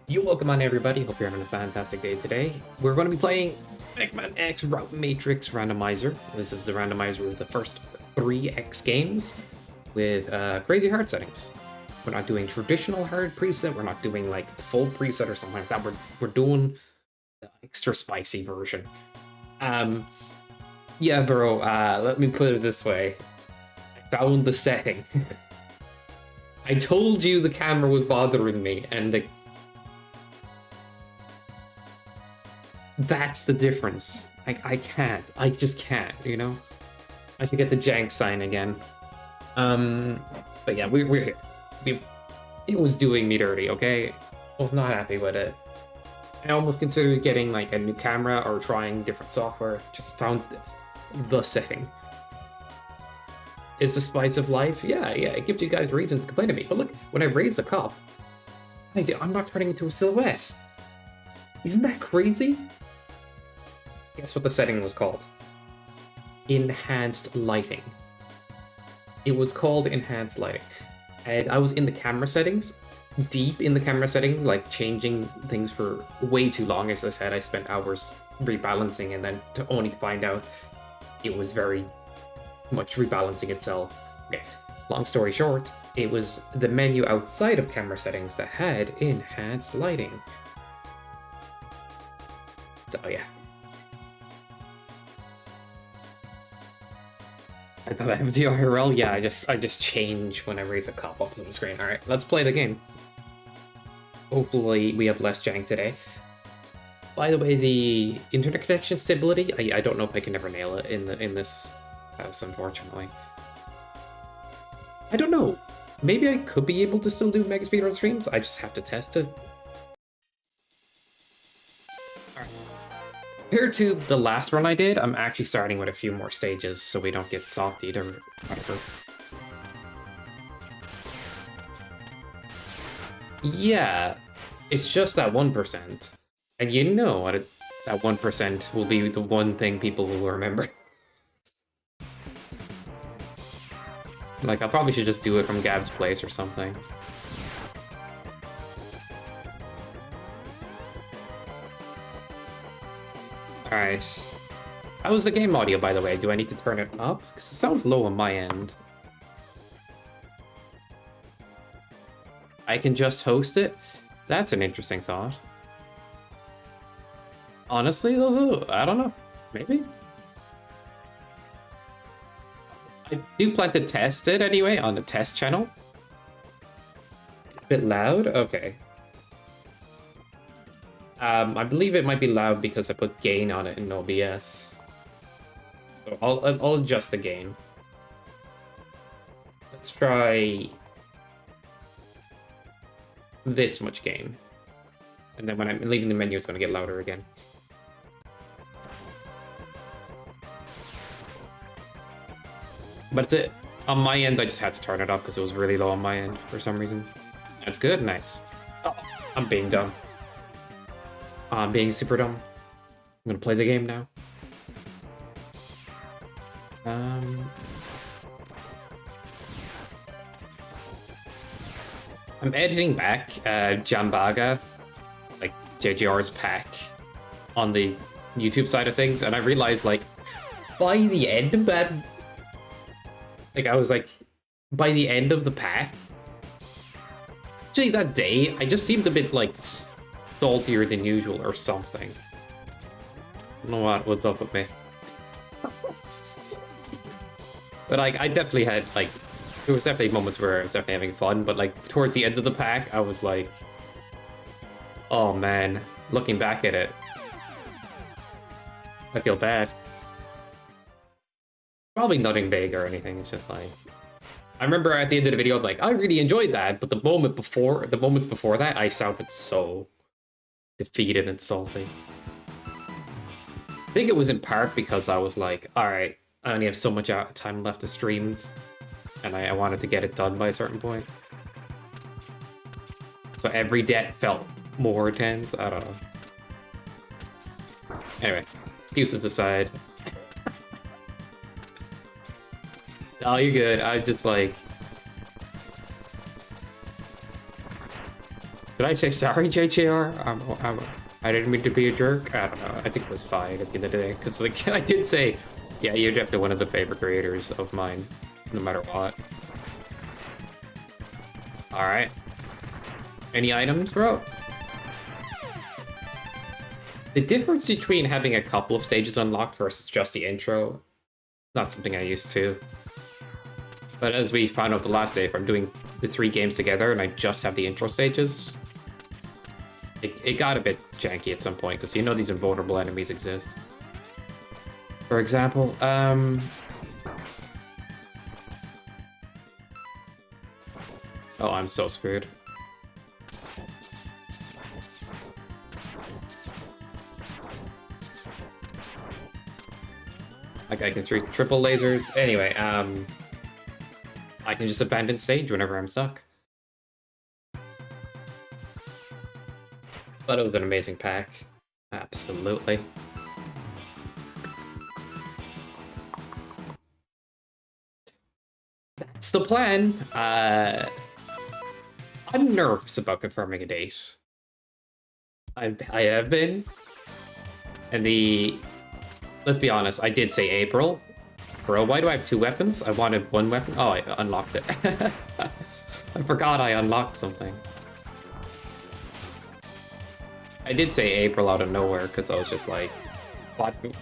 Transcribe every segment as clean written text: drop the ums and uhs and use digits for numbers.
Welcome on everybody, hope you're having a fantastic day today. We're going to be playing MMX Route Matrix Randomizer. This is the randomizer with the first 3x games with crazy hard settings. We're not doing traditional hard preset, we're not doing like full preset or something like that, we're doing the extra spicy version. Yeah bro, let me put it this way. I found the setting. I told you the camera was bothering me, and that's the difference. I can't. I just can't, you know? I should get the jank sign again. But yeah, we're here. It was doing me dirty, okay? I was not happy with it. I almost considered getting like a new camera or trying different software. Just found the setting. Is the spice of life? Yeah, it gives you guys reason to complain to me. But look, when I raise the cup, I'm not turning into a silhouette. Isn't that crazy? Guess what the setting was called? Enhanced lighting. It was called enhanced lighting. And I was in the camera settings, deep in the camera settings, like changing things for way too long. As I said, I spent hours rebalancing, and then to only find out it was very much rebalancing itself. Okay, long story short, it was the menu outside of camera settings that had enhanced lighting. So yeah. I thought I have the IRL. Yeah, I just change when I raise a cup up to the screen. All right, let's play the game. Hopefully we have less jank today. By the way, the internet connection stability, I don't know if I can ever nail it in this house, unfortunately. I don't know. Maybe I could be able to still do mega speedrun streams. I just have to test it. Compared to the last run I did, I'm actually starting with a few more stages so we don't get saltied or whatever. Yeah, it's just that 1%. And you know that 1% will be the one thing people will remember. Like, I probably should just do it from Gab's place or something. Alright. How's the game audio, by the way? Do I need to turn it up? Because it sounds low on my end. I can just host it? That's an interesting thought. Honestly, I don't know. Maybe? I do plan to test it anyway on the test channel. It's a bit loud? Okay. I believe it might be loud because I put gain on it in OBS. So I'll adjust the gain. Let's try this much gain. And then when I'm leaving the menu, it's going to get louder again. But on my end, I just had to turn it up because it was really low on my end for some reason. That's good, nice. Oh, I'm being dumb. I'm being super dumb. I'm gonna play the game now. I'm editing back Jambaga, like JGR's pack, on the YouTube side of things, and I realized, like, by the end of that, like, I was like, by the end of the pack, actually that day, I just seemed a bit, like, saltier than usual or something. I don't know what's up with me. But like, I definitely had, like, there was definitely moments where I was definitely having fun, but like towards the end of the pack, I was like, oh man, looking back at it, I feel bad. Probably nothing big or anything, it's just like, I remember at the end of the video, I'm like, I really enjoyed that, but the moments before that, I sounded so defeated and salty. I think it was in part because I was like, alright, I only have so much time left to streams, and I wanted to get it done by a certain point. So every death felt more intense, I don't know. Anyway, excuses aside. Oh, you're good, I just like... Did I say sorry, JJR? I didn't mean to be a jerk. I don't know. I think it was fine at the end of the day. Because, like, I did say, yeah, you're definitely one of the favorite creators of mine, no matter what. Alright. Any items, bro? The difference between having a couple of stages unlocked versus just the intro, not something I used to. But as we found out the last day, if I'm doing the 3 games together and I just have the intro stages, it got a bit janky at some point, because you know these invulnerable enemies exist. For example, oh, I'm so screwed. Like, I can throw triple lasers. Anyway, I can just abandon stage whenever I'm stuck. But it was an amazing pack. Absolutely. That's the plan. I'm nervous about confirming a date. I have been. And let's be honest, I did say April. Bro, why do I have 2 weapons? I wanted 1 weapon. Oh, I unlocked it. I forgot I unlocked something. I did say April out of nowhere, because I was just like,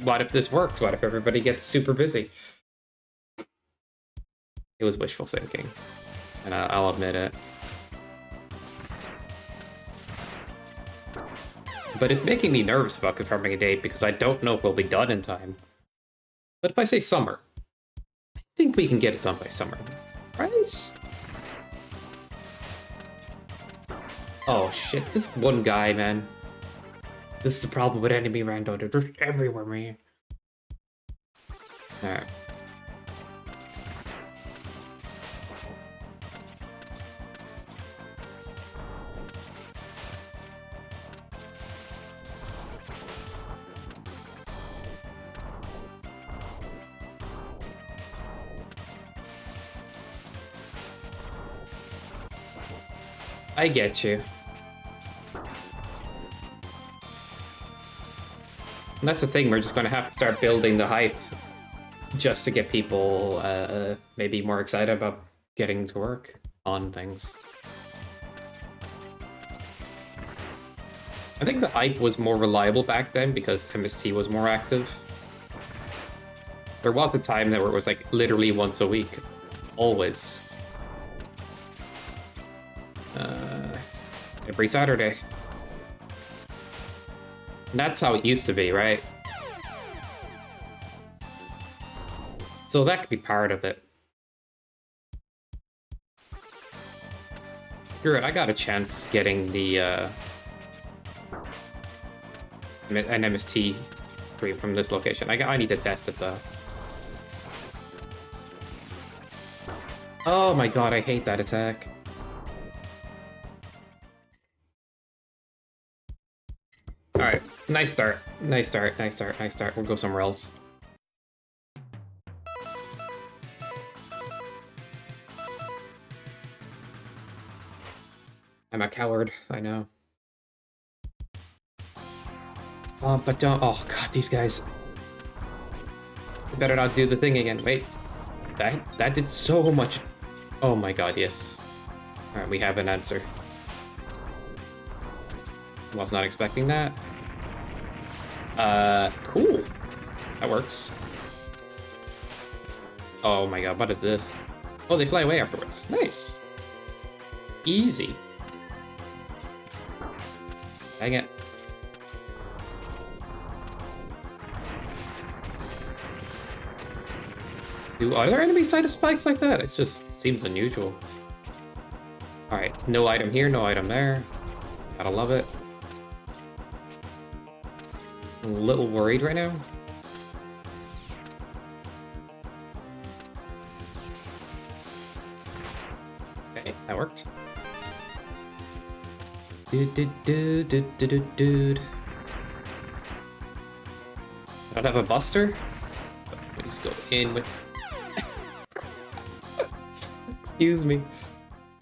what if this works? What if everybody gets super busy? It was wishful thinking, and I'll admit it. But it's making me nervous about confirming a date, because I don't know if we'll be done in time. But if I say summer, I think we can get it done by summer, right? Oh shit, this one guy, man. This is the problem with enemy rando. They're just everywhere, man. Alright. I get you. And that's the thing, we're just going to have to start building the hype just to get people maybe more excited about getting to work on things. I think the hype was more reliable back then because MST was more active. There was a time that where it was like literally once a week. Always. Every Saturday. And that's how it used to be, right? So that could be part of it. Screw it, I got a chance getting the an MST3 from this location. I need to test it though. Oh my god, I hate that attack. Alright, nice start. Nice start, nice start, nice start. We'll go somewhere else. I'm a coward, I know. Oh, but don't. Oh god, these guys. I better not do the thing again. Wait. That did so much. Oh my god, yes. Alright, we have an answer. Was not expecting that. Cool. That works. Oh my god, what is this? Oh, they fly away afterwards. Nice. Easy. Dang it. Do other enemies die to spikes like that? It just seems unusual. Alright, no item here, no item there. Gotta love it. I'm a little worried right now. Okay, that worked. Dude. I don't have a buster? Let me just go in with... Excuse me.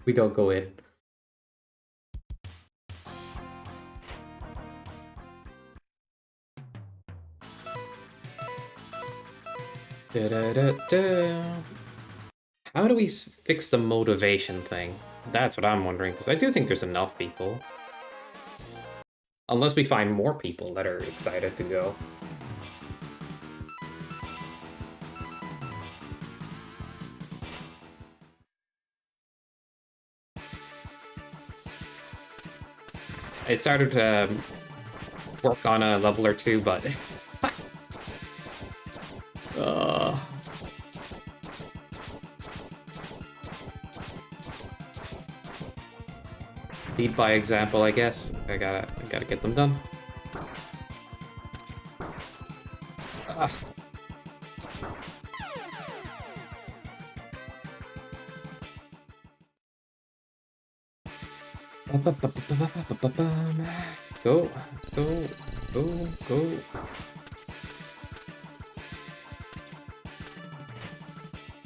We don't go in. Da-da-da-da. How do we fix the motivation thing? That's what I'm wondering, because I do think there's enough people. Unless we find more people that are excited to go. I started to work on a level or two, but... Lead by example, I guess. I gotta get them done. Go, go, go, go.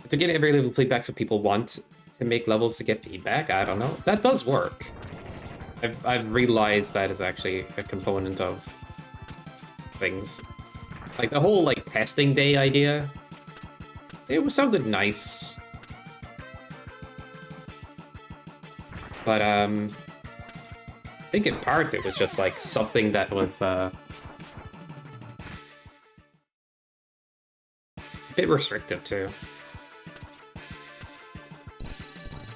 To get every level feedback so people want to make levels to get feedback, I don't know. That does work. I've realized that is actually a component of things. Like the whole like testing day idea, it sounded nice. But I think in part it was just like something that was a bit restrictive too.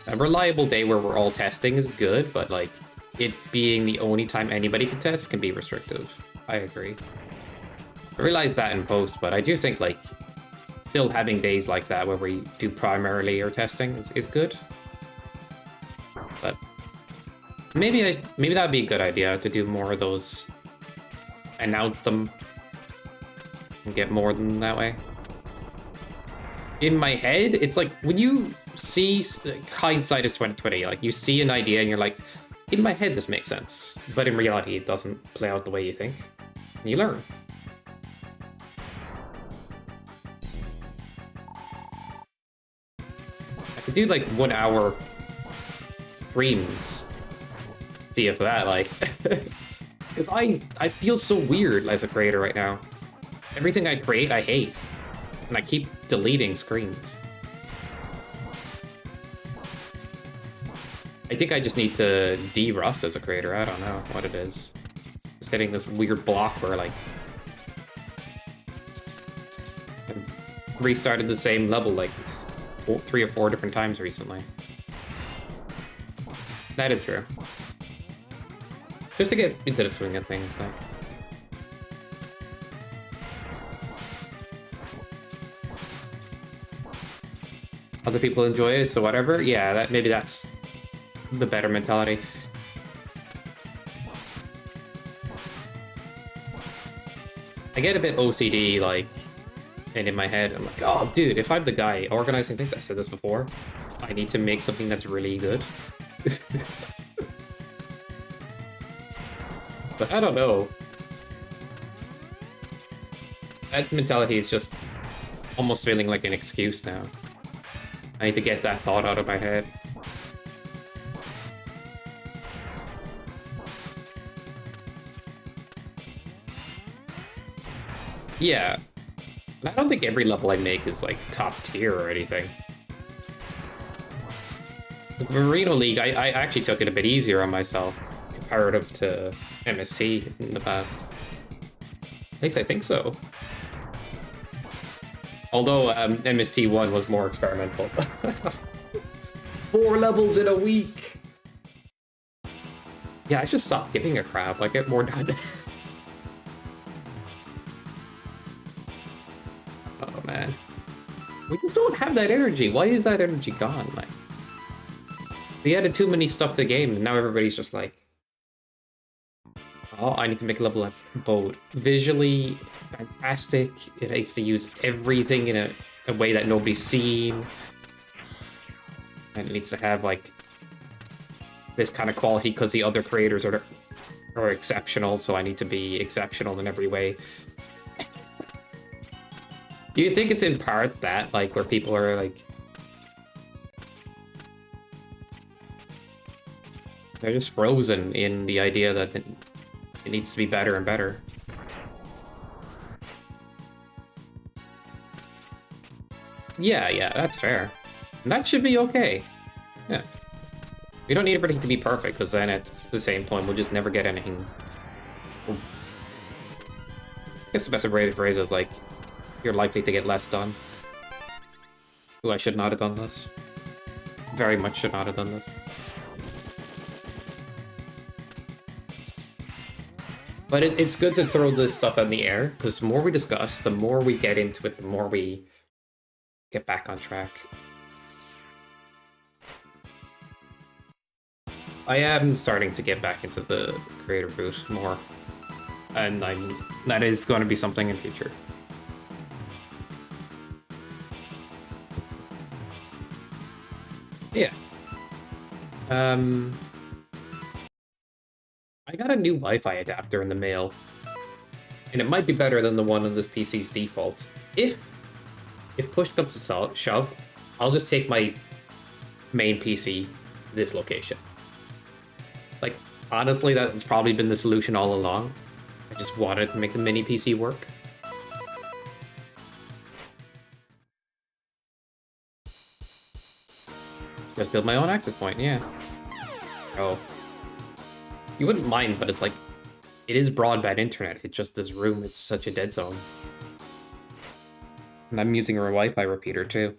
A reliable day where we're all testing is good, but like it being the only time anybody can test can be restrictive. I agree. I realize that in post, but I do think like still having days like that where we do primarily our testing is good. But maybe that'd be a good idea to do more of those, announce them, and get more than that way. In my head, it's like when you see hindsight is 2020. Like you see an idea and you're like, in my head this makes sense, but in reality it doesn't play out the way you think. And you learn. I could do like 1 hour streams. See if that like, because I feel so weird as a creator right now. Everything I create I hate, and I keep deleting screens. I think I just need to de-rust as a creator. I don't know what it is. Just hitting this weird block where like I restarted the same level like 3 or 4 different times recently. That is true. Just to get into the swing of things. So. Other people enjoy it, so whatever. Yeah, maybe that's the better mentality. I get a bit OCD, like, and in my head, I'm like, oh, dude, if I'm the guy organizing things, I said this before, I need to make something that's really good. But I don't know. That mentality is just almost feeling like an excuse now. I need to get that thought out of my head. Yeah. I don't think every level I make is like top tier or anything. The Marino League, I actually took it a bit easier on myself comparative to MST in the past. At least I think so. Although MST1 was more experimental. 4 levels in a week! Yeah, I should stop giving a crap. I get more done. Oh man. We just don't have that energy. Why is that energy gone? Like, we added too many stuff to the game, and now everybody's just like, oh, I need to make a level that's bold. Visually fantastic. It needs to use everything in a way that nobody's seen. And it needs to have, like, this kind of quality because the other creators are exceptional, so I need to be exceptional in every way. Do you think it's in part that, like, where people are, like... They're just frozen in the idea that it needs to be better and better. Yeah, that's fair. And that should be okay. Yeah. We don't need everything to be perfect, because then at the same point, we'll just never get anything. I guess the best way to phrase it is, like, you're likely to get less done. Ooh, I should not have done this. Very much should not have done this. But it's good to throw this stuff in the air, because the more we discuss, the more we get into it, the more we get back on track. I am starting to get back into the creator route more, and that is going to be something in future. Yeah. I got a new Wi-Fi adapter in the mail, and it might be better than the one on this PC's default. If push comes to shove, I'll just take my main PC to this location. Like, honestly, that's probably been the solution all along. I just wanted to make the mini PC work. Just build my own access point, yeah. Oh. You wouldn't mind, but it's like, it is broadband internet. It's just this room is such a dead zone. And I'm using a Wi-Fi repeater too.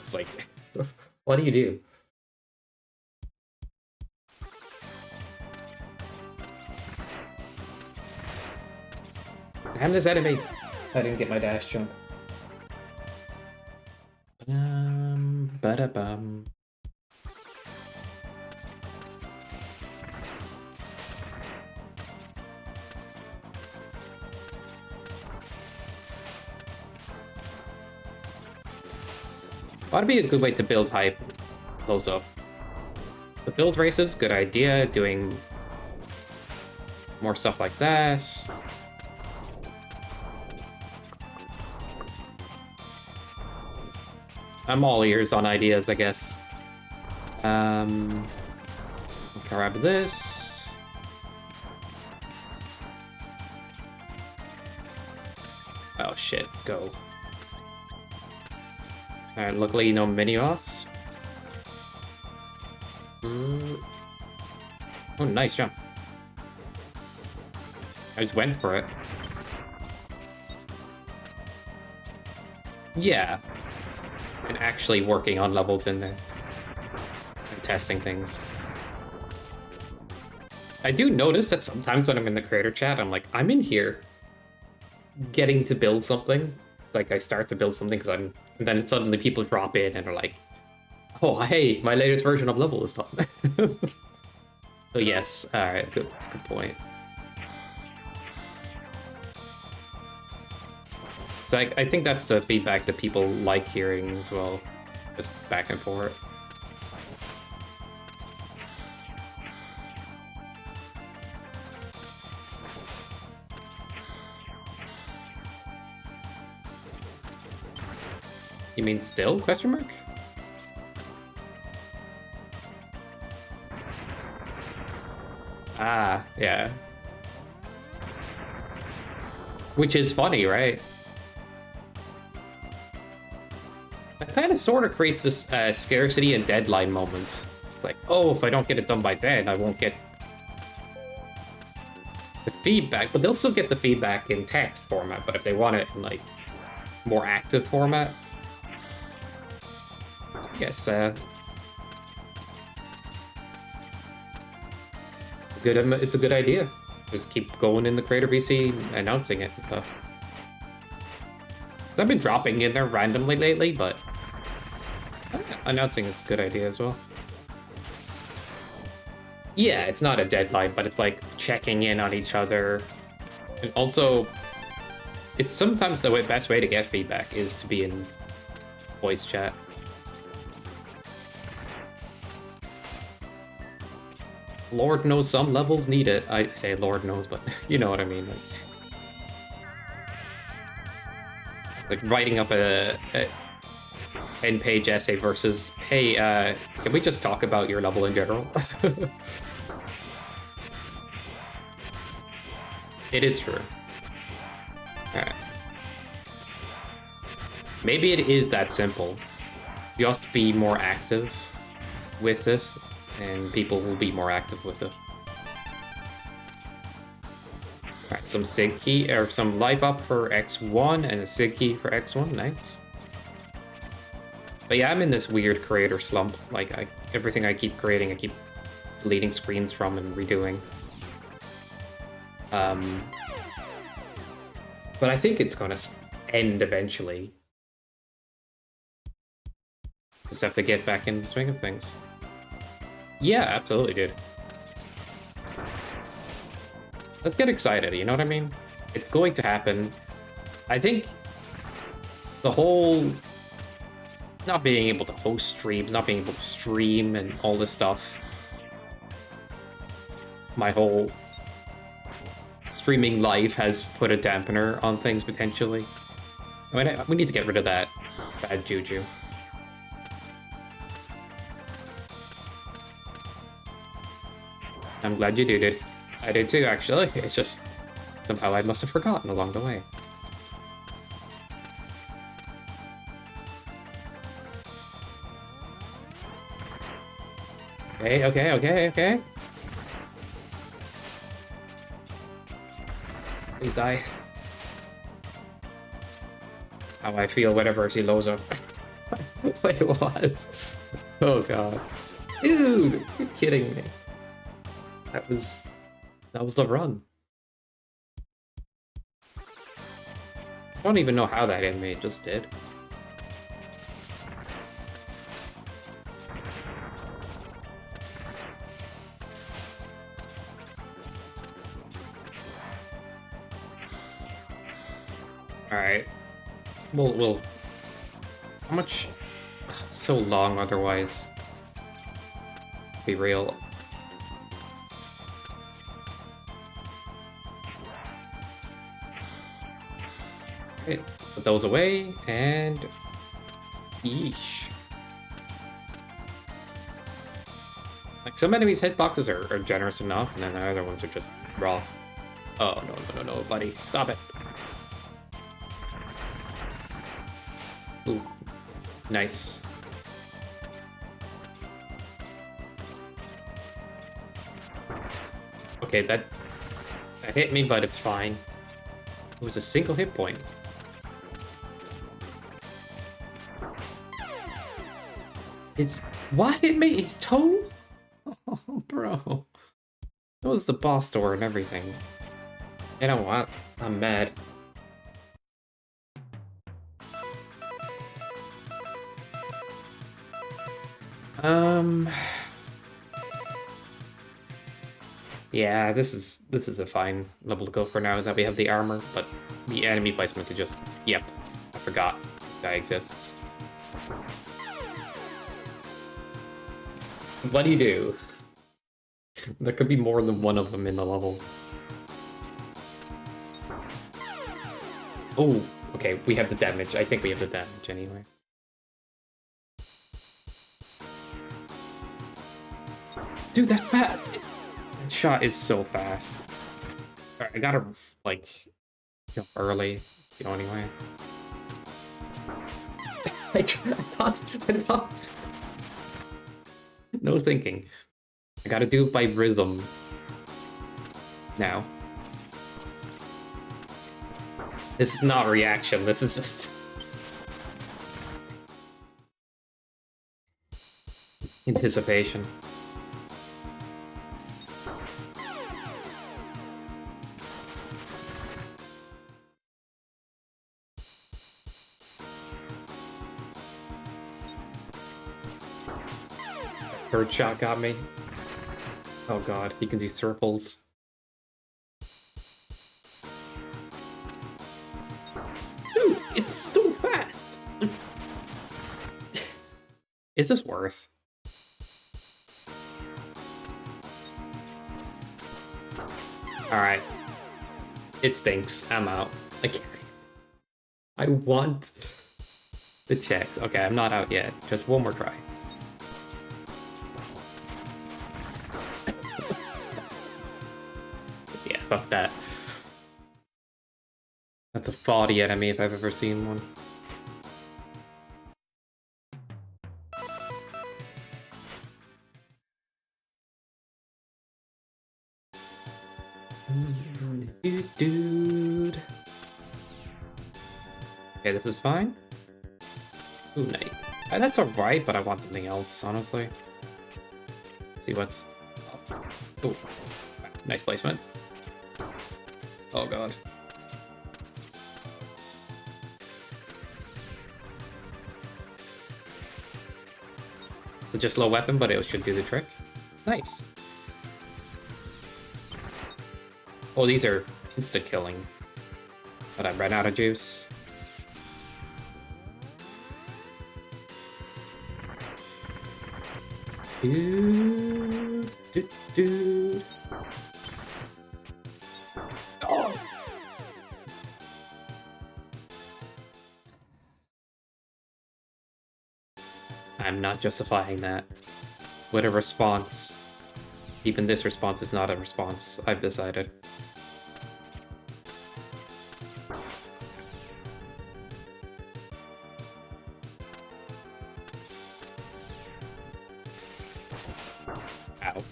It's like, what do you do? Damn this enemy! I didn't get my dash jump. Ba-da-bum. That'd be a good way to build hype close up. The build races, good idea. Doing more stuff like that. I'm all ears on ideas, I guess. Grab this. Oh shit, go. Alright, luckily no mini-boss. Oh, nice jump. I just went for it. Yeah. And actually working on levels in there. And testing things. I do notice that sometimes when I'm in the creator chat, I'm like, I'm in here getting to build something. Like, I start to build something and then suddenly people drop in and are like, oh, hey, my latest version of level is done. So yes, alright, that's a good point. So I think that's the feedback that people like hearing as well. Just back and forth. You mean still? Question mark? Ah, yeah. Which is funny, right? That kind of sort of creates this scarcity and deadline moment. It's like, oh, if I don't get it done by then, I won't get the feedback. But they'll still get the feedback in text format, but if they want it in, like, more active format, I guess, it's a good idea. Just keep going in the Creator VC, announcing it and stuff. I've been dropping in there randomly lately, but announcing it's a good idea as well. Yeah, it's not a deadline, but it's like checking in on each other. And also, it's sometimes the best way to get feedback is to be in voice chat. Lord knows some levels need it. I say Lord knows, but you know what I mean. Like writing up a 10-page essay versus, hey, can we just talk about your level in general? It is true. Alright. Maybe it is that simple. Just be more active with it, and people will be more active with it. Alright, some sig key, or some life up for X1 and a sig key for X1, nice. But yeah, I'm in this weird creator slump. Like, everything I keep creating, I keep deleting screens from and redoing. But I think it's gonna end eventually. Just have to get back in the swing of things. Yeah, absolutely, dude. Let's get excited, you know what I mean? It's going to happen. I think the whole not being able to host streams, not being able to stream and all this stuff, my whole streaming life has put a dampener on things potentially. I mean, we need to get rid of that bad juju. I'm glad you did it. I did too, actually. It's just somehow I must have forgotten along the way. Okay. Please die. How I feel whenever I see Lozo. Wait, what? Oh god. Dude, you're kidding me. That was the run. I don't even know how that hit me, it just did. Alright. We'll... How much... It's so long otherwise. Be real. Okay, put those away, and... Yeesh. Like, some enemies' hitboxes are generous enough, and then the other ones are just raw. Oh, no, buddy. Stop it. Ooh. Nice. Okay, that hit me, but it's fine. It was a single hit point. It's... What hit me? His toe? Oh, bro. It was the boss door and everything. You know what? I'm mad. Yeah, this is a fine level to go for now that we have the armor, but the enemy placement could just... Yep, I forgot this guy exists. What do you do? There could be more than one of them in the level. Oh, okay, we have the damage. I think we have the damage anyway. Dude, that's bad! That shot is so fast. Alright, I gotta, like, jump early, you know, anyway. I thought... No thinking. I gotta do it by rhythm. Now. This is not reaction, this is just... anticipation. Third shot got me. Oh god, he can do triples. Dude, it's so fast! Is this worth? Alright. It stinks. I'm out. I want the checks. Okay, I'm not out yet. Just one more try. Fuck that. That's a body enemy if I've ever seen one. Dude. Okay, this is fine. Ooh, nice. That's alright, but I want something else, honestly. Let's see what's... Ooh. Nice placement. Oh god. So just low weapon, but it should do the trick. Nice. Oh, these are insta-killing. But I ran out of juice. Dude. Oh. I'm not justifying that. With a response. Even this response is not a response, I've decided. Ow.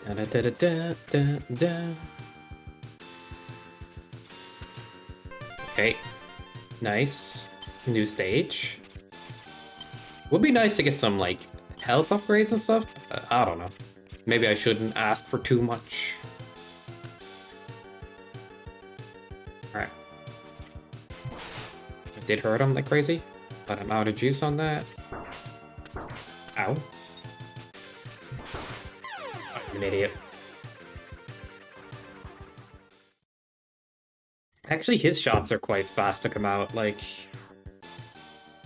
Da, da, da, da, da, da. Okay. Nice. New stage. Would be nice to get some, like, health upgrades and stuff. I don't know. Maybe I shouldn't ask for too much. Alright. I did hurt him like crazy, but I'm out of juice on that. Ow. I'm an idiot. Actually, his shots are quite fast to come out, like...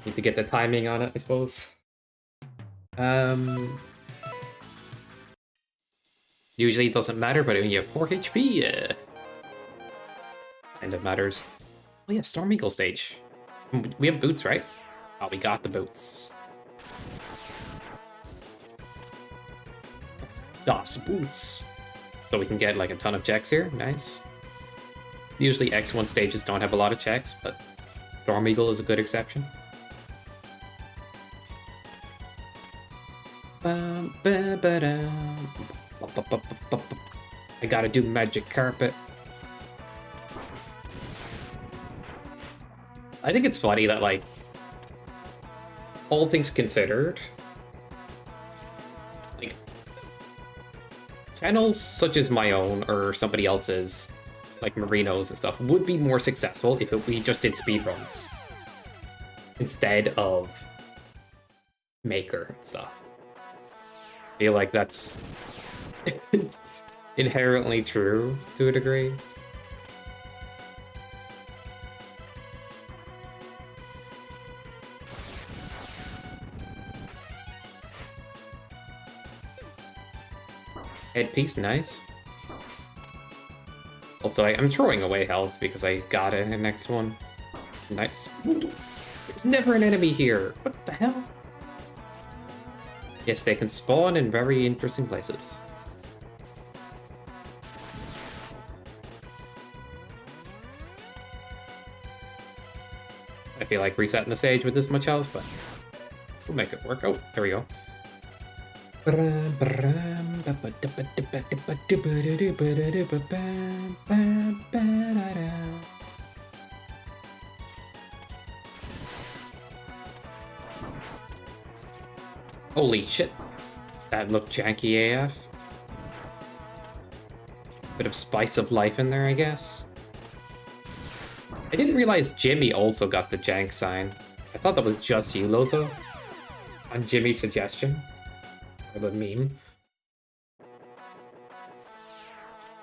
Need to get the timing on it, I suppose. Usually it doesn't matter, but when you have 4 HP, kind of matters. Oh yeah, Storm Eagle stage. We have boots, right? Oh, we got the boots. Das Boots. So we can get like a ton of checks here, nice. Usually X1 stages don't have a lot of checks, but Storm Eagle is a good exception. I gotta do magic carpet. I think it's funny that, like, all things considered, like, channels such as my own or somebody else's, like Marino's and stuff, would be more successful if we just did speedruns instead of Maker and stuff. I feel like that's inherently true to a degree. Headpiece, nice. Also, I'm throwing away health because I got it in the next one. Nice. There's never an enemy here. What the hell? Yes, they can spawn in very interesting places. I feel like resetting the stage with this much health, but we'll make it work. Oh, there we go. Holy shit. That looked janky AF. Bit of spice of life in there, I guess. I didn't realize Jimmy also got the jank sign. I thought that was just you, Lothar. On Jimmy's suggestion. Or the meme.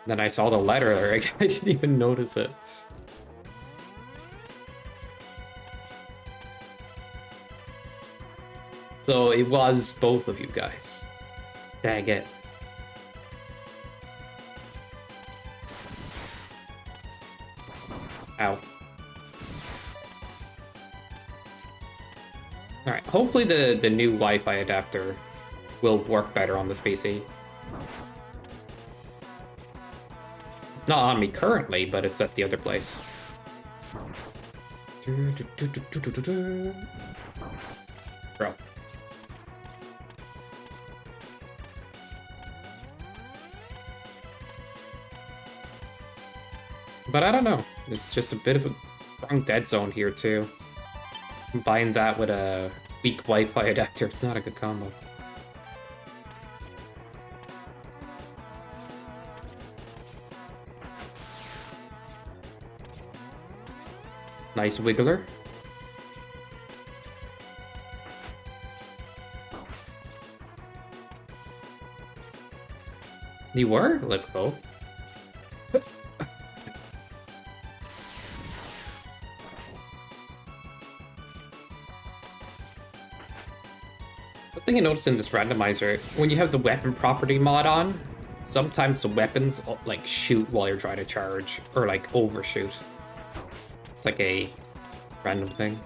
Then I saw the letter there, I didn't even notice it. So it was both of you guys. Dang it. Ow. Alright, hopefully the new Wi-Fi adapter will work better on this PC. Not on me currently, but it's at the other place. Bro. But I don't know. It's just a bit of a strong dead zone here, too. Combine that with a weak Wi-Fi adapter, it's not a good combo. Nice wiggler. You were? Let's go. Something I noticed in this randomizer, when you have the weapon property mod on, sometimes the weapons like shoot while you're trying to charge, or like overshoot. It's like a random thing.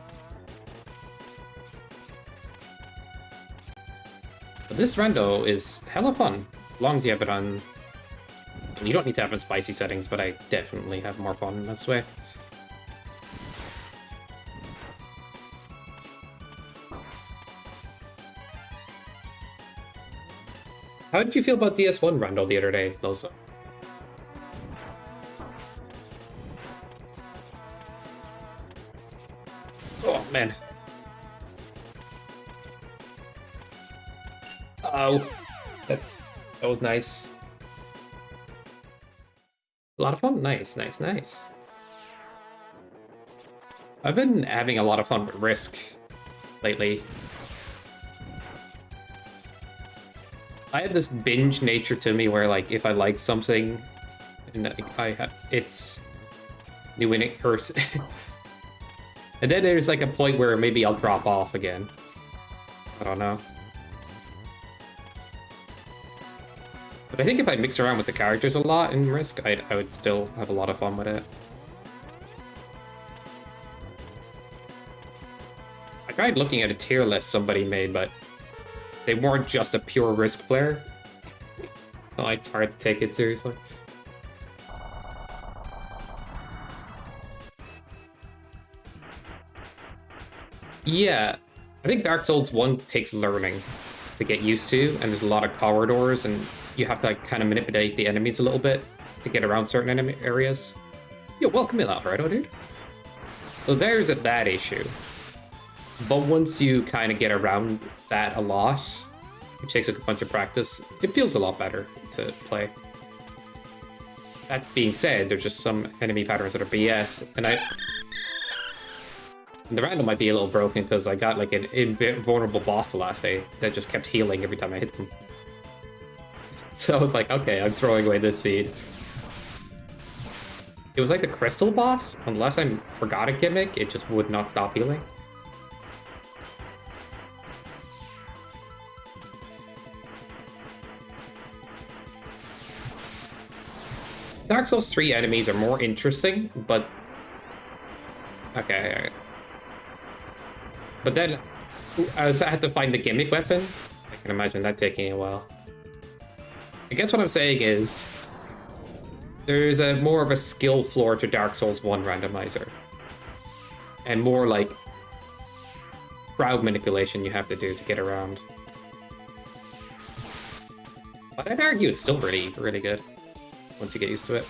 But this rando is hella fun, as long as you have it on... And you don't need to have it in spicy settings, but I definitely have more fun this way. How did you feel about DS1 rando the other day, Loza? Oh, man. Oh, that was nice. A lot of fun. Nice, nice, nice. I've been having a lot of fun with Risk lately. I have this binge nature to me where, like, if I like something, and it's new in it first, and then there's like a point where maybe I'll drop off again. I don't know. But I think if I mix around with the characters a lot in Risk, I would still have a lot of fun with it. I tried looking at a tier list somebody made, but they weren't just a pure Risk player. So it's hard to take it seriously. Yeah, I think Dark Souls 1 takes learning to get used to, and there's a lot of corridors, and you have to like kind of manipulate the enemies a little bit to get around certain enemy areas. Yo, welcome in, Alfredo, dude. So there's that issue. But once you kind of get around that a lot, which takes a bunch of practice, it feels a lot better to play. That being said, there's just some enemy patterns that are BS, and the random might be a little broken because I got like an invulnerable boss the last day that just kept healing every time I hit them. So I was like, okay, I'm throwing away this seed. It was like the crystal boss. Unless I forgot a gimmick, it just would not stop healing. Dark Souls 3 enemies are more interesting, but... Okay. But then, I had to find the gimmick weapon. I can imagine that taking a while. I guess what I'm saying is, there's more of a skill floor to Dark Souls 1 randomizer. And more like crowd manipulation you have to do to get around. But I'd argue it's still really, really good once you get used to it.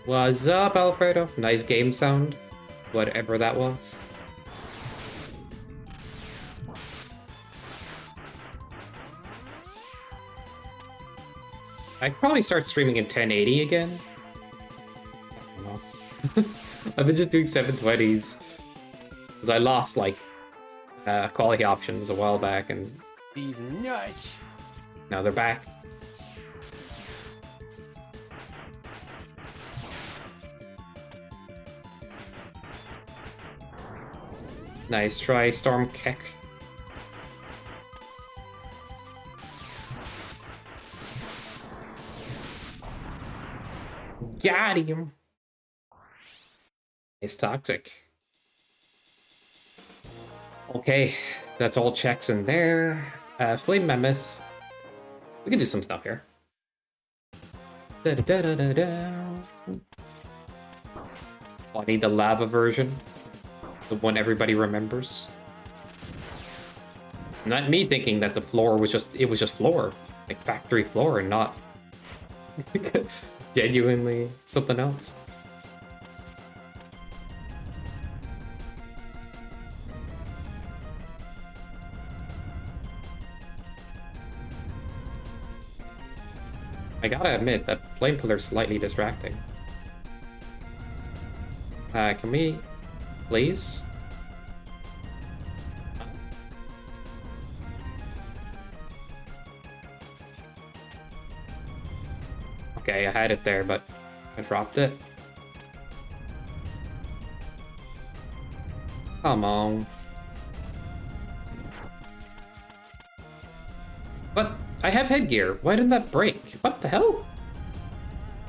What's up, Alfredo? Nice game sound. Whatever that was. I could probably start streaming in 1080 again. I don't know. I've been just doing 720s. Because I lost, like, quality options a while back, and... These nuts! Now they're back. Nice try, Storm Keck. Got him. It's toxic. Okay, that's all checks in there. Flame Mammoth. We can do some stuff here. Da -da -da -da -da -da. Oh, I need the lava version. The one everybody remembers. Not me thinking that the floor was just, it was just floor. Like factory floor and not genuinely something else. I gotta admit that flame pillar's slightly distracting. Can we, please? Okay, I had it there, but I dropped it. Come on. But I have headgear. Why didn't that break? What the hell?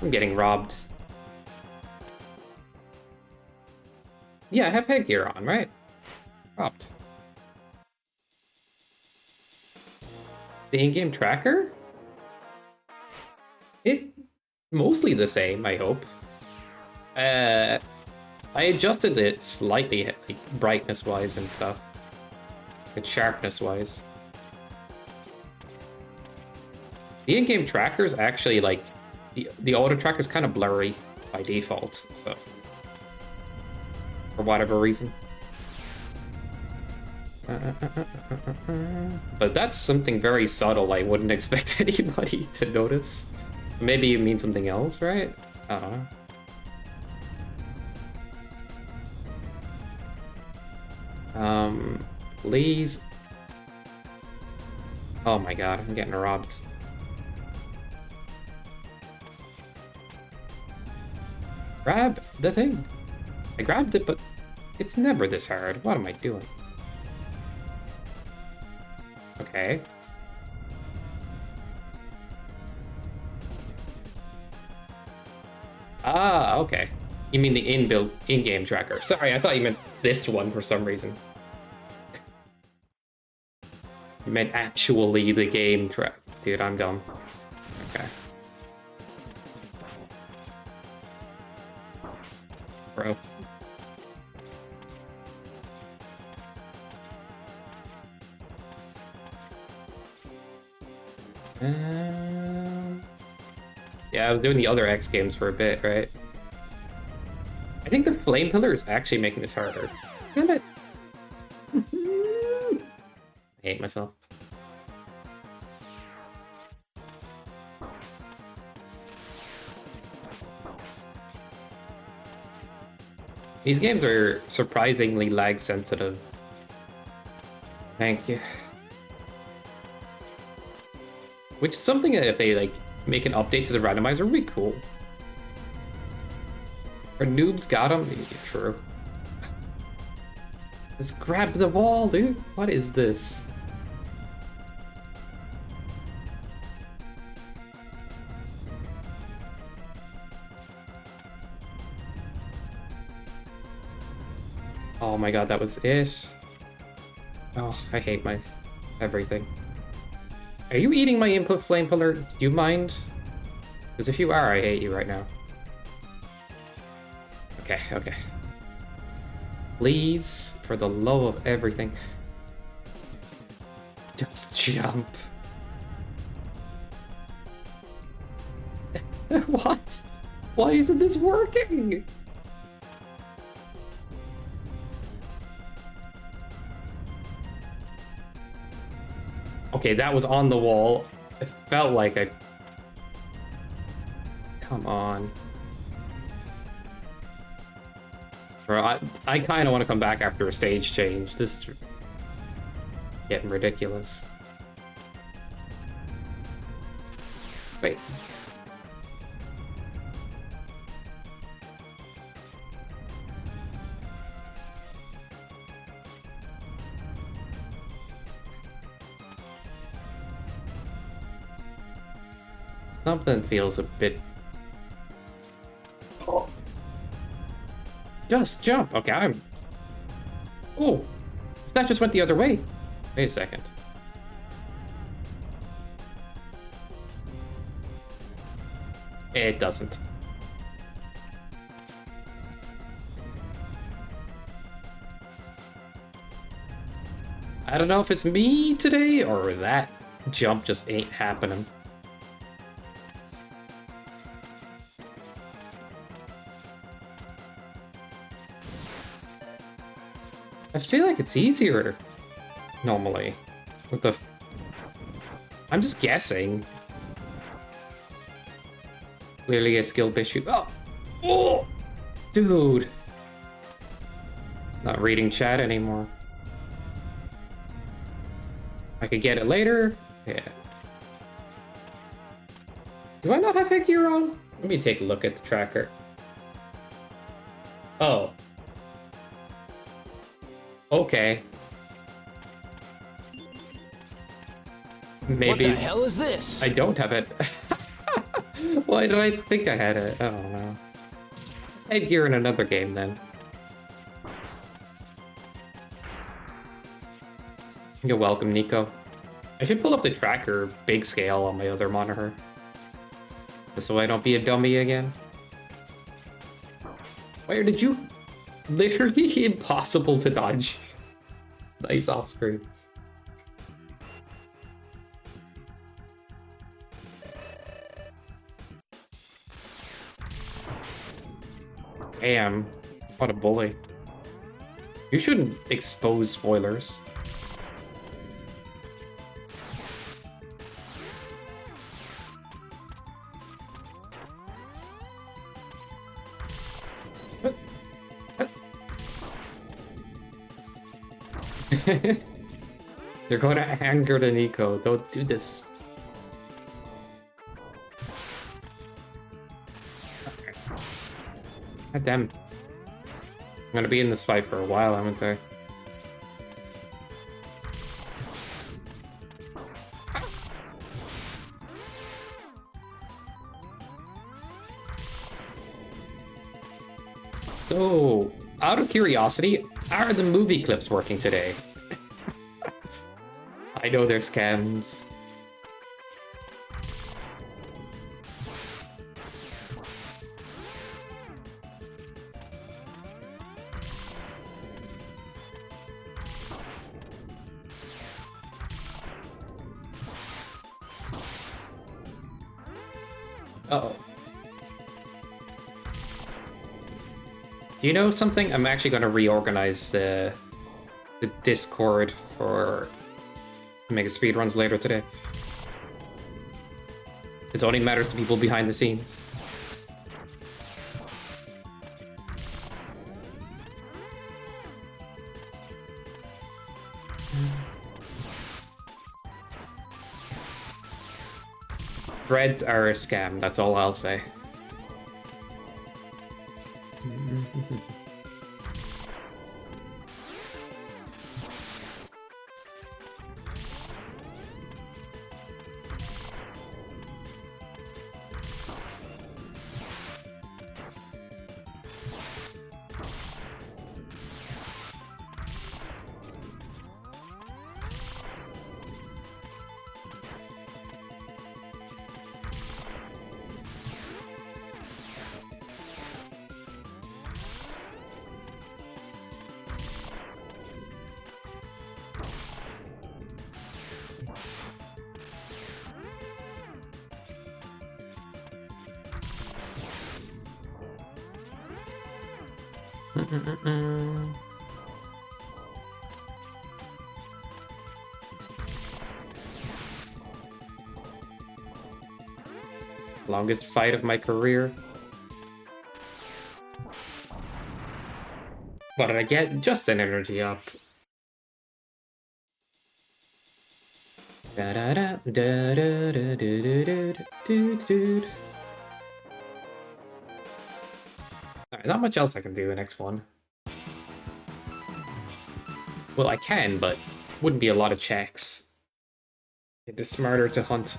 I'm getting robbed. Yeah, I have headgear on, right? Robbed. The in-game tracker? It mostly the same, I hope. I adjusted it slightly, like brightness-wise and stuff. And sharpness-wise. The in-game tracker is actually like the auto tracker is kind of blurry by default, so for whatever reason. But that's something very subtle. I wouldn't expect anybody to notice. Maybe it means something else, right? I don't know. Please. Oh my god, I'm getting robbed. Grab the thing. I grabbed it, but it's never this hard. What am I doing? Okay. Ah, okay. You mean the in-game tracker. Sorry, I thought you meant this one for some reason. You meant actually the game track. Dude, I'm dumb. Okay. Bro. Yeah, I was doing the other X games for a bit, right? I think the flame pillar is actually making this harder. Damn it! I hate myself. These games are surprisingly lag sensitive. Thank you. Which is something that if they like make an update to the randomizer would be cool. Our noobs got him? True. Just grab the wall, dude. What is this? Oh my god, that was it. Oh, I hate my everything. Are you eating my input, flame pillar? Do you mind? Because if you are, I hate you right now. Okay, okay. Please, for the love of everything. Just jump. What? Why isn't this working? Okay, that was on the wall. It felt like a... Come on. Bro, I kind of want to come back after a stage change. This is getting ridiculous. Wait. Something feels a bit Just jump. Okay, I'm... Oh, that just went the other way. Wait a second. It doesn't. I don't know if it's me today or that jump just ain't happening. I feel like it's easier normally with the... I'm just guessing. Clearly a skill issue. Oh! Oh! Dude! Not reading chat anymore. I could get it later. Yeah. Do I not have headgear on? Let me take a look at the tracker. Oh. Okay. Maybe... What the hell is this? I don't have it. Why did I think I had it? I don't know. Headgear in another game then. You're welcome, Nico. I should pull up the tracker big scale on my other monitor. Just so I don't be a dummy again. Where did you... Literally impossible to dodge. Nice off screen. Damn, what a bully. You shouldn't expose spoilers. You're going to anger the Nico. Don't do this. God damn. I'm gonna be in this fight for a while, haven't I? So, out of curiosity, are the movie clips working today? I know they're scams. Uh-oh. Do you know something? I'm actually going to reorganize the Discord for make speedruns later today. It only matters to people behind the scenes. Threads are a scam, that's all I'll say. Longest fight of my career. What did I get? Just an energy up. Alright, not much else I can do in X1. Well, I can, but wouldn't be a lot of checks. It is smarter to hunt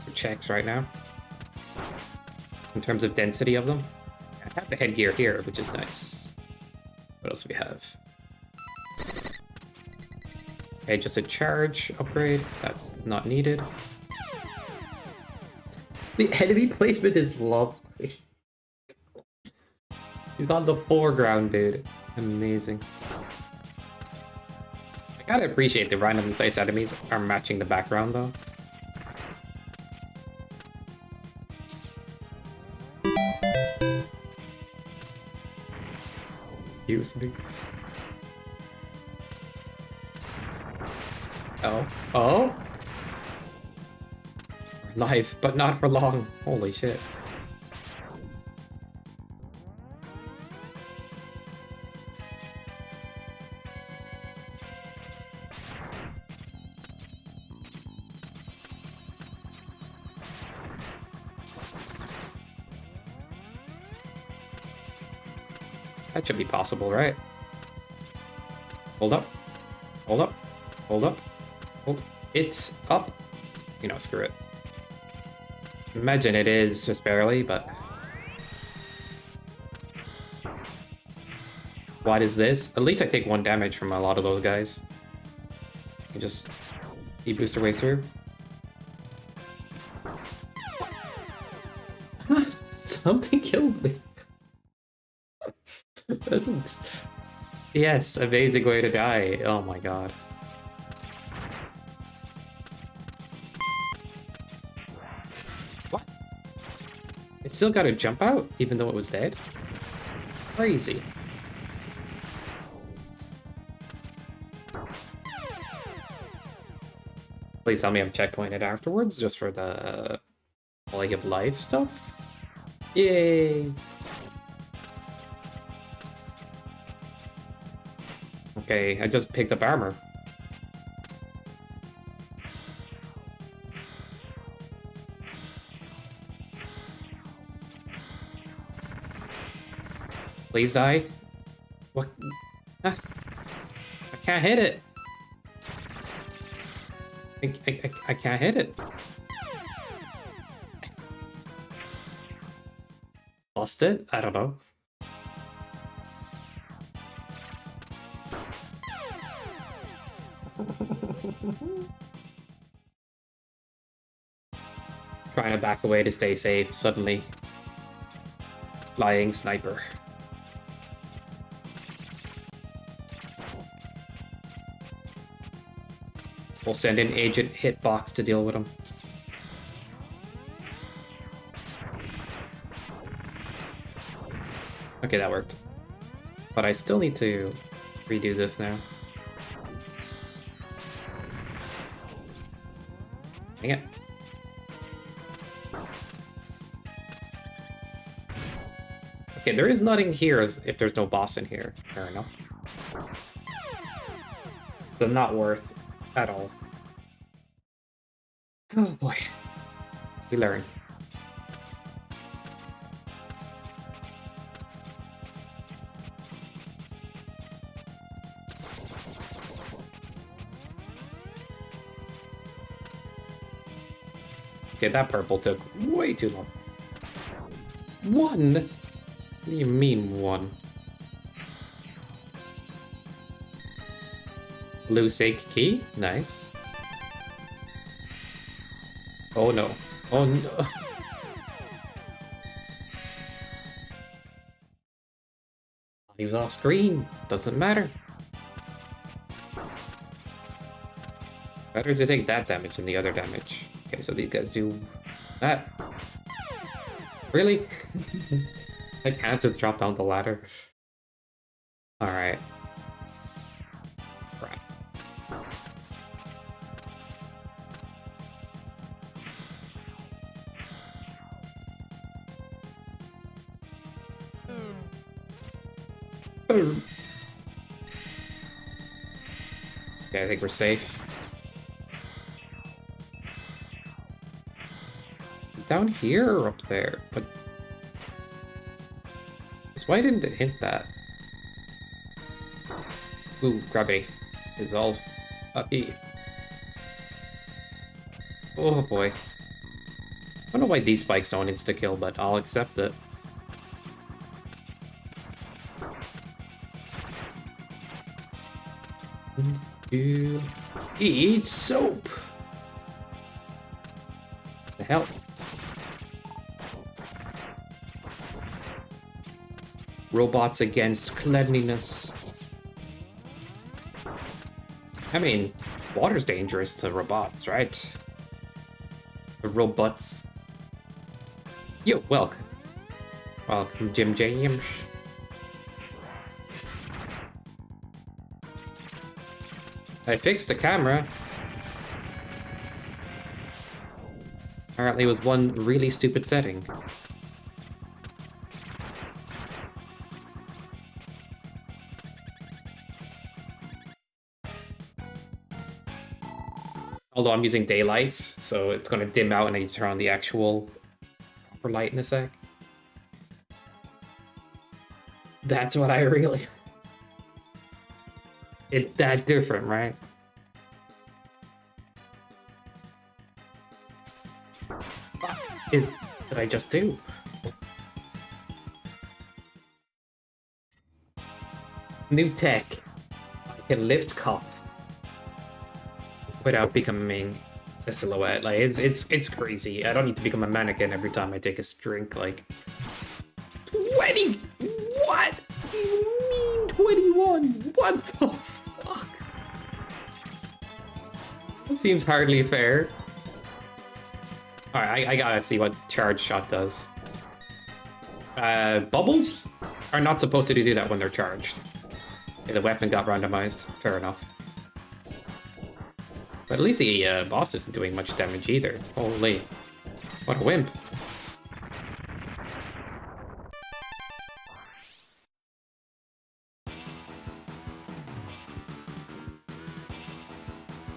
for checks right now. In terms of density of them. I have the headgear here, which is nice. What else do we have? Okay, just a charge upgrade. That's not needed. The enemy placement is lovely. He's on the foreground, dude. Amazing. I gotta appreciate the randomly placed enemies are matching the background, though. Excuse me. Oh. Oh? Life, but not for long. Holy shit. That should be possible, right? Hold up. Hold up. Hold up. Hold it up. You know, screw it. Imagine it is just barely, but... What is this? At least I take 1 damage from a lot of those guys. You just E-boost our way through. Something killed me. This is... Yes, amazing way to die. Oh my god. What? It still got to jump out, even though it was dead? Crazy. Please tell me I'm checkpointed afterwards, just for the quality of life stuff. Yay! Okay, I just picked up armor. Please die. What? Ah, I can't hit it. I can't hit it. Lost it? I don't know. Trying to back away to stay safe, suddenly. Flying sniper. We'll send in Agent Hitbox to deal with him. Okay, that worked. But I still need to redo this now. Dang it. Okay, there is nothing here if there's no boss in here. Fair enough. So not worth at all. Oh boy. We learn. Okay, that purple took way too long. 1? What do you mean 1? Blue stake key? Nice. Oh no. Oh no. He was off screen. Doesn't matter. Better to take that damage than the other damage. Okay, so these guys do that. Really? I can't just drop down the ladder. Alright. Crap. Boom. Okay, I think we're safe. Down here or up there? But why didn't it hit that? Ooh, gravity is all uppy. Oh boy. I don't know why these spikes don't insta-kill, but I'll accept it. You eat soap. The hell? Robots against cleanliness. I mean, water's dangerous to robots, right? The robots. Yo, welcome. Welcome, Jim James. I fixed the camera. Apparently it was one really stupid setting. Although I'm using daylight, so it's going to dim out and I need to turn on the actual proper light in a sec. That's what I really... It's that different, right? What did I just do? New tech. I can lift cup without becoming a silhouette. Like it's crazy. I don't need to become a mannequin every time I take a drink. Like 20. What? You mean 21? What the fuck? That seems hardly fair. Alright, I gotta see what charge shot does. Bubbles are not supposed to do that when they're charged. Okay, the weapon got randomized. Fair enough. But at least the boss isn't doing much damage either. Holy. What a wimp.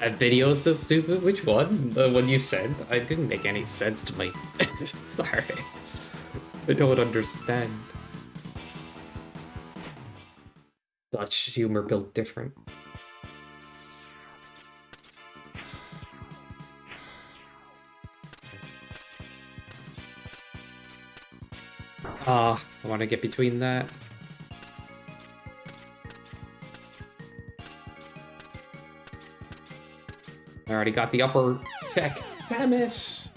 That video is so stupid. Which one? The one you sent? It didn't make any sense to me. Sorry. I don't understand. Dutch humor built different. I want to get between that. I already got the upper tech. Damn it!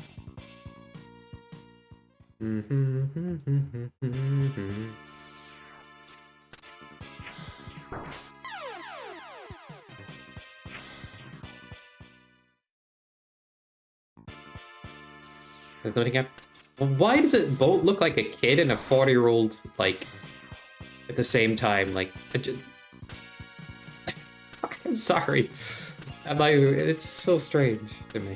There's nothing up. Why does it both look like a kid and a 40-year-old, like, at the same time? Like, I'm sorry. It's so strange to me.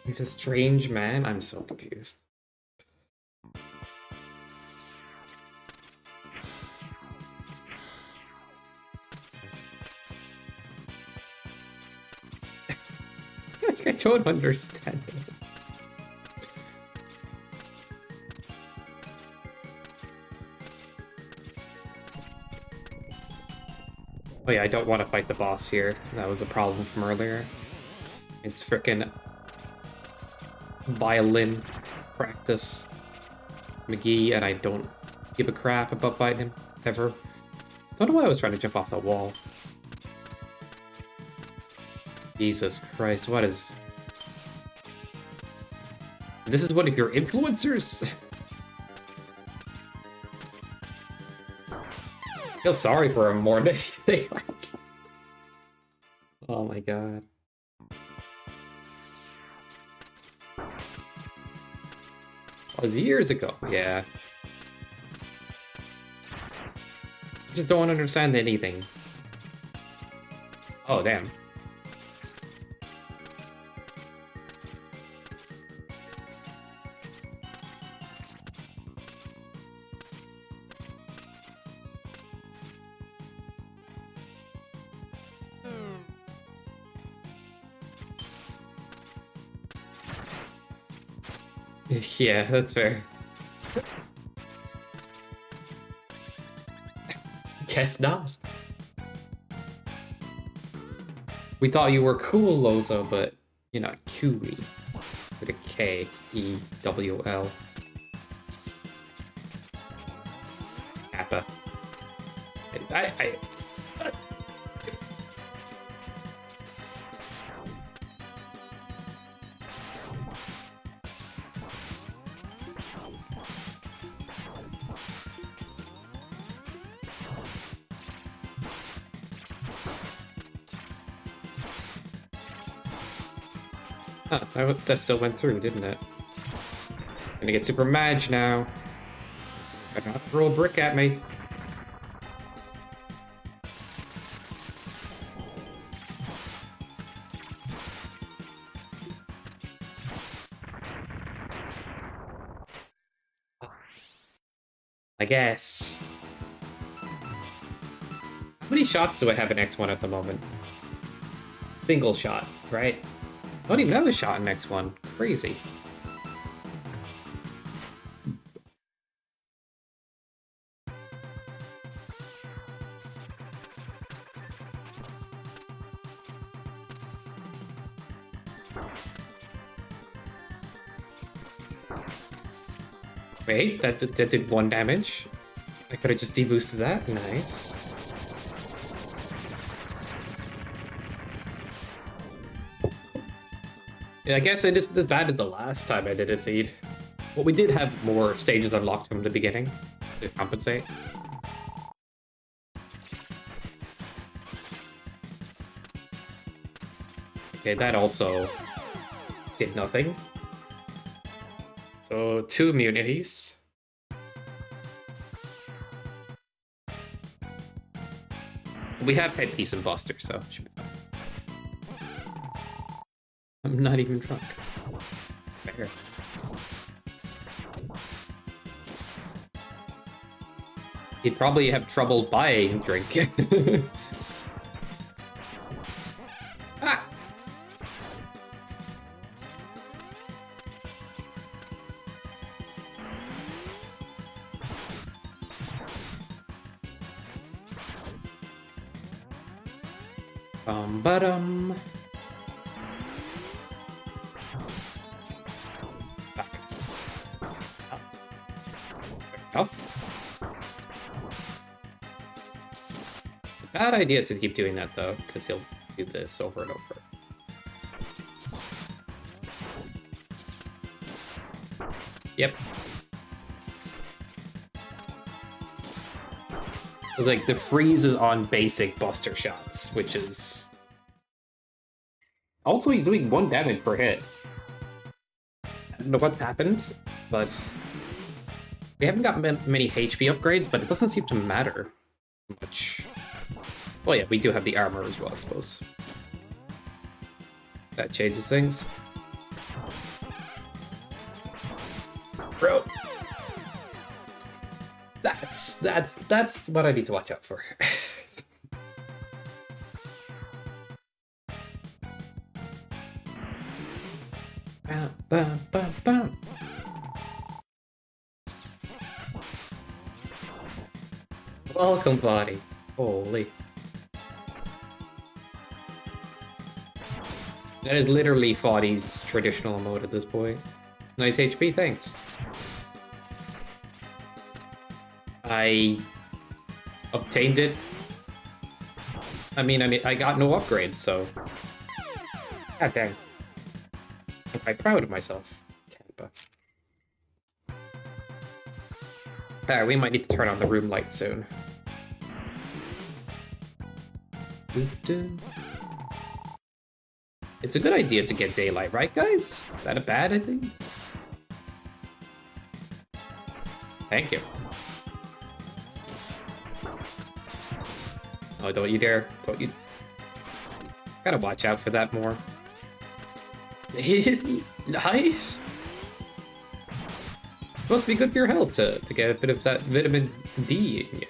He's a strange man. I'm so confused. I don't understand it. Oh yeah, I don't want to fight the boss here. That was a problem from earlier. It's frickin' violin practice McGee, and I don't give a crap about fighting him, ever. Don't know why I was trying to jump off the wall. Jesus Christ, what is... This is one of your influencers? I feel sorry for him more than anything. Oh my god. That was years ago, yeah. I just don't understand anything. Oh, damn. Yeah, that's fair. Guess not. We thought you were cool, Lozo, but You're not Kewl. With a K. E-W-L. Kappa. Huh, that still went through, didn't it? Gonna get super mad now. Better not throw a brick at me. I guess. How many shots do I have in X1 at the moment? Single shot, right? I don't even have a shot in X1. Crazy. Wait, that did 1 damage. I could have just deboosted that. Nice. Yeah, I guess it isn't as bad as the last time I did a seed. But we did have more stages unlocked from the beginning to compensate. Okay, that also did nothing. So 2 immunities. We have headpiece and buster, so should be fine. I'm not even drunk. Fair. He'd probably have trouble buying drink. Ah! Ba-dum. Back. Up. Tough. Bad idea to keep doing that though, because he'll do this over and over. Yep. So like the freeze is on basic buster shots, which is also he's doing 1 damage per hit. I don't know what's happened, but we haven't got many HP upgrades, but it doesn't seem to matter much. Well, yeah, we do have the armor as well, I suppose. That changes things. Bro. That's what I need to watch out for. Bam, bam, bam, bam. Welcome, body. Holy. That is literally Foddy's traditional mode at this point. Nice HP, thanks. I obtained it. I mean, I got no upgrades, so. God dang. I'm quite proud of myself. Alright, we might need to turn on the room light soon. It's a good idea to get daylight, right, guys? Is that a bad idea? Thank you. Oh, don't you dare. Don't you... Gotta watch out for that more. Nice! Supposed to be good for your health to get a bit of that vitamin D in you.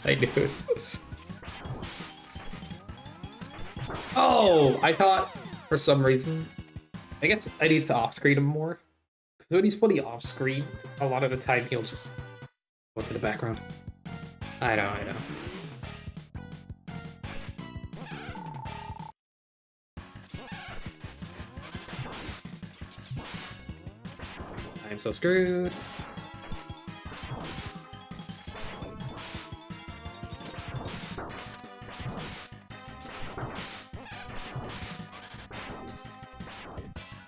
I knew it. Oh, I thought for some reason I guess I need to off-screen him more. Because when he's fully off-screen, a lot of the time he'll just go to the background. I know, I know. I'm so screwed.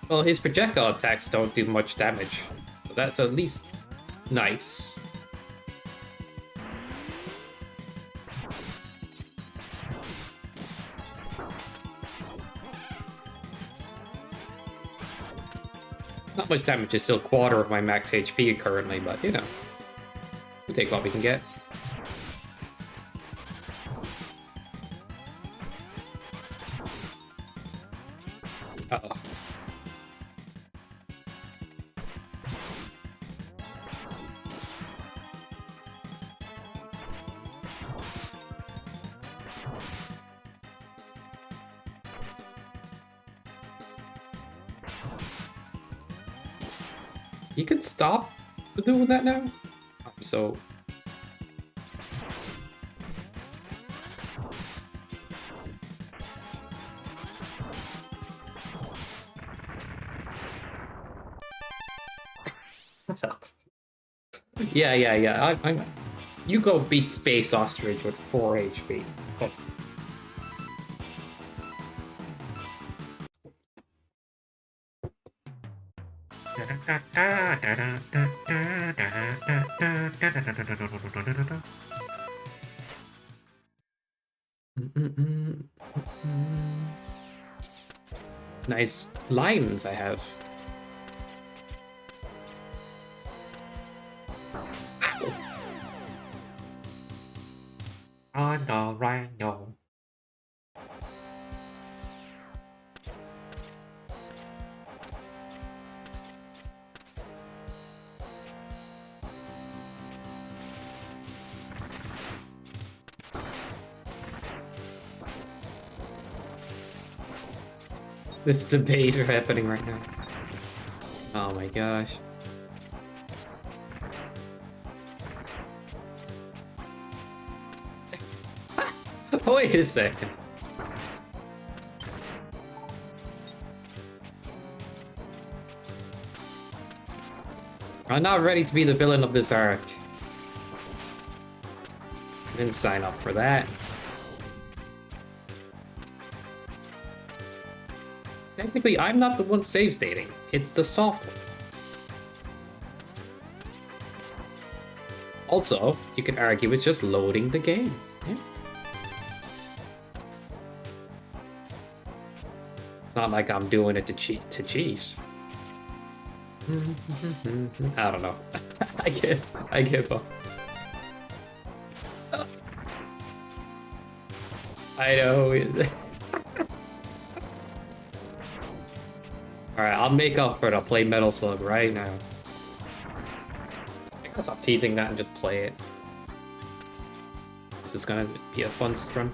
Well, his projectile attacks don't do much damage, so that's at least nice. Not much damage, is still a quarter of my max HP currently, but you know, we'll take what we can get. Uh-oh. You can stop doing that now? So... yeah. I'm... You go beat Space Ostrich with 4 HP. Oh. Nice limes I have. Oh no, Rhino. This debate are happening right now. Oh my gosh. Wait a second. I'm not ready to be the villain of this arc. I didn't sign up for that. Technically, I'm not the one save stating. It's the software. Also, you can argue it's just loading the game. Yeah. It's not like I'm doing it to cheat. I don't know. I give up. I know. Alright, I'll make up for it. I'll play Metal Slug right now. I gotta stop teasing that and just play it. This is gonna be a fun run.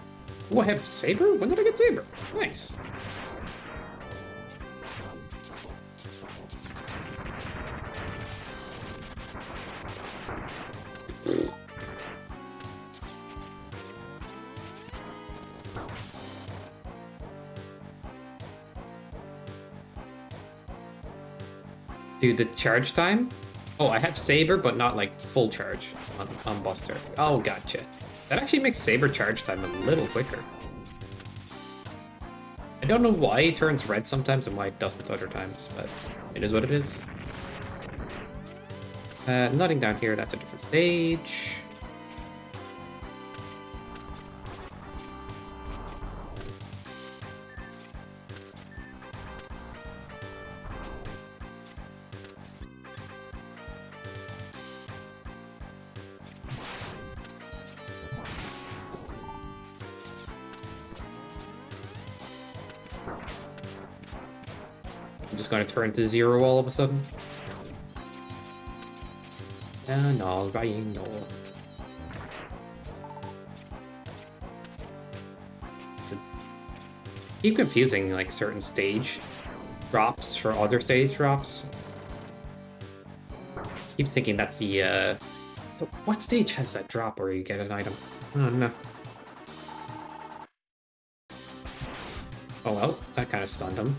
Oh, I have Saber? When did I get Saber? Nice. Dude, the charge time? Oh, I have Saber, but not like full charge on Buster. Oh, gotcha. That actually makes Saber charge time a little quicker. I don't know why it turns red sometimes and why it doesn't other times, but it is what it is. Nothing down here, that's a different stage. I'm just gonna turn to 0 all of a sudden. No, Rhino. Keep confusing like certain stage drops for other stage drops. Keep thinking that's the what stage has that drop where you get an item? Oh no. Oh well, that kind of stunned him.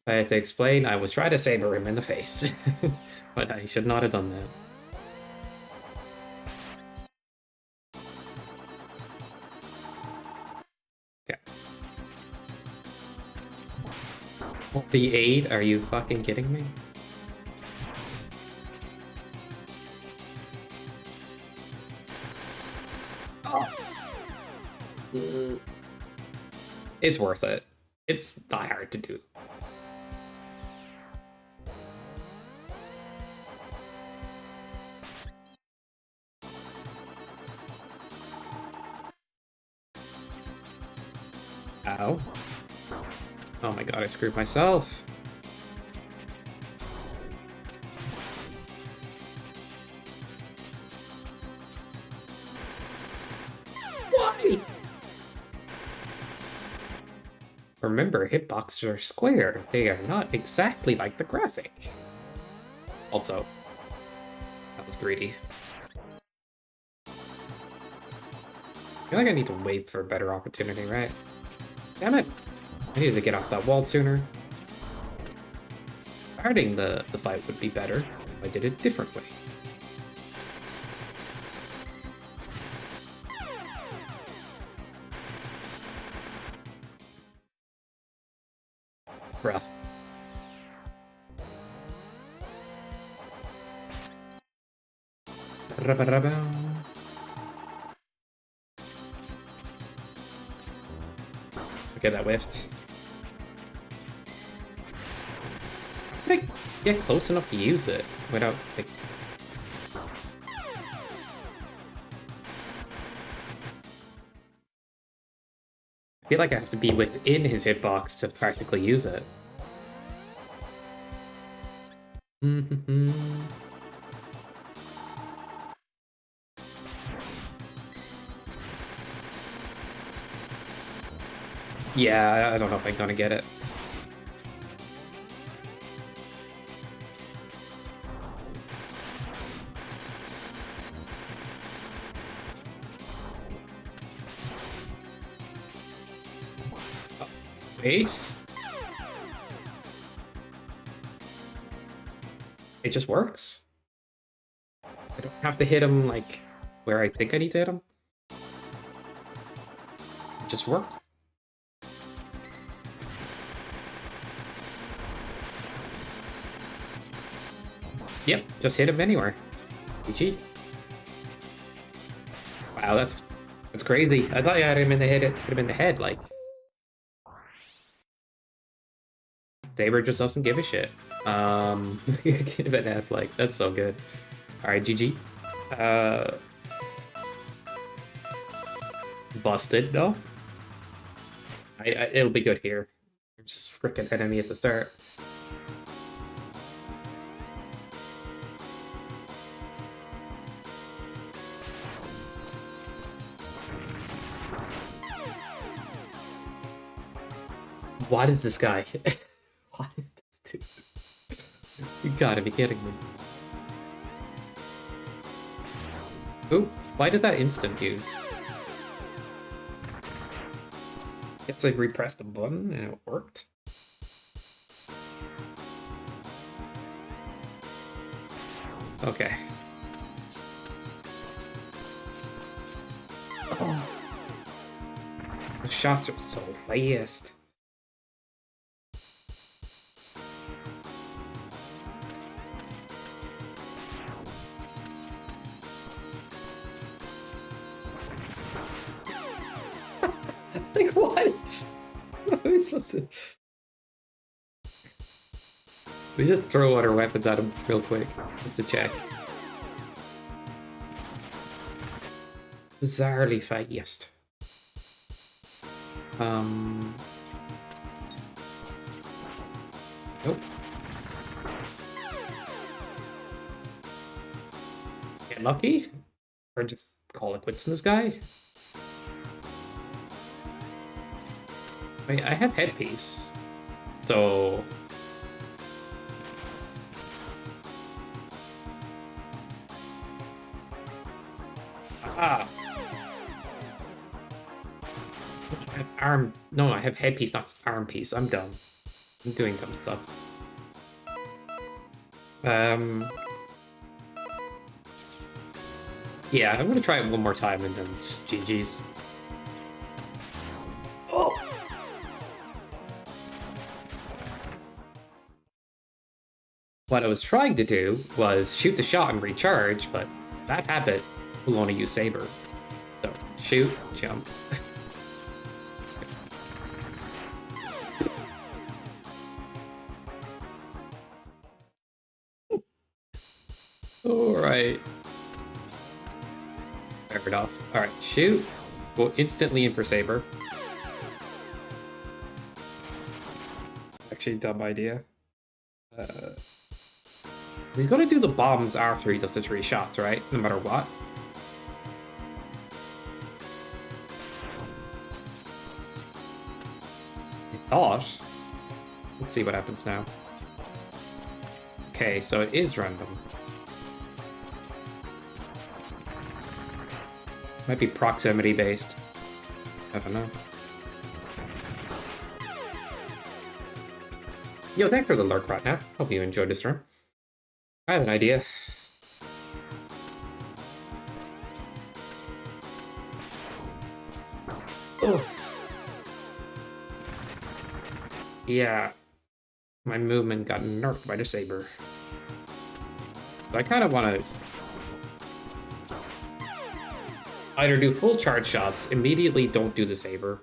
I had to explain, I was trying to saber him in the face. But I should not have done that. Okay. The 8? Are you fucking kidding me? Oh. It's worth it. It's not hard to do. Ow. Oh my god, I screwed myself. Why? Remember, hitboxes are square. They are not exactly like the graphic. Also, that was greedy. I feel like I need to wait for a better opportunity, right? Damn it! I needed to get off that wall sooner. Starting the fight would be better if I did it differently. Bruh. Okay, that whiffed. How did I get close enough to use it without, like... I feel like I have to be within his hitbox to practically use it. Yeah, I don't know if I'm gonna get it. Oh, wait. It just works. I don't have to hit him, like, where I think I need to hit him. It just works. Yep, just hit him anywhere. GG. Wow, that's crazy. I thought you had him in the head. Hit him in the head, like. Saber just doesn't give a shit. Give it F, like, that's so good. Alright, GG. Busted, though. It'll be good here. There's just freaking enemy at the start. What is this guy? What is this dude? You gotta be kidding me. Ooh, why did that instant use? Guess I repressed the button and it worked. Okay. Oh. The shots are so fast. Like, what? What are we supposed to... We just throw out our weapons at him real quick, just to check. Bizarrely fast. Nope. Get lucky? Or just call it quits on this guy? I have headpiece, so ah, I have arm. No, I have headpiece, not arm piece. I'm dumb. I'm doing dumb stuff. Yeah, I'm gonna try it one more time and then it's just GG's. Oh! What I was trying to do was shoot the shot and recharge, but that habit will only use Saber. So, shoot, jump. Alright. Fair enough. Alright, shoot. Go instantly in for Saber. Actually, dumb idea. He's gonna do the bombs after he does the 3 shots, right? No matter what. I thought. Let's see what happens now. Okay, so it is random. Might be proximity based. I don't know. Yo, thanks for the lurk right now. Hope you enjoyed this run. I have an idea. Oof. Yeah. My movement got nerfed by the Saber. So I kind of want to either do full charge shots, immediately don't do the Saber.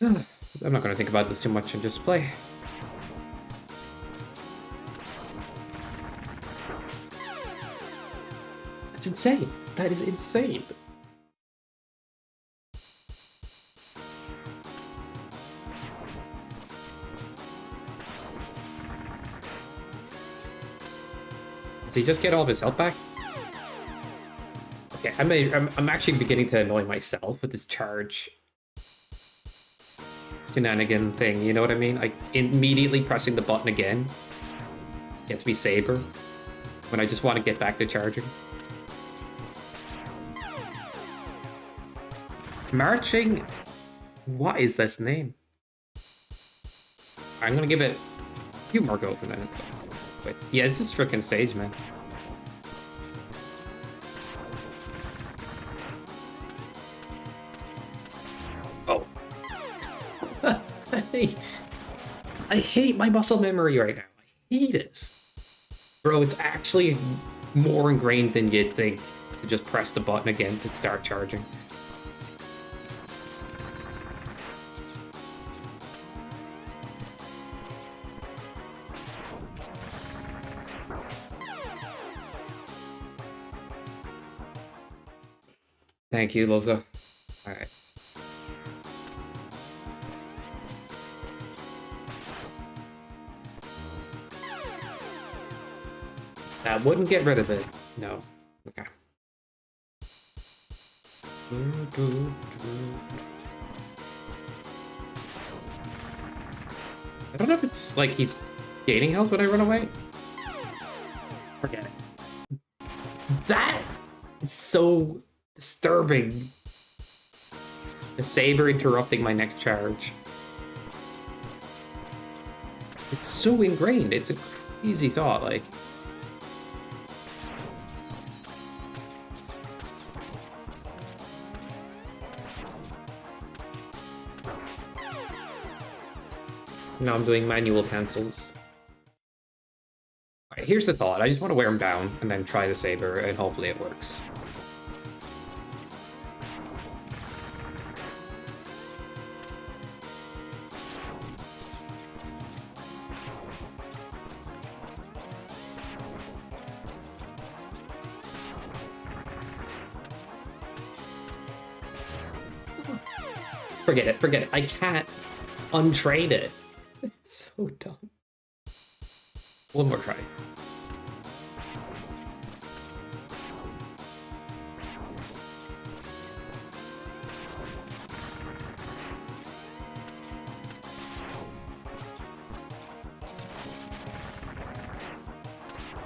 I'm not going to think about this too much and just play. That's insane. That is insane. Does he just get all of his health back? Okay, I'm actually beginning to annoy myself with this charge shenanigan thing, you know what I mean? Like, immediately pressing the button again gets me Saber when I just want to get back to charging. Marching? What is this name? I'm gonna give it a few more goes and then it's... Wait, yeah, this is freaking stage, man. Oh. I hate my muscle memory right now. I hate it. Bro, it's actually more ingrained than you'd think to just press the button again to start charging. Thank you, Loza. Alright. That wouldn't get rid of it. No. Okay. I don't know if it's like he's gaining health when I run away. Forget it. That is so disturbing. The Saber interrupting my next charge. It's so ingrained. It's a crazy thought, like. Now I'm doing manual cancels. Alright, here's the thought. I just want to wear him down and then try the Saber and hopefully it works. Forget it, forget it. I can't untrade it. It's so dumb. One more try.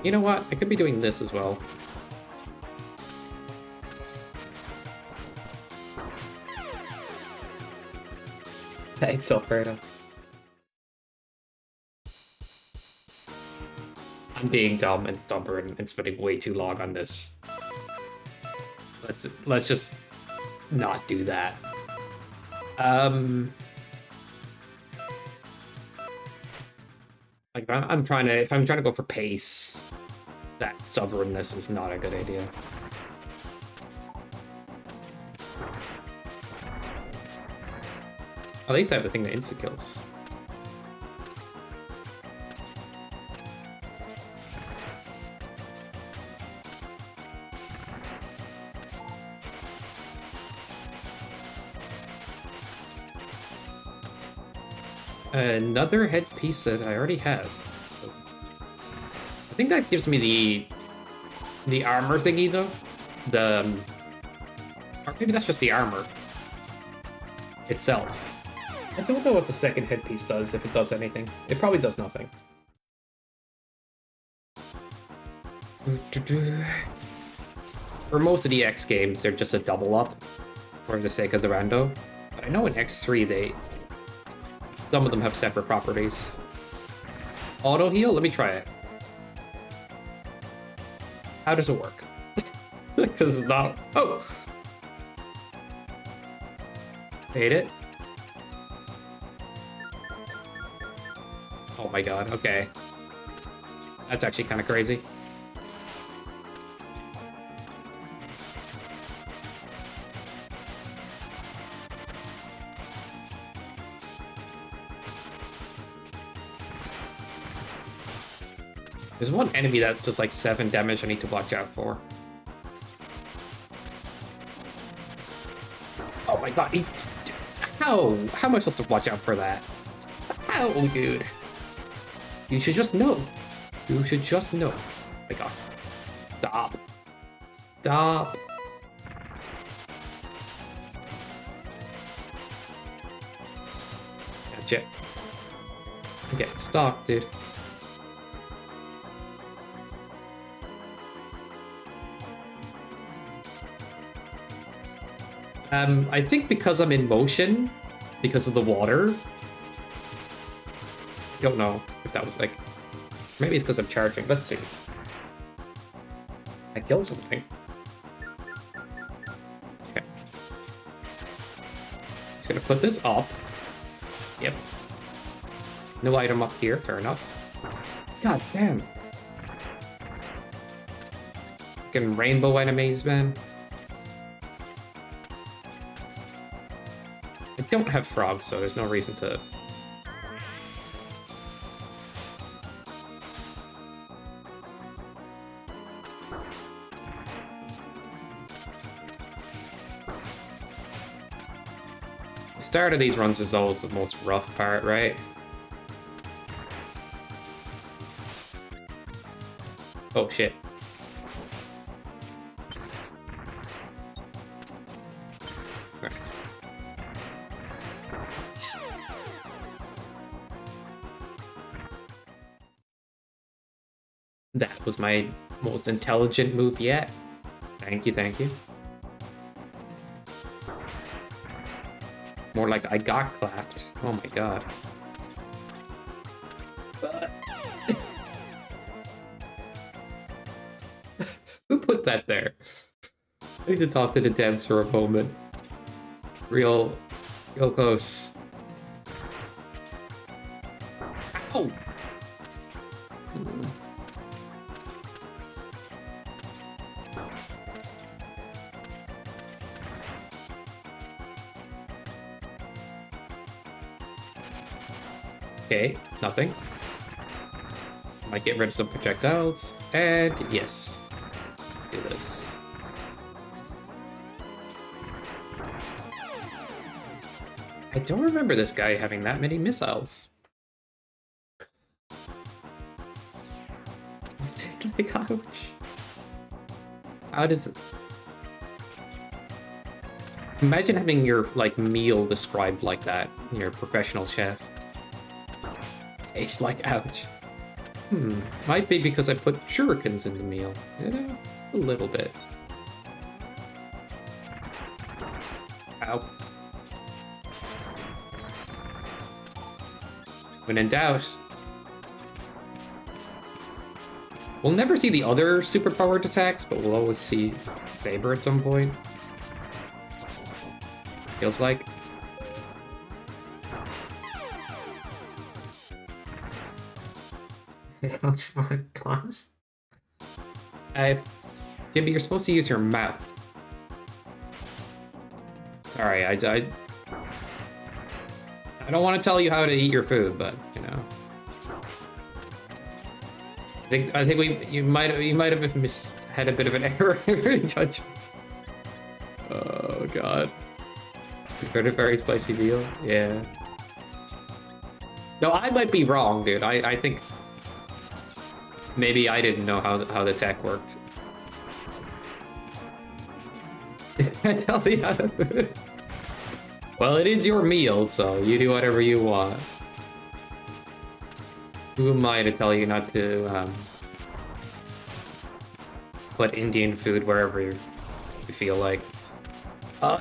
You know what? I could be doing this as well. Thanks, Alfredo. I'm being dumb and stubborn and spending way too long on this. Let's just not do that. Like if I'm trying to go for pace, that stubbornness is not a good idea. At least I have the thing that insta kills. Another headpiece that I already have. I think that gives me the armor thingy though. Or maybe that's just the armor itself. I don't know what the second headpiece does, if it does anything. It probably does nothing. For most of the X games, they're just a double up for the sake of the rando. But I know in X3 some of them have separate properties. Auto heal? Let me try it. How does it work? Because it's not... Oh! Hate it. Oh my god, okay. That's actually kind of crazy. There's one enemy that's just like 7 damage I need to watch out for. Oh my god, he's... How am I supposed to watch out for that? How, dude? You should just know. You should just know. Oh my god. Stop. Stop. Gotcha. I'm getting stalked, dude. I think because I'm in motion, because of the water. Don't know if that was like... Maybe it's because I'm charging. Let's see. I killed something. Okay. Just gonna put this up. Yep. No item up here, fair enough. God damn. Fucking rainbow enemies, man. I don't have frogs, so there's no reason to... The start of these runs is always the most rough part, right? Oh shit. Okay. That was my most intelligent move yet. Thank you, thank you. More like I got clapped. Oh my god. Who put that there? I need to talk to the devs for a moment. Real close. Ow! Okay, nothing. Might get rid of some projectiles, and yes. Do this. I don't remember this guy having that many missiles. Like, ouch. How does it... Imagine having your, like, meal described like that. You're a professional chef. Tastes like ouch. Might be because I put shurikens in the meal. You know, a little bit. Ow. When in doubt. We'll never see the other superpowered attacks, but we'll always see Saber at some point. Feels like. Oh my gosh. Jimmy, you're supposed to use your mouth. Sorry, I don't want to tell you how to eat your food, but you know. I think you might have had a bit of an error in judgment. Oh god. Prepared a very spicy meal? Yeah. No, I might be wrong, dude. I think maybe I didn't know how the tech worked. I tell you how to. Well, it is your meal, so you do whatever you want. Who am I to tell you not to put Indian food wherever you feel like? Oh.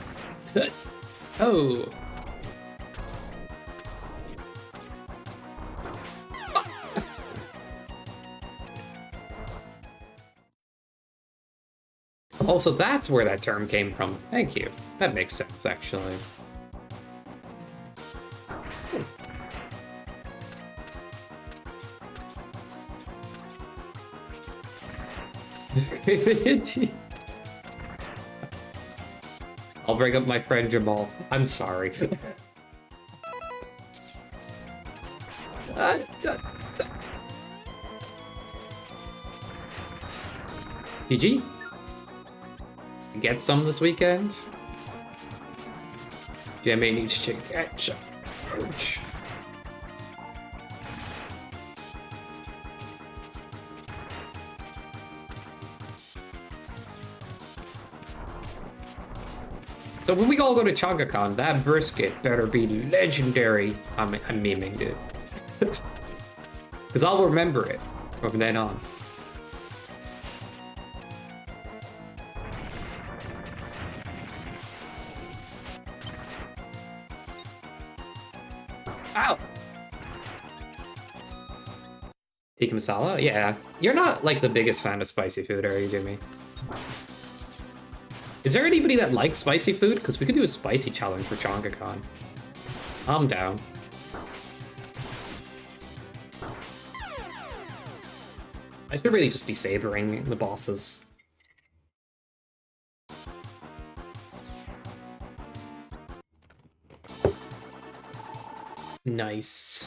Oh, so that's where that term came from. Thank you. That makes sense, actually. I'll bring up my friend Jamal. I'm sorry. GG? Get some this weekend? Jimmy needs to get some. Ouch. So when we all go to ChongaCon, that brisket better be legendary. I'm memeing, dude. Because I'll remember it from then on. Ow! Tikka masala? Yeah. You're not, like, the biggest fan of spicy food, are you, Jimmy? Is there anybody that likes spicy food? Because we could do a spicy challenge for ChongaCon. I'm down. I should really just be sabering the bosses. Nice.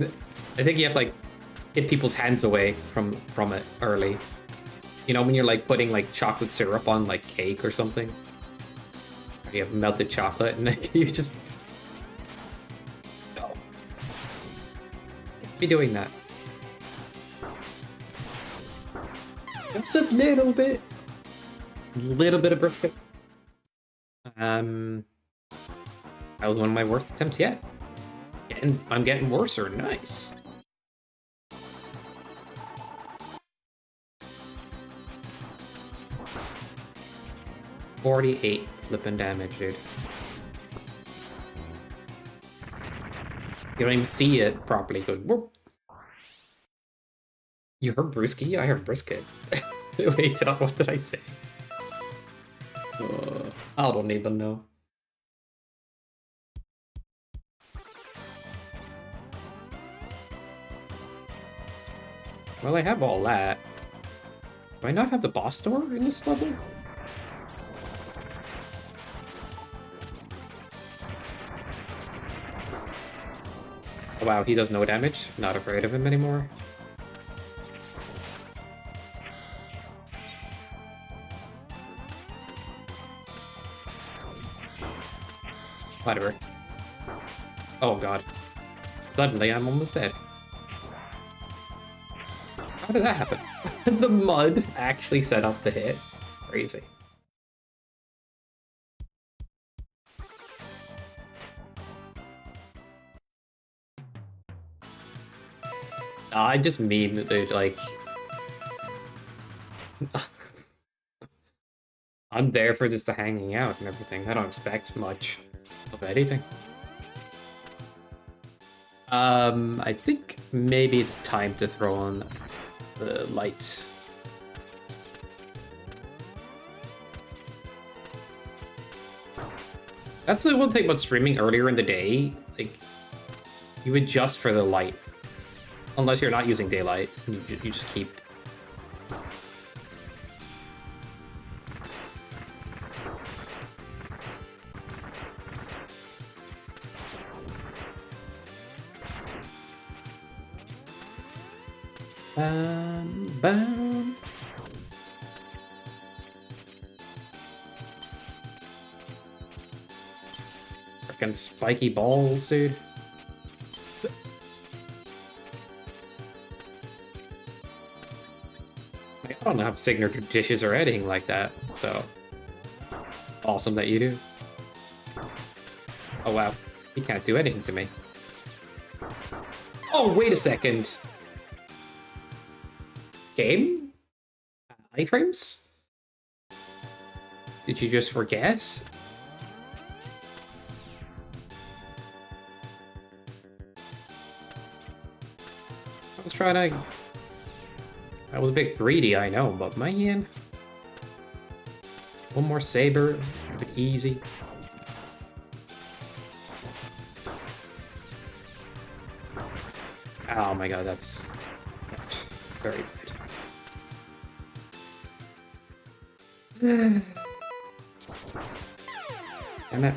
I think you have to, like, get people's hands away from it early. You know, when you're, like, putting, like, chocolate syrup on, like, cake or something? Or you have melted chocolate, and like, you just... No. Be doing that. Just a little bit. Little bit of brisket. That was one of my worst attempts yet. And I'm getting worser. Nice. $48 flipping damage, dude. You don't even see it properly. It goes, whoop. You heard brewski? I heard brisket. Wait, what did I say? I don't even know. Well, I have all that. Do I not have the boss door in this level? Oh, wow, he does no damage. Not afraid of him anymore. Whatever. Oh god. Suddenly I'm almost dead. How did that happen? The mud actually set up the hit. Crazy. I just mean that they're like... I'm there for just the hanging out and everything. I don't expect much of anything. I think maybe it's time to throw on the light. That's the one thing about streaming earlier in the day. Like, you adjust for the light. Unless you're not using daylight. You just keep... Bam. Frickin' spiky balls, dude. I don't have signature dishes or anything like that, so awesome that you do. Oh wow, he can't do anything to me. Oh, wait a second. Game? Iframes? Did you just forget? I was trying to... I was a bit greedy, I know, but man... One more saber, a bit easy. Oh my god, that's... very bad. Damn it.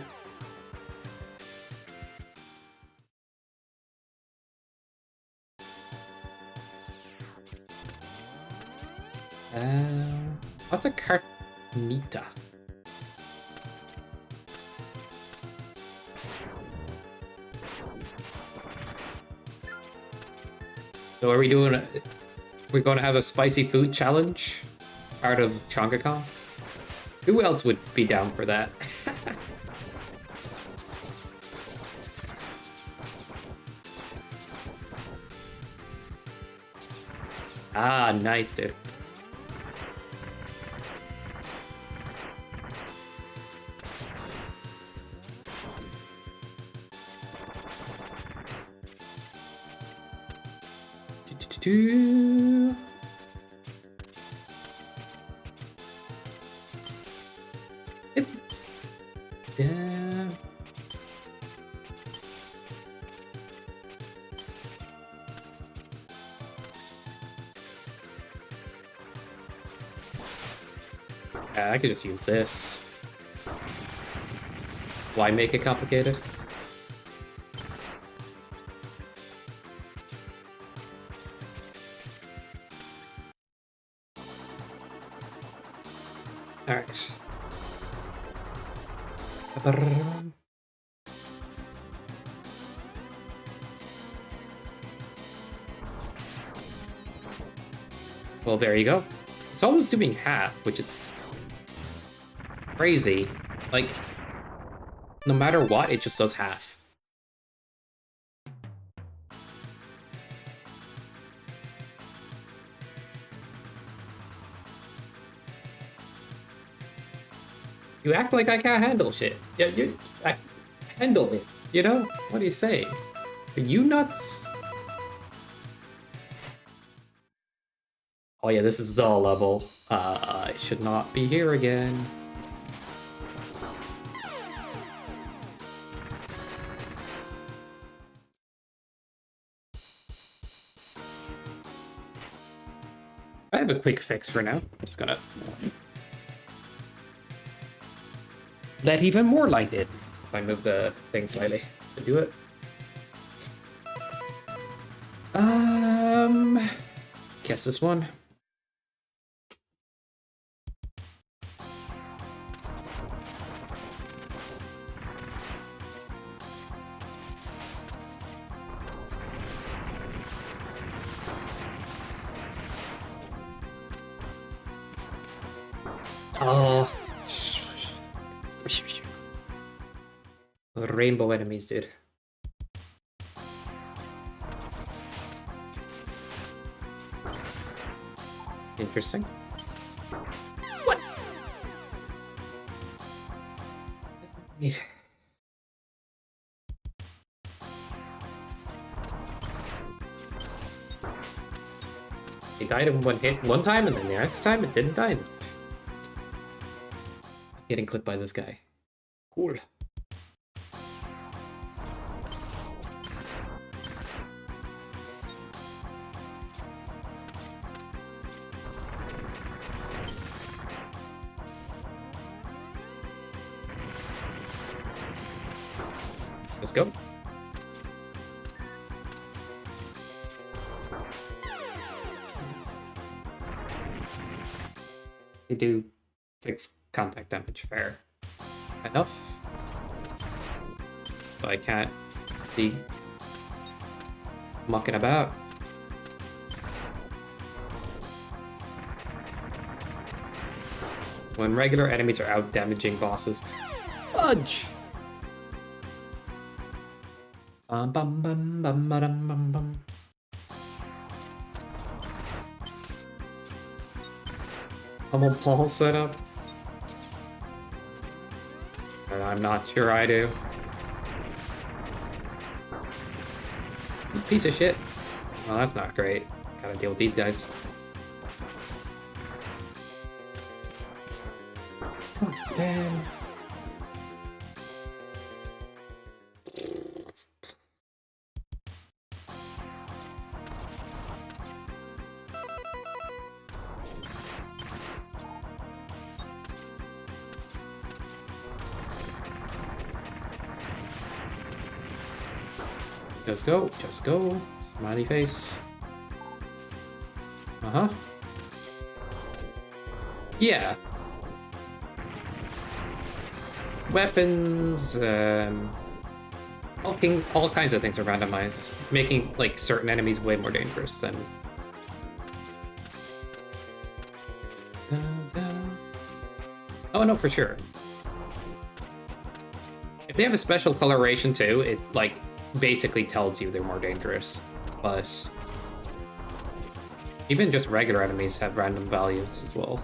What's a carnita? So are we doing we're going to have a spicy food challenge? Part of ChongaCon? Who else would be down for that? Ah, nice, dude. Yeah. I could just use this. Why make it complicated? Alright. Well, there you go. It's almost doing half, which is crazy. Like, no matter what, it just does half. You act like I can't handle shit. Yeah, I handle it. You know? What do you say? Are you nuts? Oh yeah, this is the level. I should not be here again. I have a quick fix for now. I'm just gonna let even more light in. If I move the thing slightly to do it. Guess this one. Oh. Rainbow enemies, dude. interesting. What? Yeah. He died in one hit one time, and then the next time it didn't die. Getting clipped by this guy. Cool. Let's go. They do 6 contact damage, fair enough. So I can't be mucking about. When regular enemies are out damaging bosses. Fudge! Bum bum bum bum bum bum bum. Pummel Paul setup. I'm not sure I do. Piece of shit. Well, that's not great. Gotta deal with these guys. God damn. Just go, just go. Smiley face. Uh-huh. Yeah. Weapons, all kinds of things are randomized, making like certain enemies way more dangerous than. Oh no, for sure. If they have a special coloration too, it like basically tells you they're more dangerous. But even just regular enemies have random values as well.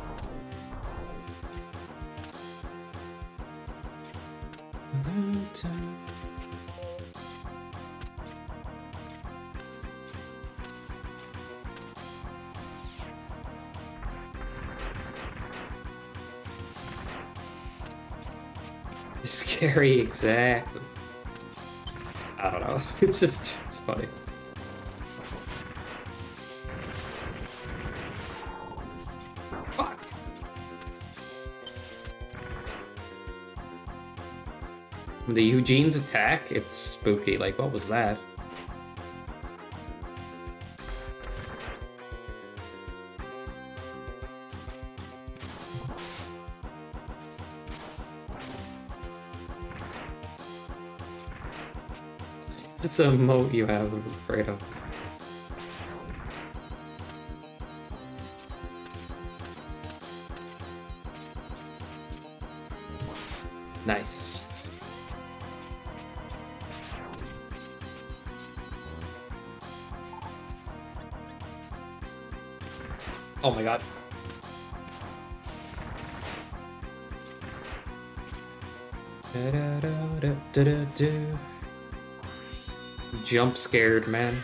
Scary, exactly. I don't know. It's funny. Fuck. The Eugene's attack, it's spooky. Like, what was that? It's a moat you have, I'm afraid of. Nice. Oh my god. Jump scared, man.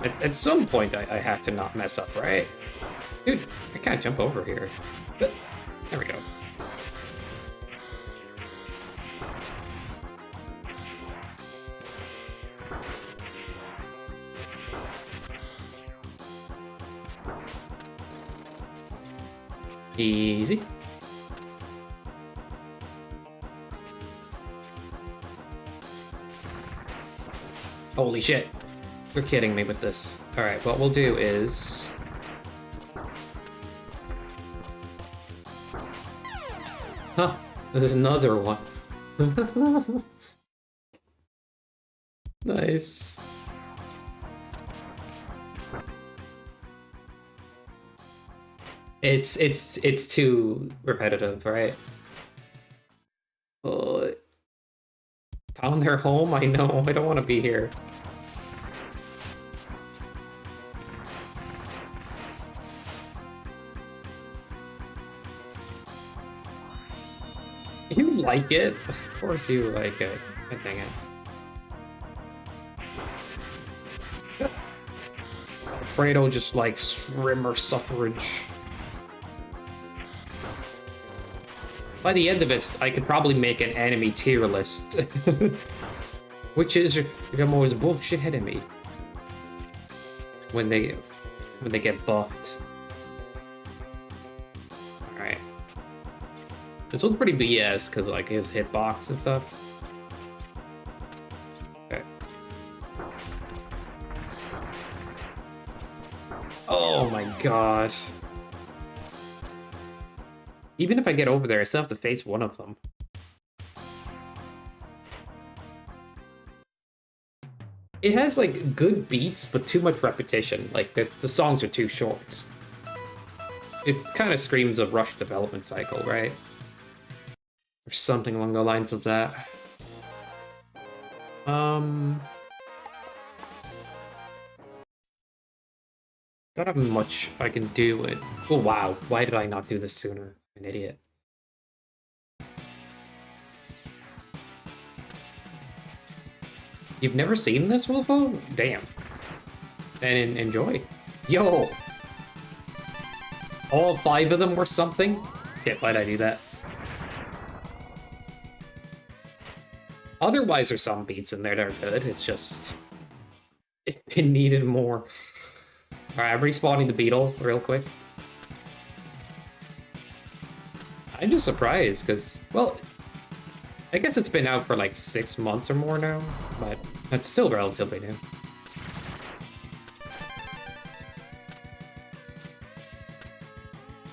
At some point, I have to not mess up, right? Dude, I can't jump over here. But, there we go. Easy. Holy shit. You're kidding me with this. Alright, what we'll do is... Huh, there's another one. Nice. It's too repetitive, right? Found their home? I know, I don't want to be here. You like it? Of course you like it. God dang it. Fredo just likes streamer suffrage. By the end of it, I could probably make an enemy tier list. Which is your most bullshit enemy. When they get buffed. Alright. This one's pretty BS because like his hitbox and stuff. Okay. Oh my god. Even if I get over there, I still have to face one of them. It has like good beats, but too much repetition. Like the songs are too short. It kind of screams a rushed development cycle, right? Or something along the lines of that. Don't have much I can do with. Oh wow, why did I not do this sooner? An idiot. You've never seen this, Wolfo? Damn. Then enjoy. Yo! All 5 of them were something? Okay, why'd I do that? Otherwise, there's some beats in there that are good. It's just... it needed more. Alright, I'm respawning the beetle real quick. I'm just surprised, because, well... I guess it's been out for like 6 months or more now, but it's still relatively new.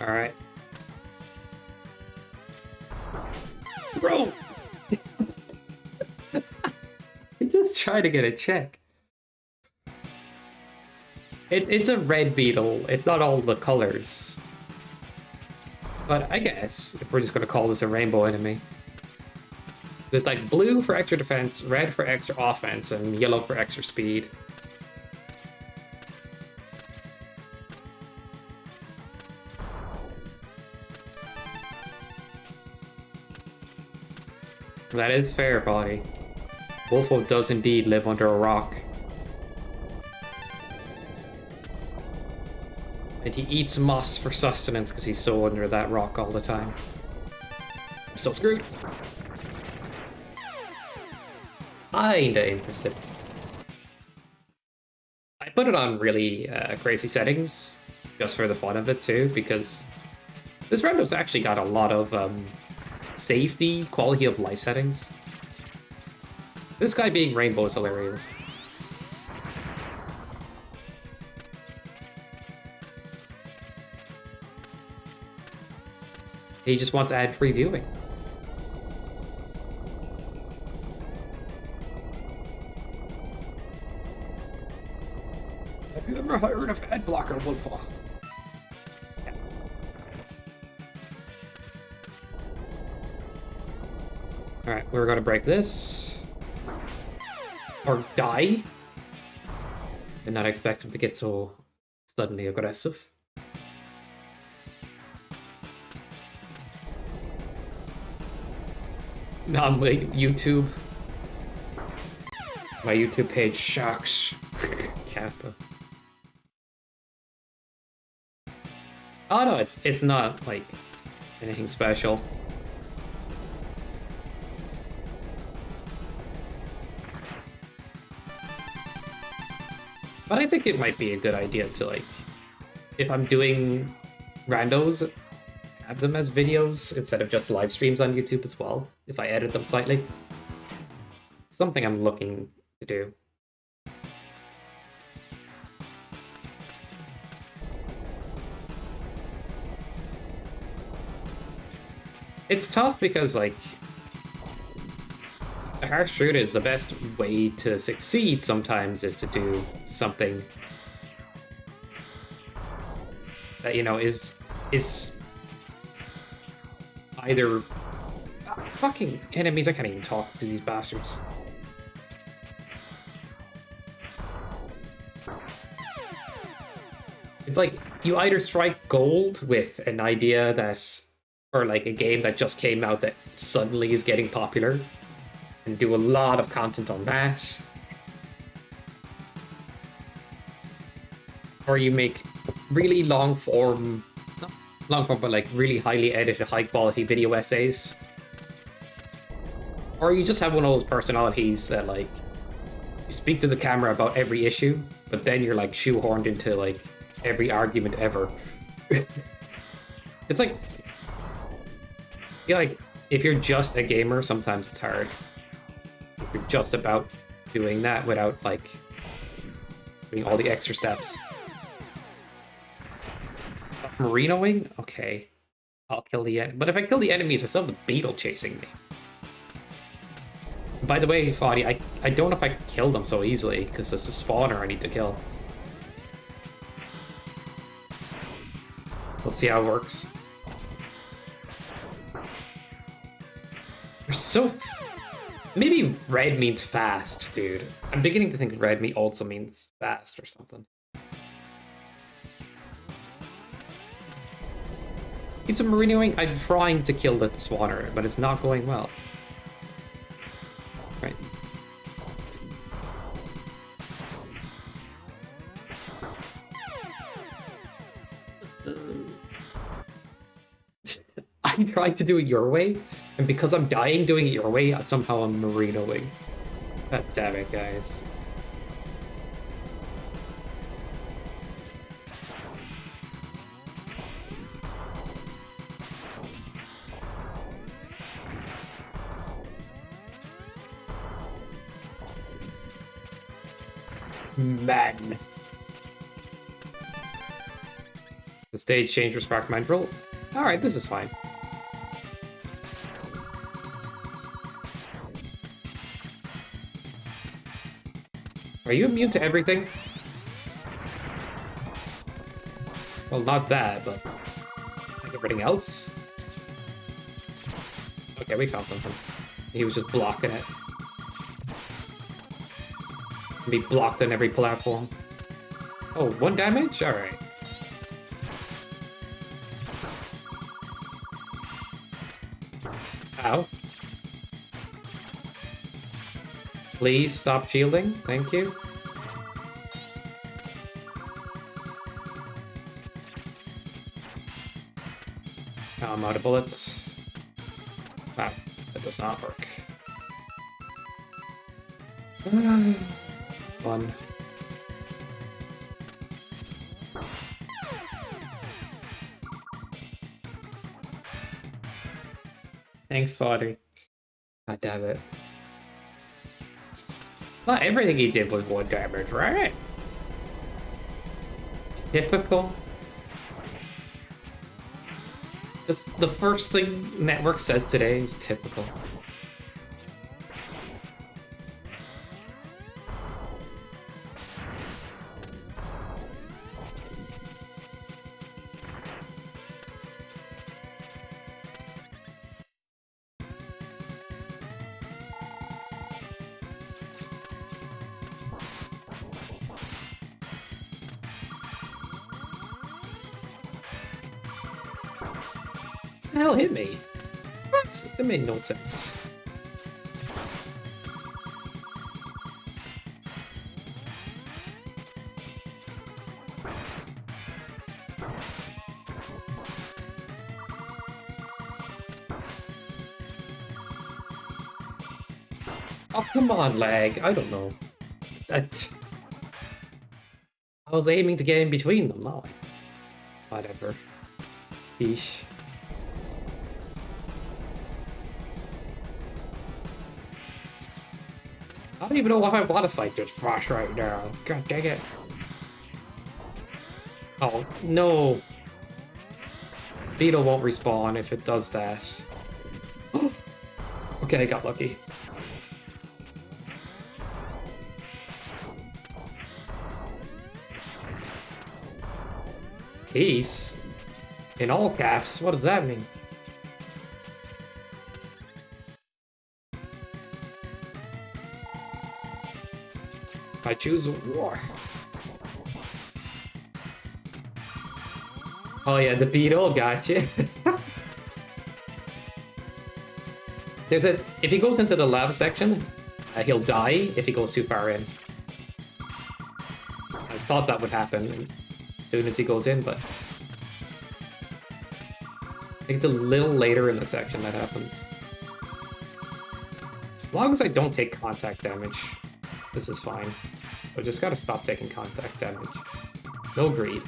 Alright. Bro! I just tried to get a check. It's a red beetle. It's not all the colors. But I guess, if we're just going to call this a rainbow enemy. There's like blue for extra defense, red for extra offense, and yellow for extra speed. That is fair, buddy. Wolfo does indeed live under a rock. And he eats moss for sustenance because he's so under that rock all the time. I'm so screwed. Kinda interested. I put it on really crazy settings, just for the fun of it too, because this random's actually got a lot of safety, quality of life settings. This guy being rainbow is hilarious. He just wants ad-free viewing. Have you ever heard of ad blocker, Wolfo? Yeah. Alright, we're gonna break this. Or die. Did not expect him to get so suddenly aggressive. On my YouTube. My YouTube page shocks. Kappa. Oh no, it's not like anything special. But I think it might be a good idea to like, if I'm doing randos, have them as videos instead of just live streams on YouTube as well, if I edit them slightly. Something I'm looking to do. It's tough because, like, the harsh truth is the best way to succeed sometimes is to do something that, you know, is either fucking enemies. I can't even talk because these bastards. It's like you either strike gold with an idea that or like a game that just came out that suddenly is getting popular, and do a lot of content on that. Or you make really long form, not long form, but like really highly edited, high quality video essays. Or you just have one of those personalities that like, you speak to the camera about every issue, but then you're like shoehorned into like every argument ever. It's like, I feel like if you're just a gamer, sometimes it's hard. If you're just about doing that without like doing all the extra steps. Marinoing? Okay. I'll kill the enemy. But if I kill the enemies, I still have the beetle chasing me. By the way, Foddy, I don't know if I can kill them so easily, because it's a spawner I need to kill. Let's see how it works. They're so... Maybe red means fast, dude. I'm beginning to think red also means fast or something. Keeps marinoing. I'm trying to kill the spawner, but it's not going well. Right. I'm trying to do it your way, and because I'm dying doing it your way, somehow I'm marinoing. God damn it, guys. Man. The stage change for Spark Mind Roll. Alright, this is fine. Are you immune to everything? Well, not that, but like everything else? Okay, we found something. He was just blocking it. Be blocked on every platform. Oh, 1 damage? Alright. Ow. Please stop shielding. Thank you. Now I'm out of bullets. Wow, that does not work. Fun. Thanks, Foddy. God damn it. Not everything he did was 1 damage, right? Typical. Just the first thing Network says today is typical. The hell hit me? What? That made no sense. Oh, come on, lag. I don't know. That... I was aiming to get in between them, not like... Whatever. Yeesh. I don't even know if I want to fight this boss right now. God dang it. Oh, no. Beetle won't respawn if it does that. Okay, I got lucky. Peace? In all caps? What does that mean? I choose war. Oh yeah, the beetle got you. If he goes into the lava section, he'll die if he goes too far in. I thought that would happen as soon as he goes in, but I think it's a little later in the section that happens. As long as I don't take contact damage, this is fine. So I just gotta stop taking contact damage. No greed.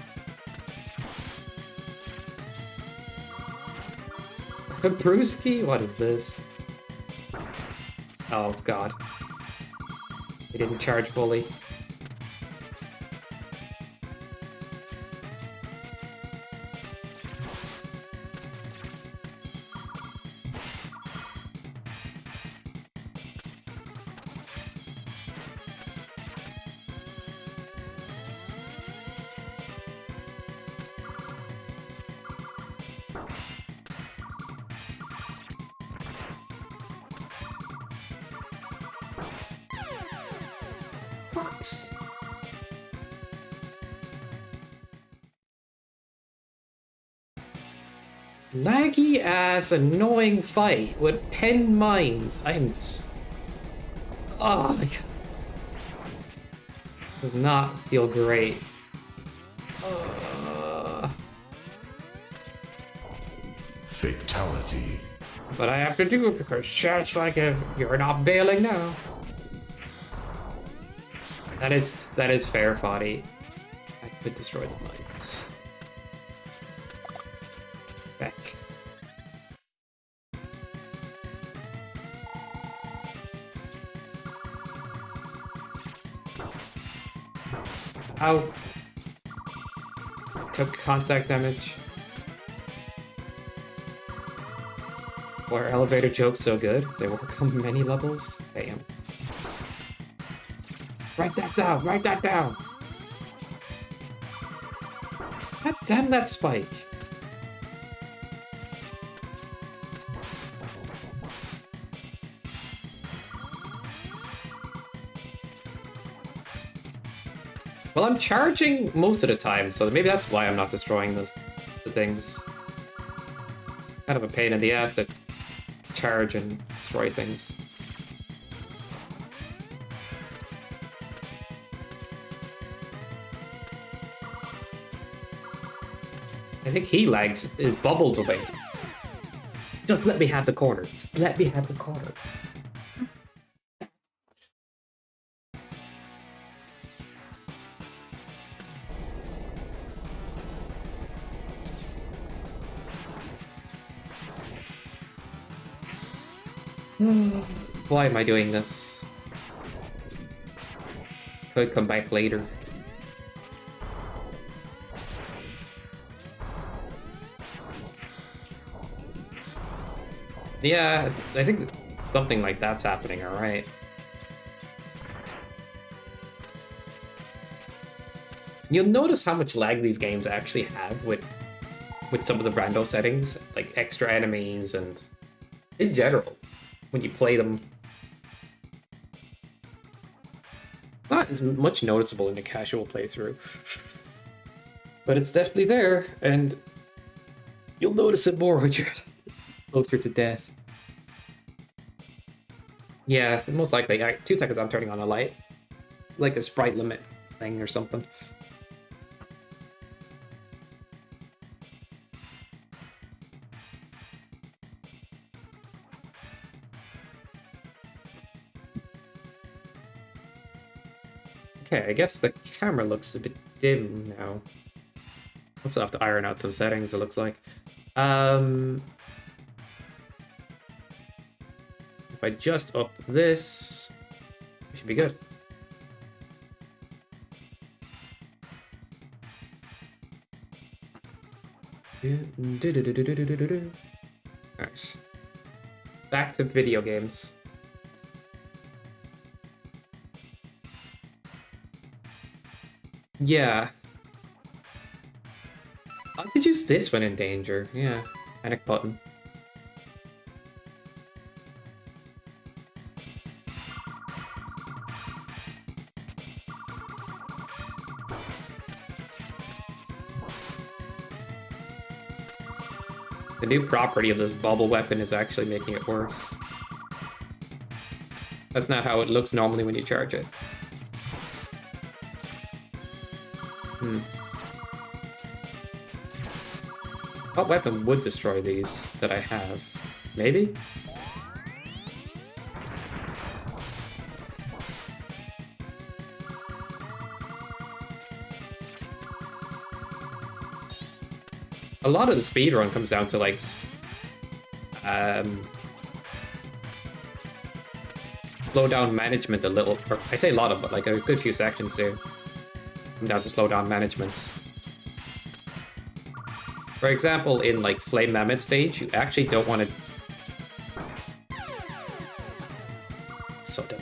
Brewski? What is this? Oh god. He didn't charge fully. Laggy ass annoying fight with 10 mines. Oh my god. Does not feel great. Fatality. But I have to do it because just like you're not bailing now. That is fair, Foddy. I could destroy the mines. Back. Ow. Took contact damage. Why are elevator jokes so good? They work on many levels? Damn. Write that down! Write that down! God damn that spike! Well, I'm charging most of the time, so maybe that's why I'm not destroying the things. Kind of a pain in the ass to charge and destroy things. I think he lags his bubbles away. Just let me have the corner. Just let me have the corner. Why am I doing this? Could come back later. Yeah, I think something like that's happening, alright. You'll notice how much lag these games actually have with some of the rando settings, like extra enemies and in general, when you play them. Not as much noticeable in a casual playthrough, but it's definitely there, and you'll notice it more when you're closer to death. Yeah, most likely. 2 seconds I'm turning on a light. It's like a sprite limit thing or something. Okay, I guess the camera looks a bit dim now. Also have to iron out some settings, it looks like. If I just up this, it should be good. Alright. Back to video games. Yeah. I could use this when in danger. Yeah. Panic button. The new property of this bubble weapon is actually making it worse. That's not how it looks normally when you charge it. What weapon would destroy these that I have? Maybe? A lot of the speedrun comes down to, like, slowdown management a little. Or I say a lot of, but like a good few sections do come down to slowdown management. For example, in like Flame Mammoth stage, you actually don't want to. So dumb.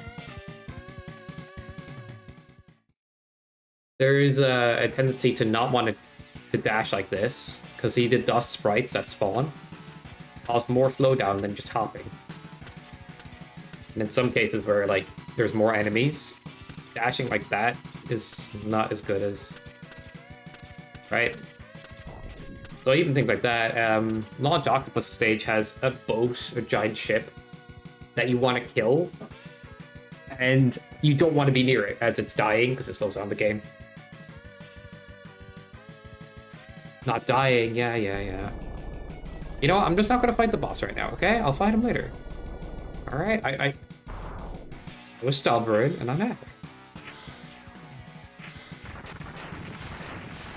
There is a tendency to not want to dash like this because the dust sprites that spawn cause more slowdown than just hopping. And in some cases where like there's more enemies, dashing like that is not as good as, right? So even things like that, Launch Octopus stage has a boat, a giant ship that you want to kill, and you don't want to be near it as it's dying because it slows down the game. Not dying, yeah. You know what? I'm just not going to fight the boss right now, okay? I'll fight him later. Alright, I was stubborn, and I'm happy.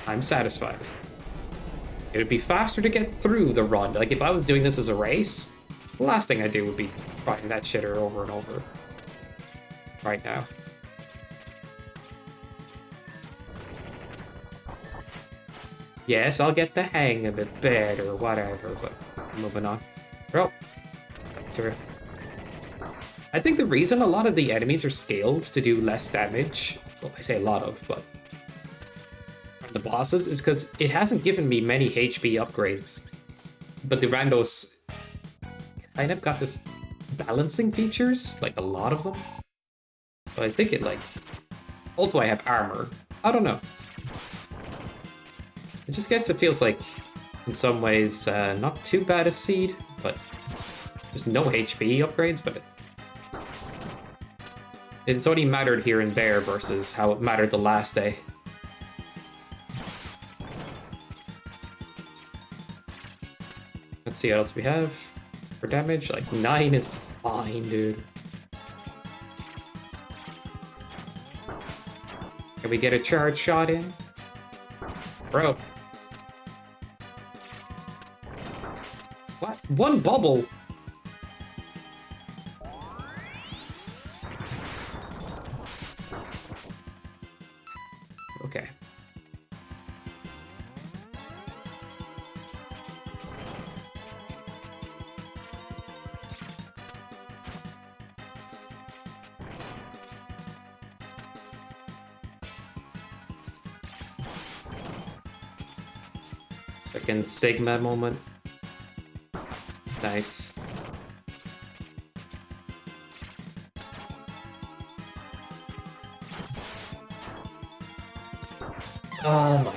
I'm satisfied. It would be faster to get through the run. Like, if I was doing this as a race, the last thing I'd do would be trying that shitter over and over. Right now. Yes, I'll get the hang of it better, whatever, but moving on. Well, through. I think the reason a lot of the enemies are scaled to do less damage, well, I say a lot of, but the bosses, is because it hasn't given me many HP upgrades. But the randos kind of got this balancing features, like a lot of them. So I think it like... Also, I have armor. I don't know. I just guess it feels like, in some ways, not too bad a seed, but just no HP upgrades, but it's only mattered here and there versus how it mattered the last day. Let's see what else we have for damage. Like 9 is fine, dude. Can we get a charge shot in? Bro. What? One bubble? Okay. Freaking Sigma moment. Nice. Oh my.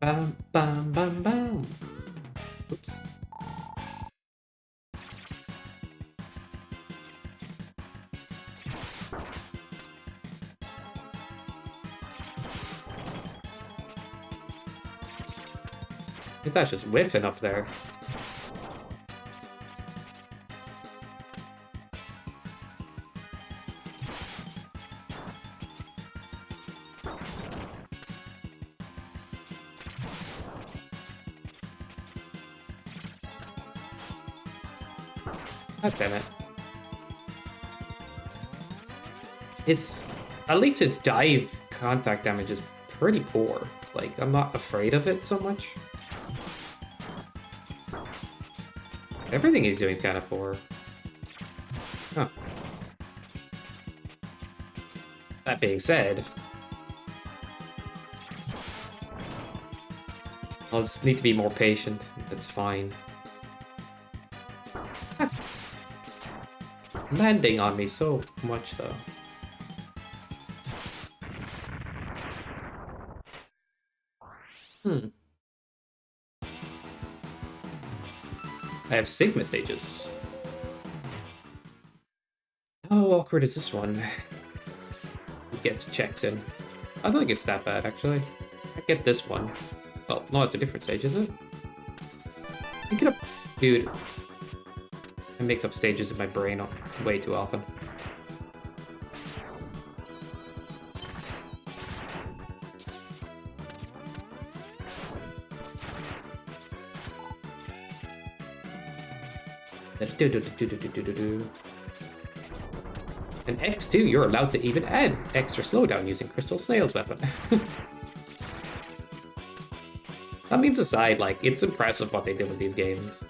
Bam, bam, bam, bam. Oops. That's just whiffing up there. God damn it. At least his dive contact damage is pretty poor. Like, I'm not afraid of it so much. Everything he's doing kind of poor. Huh. That being said, I'll just need to be more patient. That's fine. Landing on me so much, though. I have Sigma stages. How awkward is this one? We get checks in. I don't think it's that bad, actually. I get this one. Oh, no, it's a different stage, is it? Pick it up. Dude. I mix up stages in my brain way too often. And X2, you're allowed to even add extra slowdown using Crystal Snail's weapon. That means aside, like, it's impressive what they did with these games.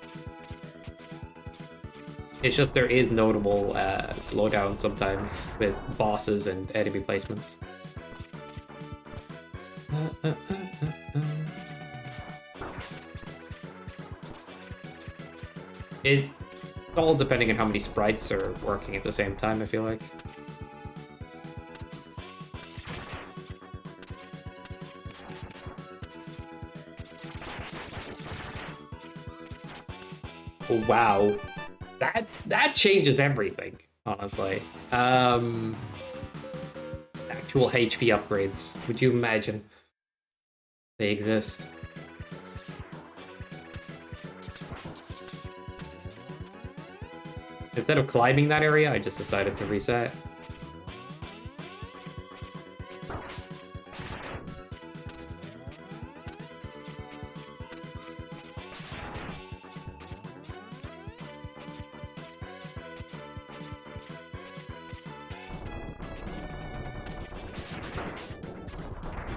It's just there is notable slowdown sometimes with bosses and enemy placements. It's all depending on how many sprites are working at the same time, I feel like. Oh, wow. That changes everything, honestly. Actual HP upgrades. Would you imagine they exist? Instead of climbing that area, I just decided to reset.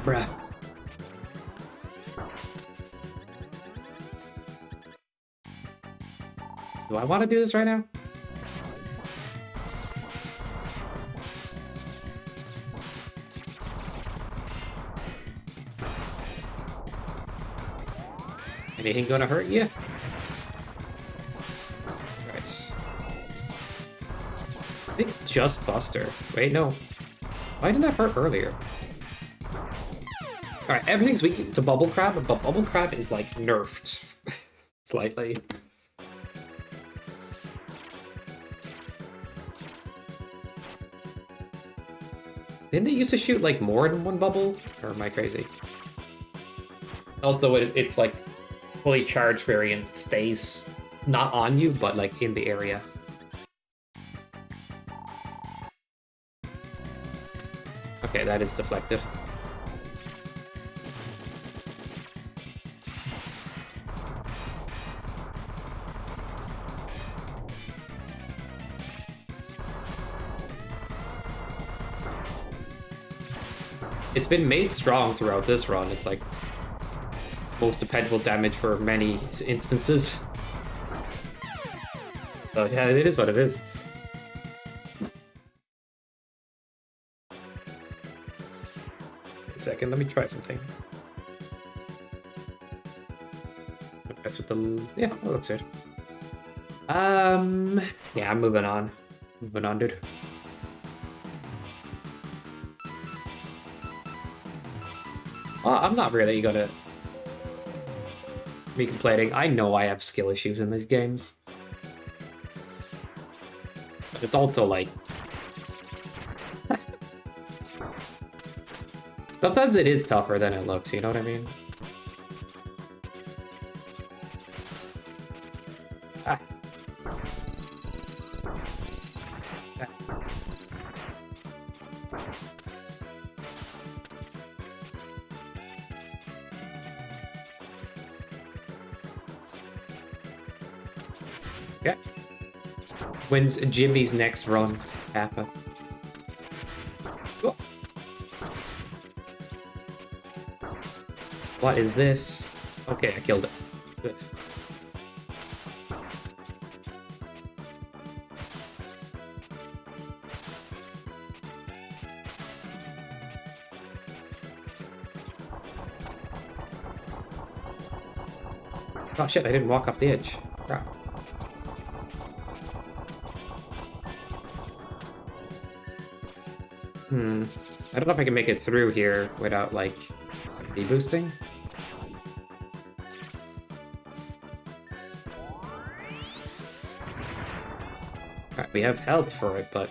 Bruh. Do I want to do this right now? Anything gonna hurt you? Right. I think just Buster. Wait, no. Why didn't that hurt earlier? Alright, everything's weak to Bubble Crab, but Bubble Crab is, like, nerfed. Slightly. Didn't it used to shoot, like, more than one bubble? Or am I crazy? Also, it's, like, fully charged variant stays not on you, but, like, in the area. Okay, that is deflected. It's been made strong throughout this run. It's like most dependable damage for many instances. So yeah, it is what it is. Wait a second, let me try something. Mess with the... yeah, that looks good. Yeah, I'm moving on. Moving on, dude. Well, I'm not really gonna be complaining. I know I have skill issues in these games. But it's also like... sometimes it is tougher than it looks, you know what I mean? Ah. Yeah. When's Jimmy's next run happen? Oh. What is this? Okay, I killed it. Good. Oh shit, I didn't walk off the edge. Crap. I don't know if I can make it through here without, like, deboosting. Alright, we have health for it, but...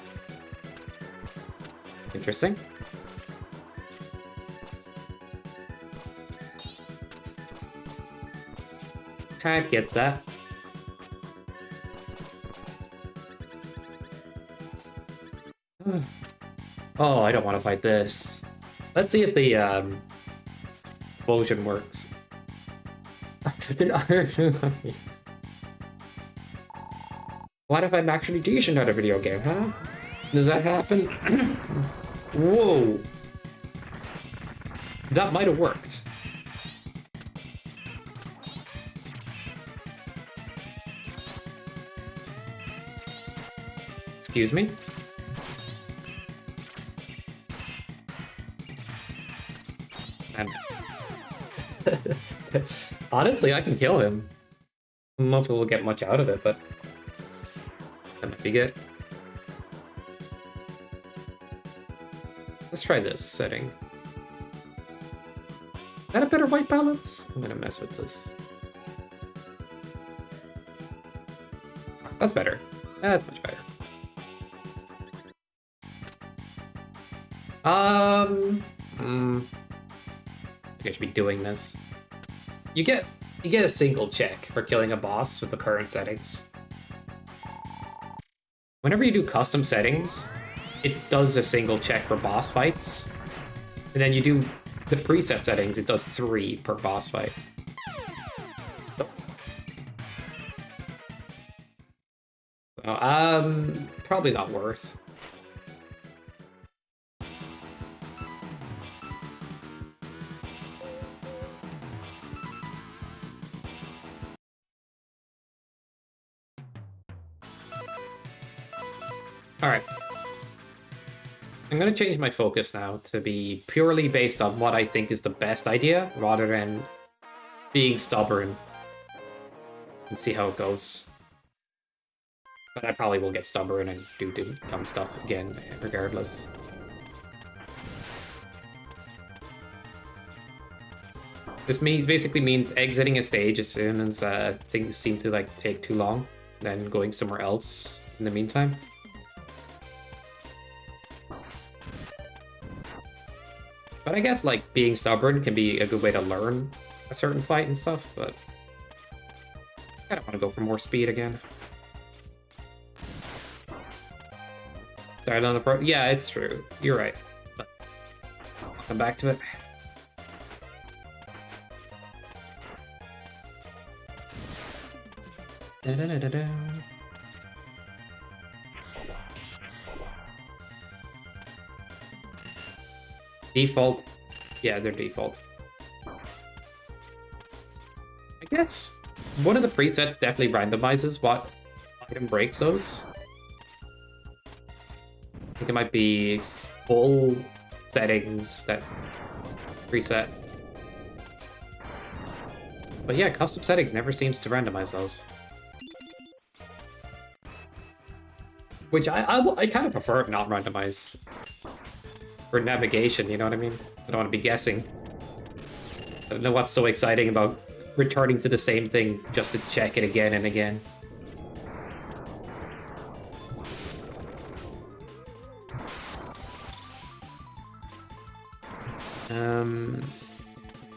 Interesting. Can't get that. Oh, I don't want to fight this. Let's see if the explosion works. What if I'm actually teaching out a video game, huh? Does that happen? Whoa. That might have worked. Excuse me? And honestly, I can kill him. I don't know if we'll get much out of it, but that might be good. Let's try this setting. Is that a better white balance? I'm gonna mess with this. That's better. That's much better. I think I should be doing this. You get a single check for killing a boss with the current settings. Whenever you do custom settings, it does a single check for boss fights. And then you do the preset settings, it does 3 per boss fight. So, probably not worth. Alright. I'm going to change my focus now to be purely based on what I think is the best idea, rather than being stubborn. And see how it goes. But I probably will get stubborn and do dumb stuff again, regardless. This basically means exiting a stage as soon as things seem to take too long, then going somewhere else in the meantime. But I guess being stubborn can be a good way to learn a certain fight and stuff, but I don't want to go for more speed again. Died on the pro. Yeah, it's true. You're right. But I'll come back to it. Da-da-da-da-da. Default. Yeah, they're default. I guess one of the presets definitely randomizes what item breaks those. I think it might be full settings that preset. But yeah, custom settings never seems to randomize those. Which I kind of prefer it not randomize. For navigation, you know what I mean? I don't want to be guessing. I don't know what's so exciting about returning to the same thing just to check it again and again. Do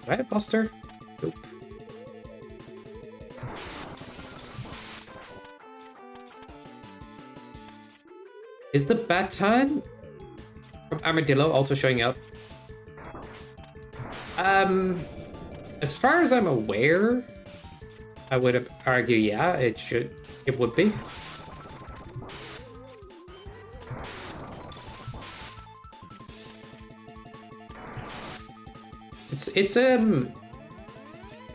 I have Buster? Nope. Is the baton from Armadillo also showing up? As far as I'm aware, I would argue, yeah, it would be. It's I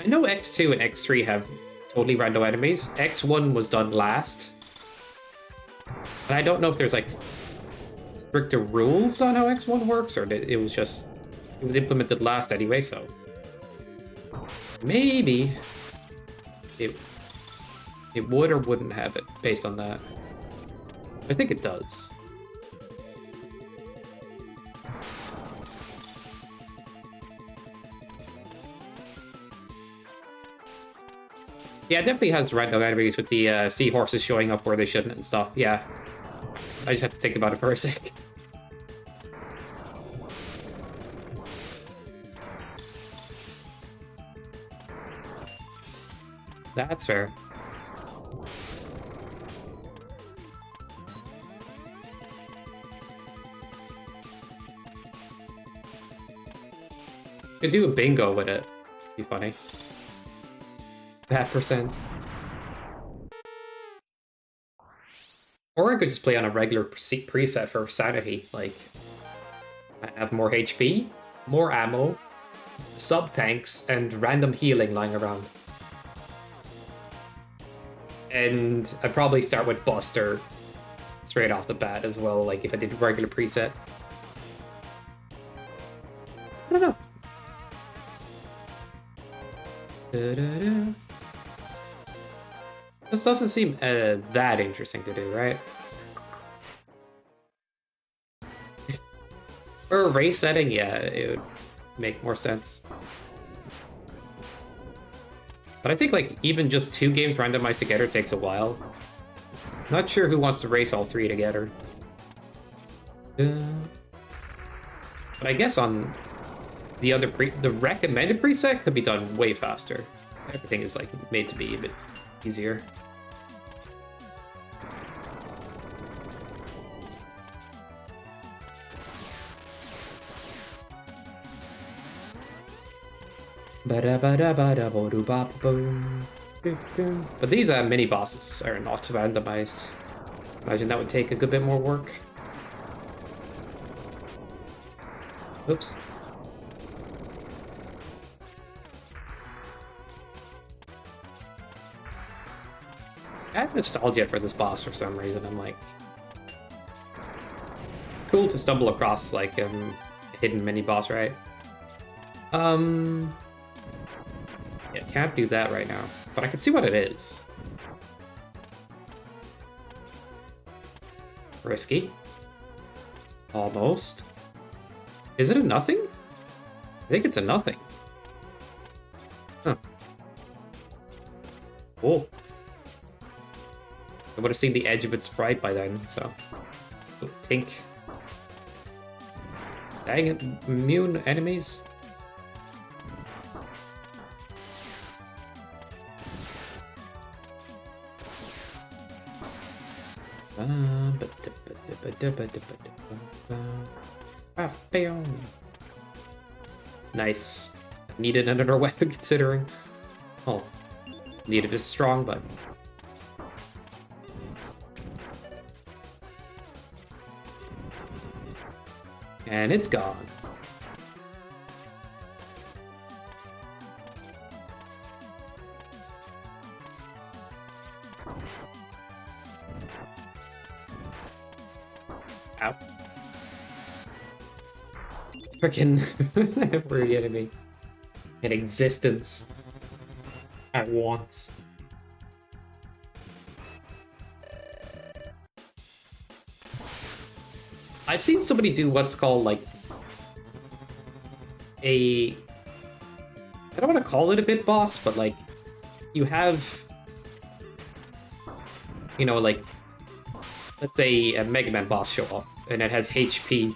know X2 and X3 have totally random enemies. X1 was done last. And I don't know if there's stricter rules on how X1 works, or it was implemented last anyway, so maybe it would or wouldn't have it based on that. I think it does. Yeah, it definitely has random enemies with the seahorses showing up where they shouldn't and stuff. Yeah. I just had to think about it for a sec. That's fair. Could do a bingo with it. Be funny. That percent. Or I could just play on a regular preset for sanity. Like, I have more HP, more ammo, sub tanks, and random healing lying around. And I'd probably start with Buster straight off the bat as well, like if I did regular preset. I don't know. Da-da-da. This doesn't seem that interesting to do, right? For a race setting, yeah, it would make more sense. But I think like even just 2 games randomized together takes a while. Not sure who wants to race all 3 together. But I guess on the other the recommended preset could be done way faster. Everything is like made to be a bit easier. But these mini bosses are not randomized. Imagine that would take a good bit more work. Oops. I have nostalgia for this boss for some reason. I'm like, it's cool to stumble across like a hidden mini boss, right? Yeah, can't do that right now, but I can see what it is. Risky. Almost. Is it a nothing? I think it's a nothing. Huh. Cool. I would have seen the edge of its sprite by then, so. Tink. Dang it, immune enemies. Nice. Needed another weapon considering. Oh, needed a strong button. And it's gone. Ow. Frickin' every enemy in existence at once. I've seen somebody do what's called like I don't want to call it a bit boss, but like you have, you know, like let's say a Mega Man boss show up and it has HP.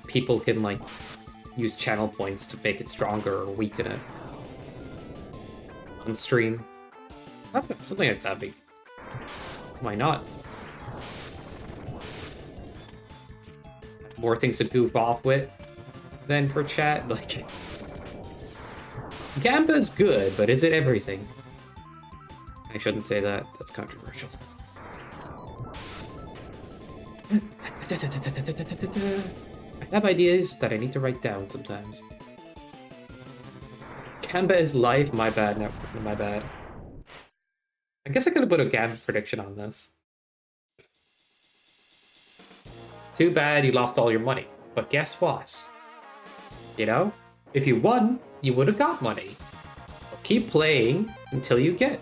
People can like use channel points to make it stronger or weaken it on stream. Something like that. Why not? More things to goof off with than for chat. Like, Gamba's good, but is it everything? I shouldn't say that. That's controversial. I have ideas that I need to write down sometimes. Gamba is life. My bad. No, my bad. I guess I could have put a Gamba prediction on this. Too bad you lost all your money. But guess what? You know? If you won, you would have got money. But keep playing until you get.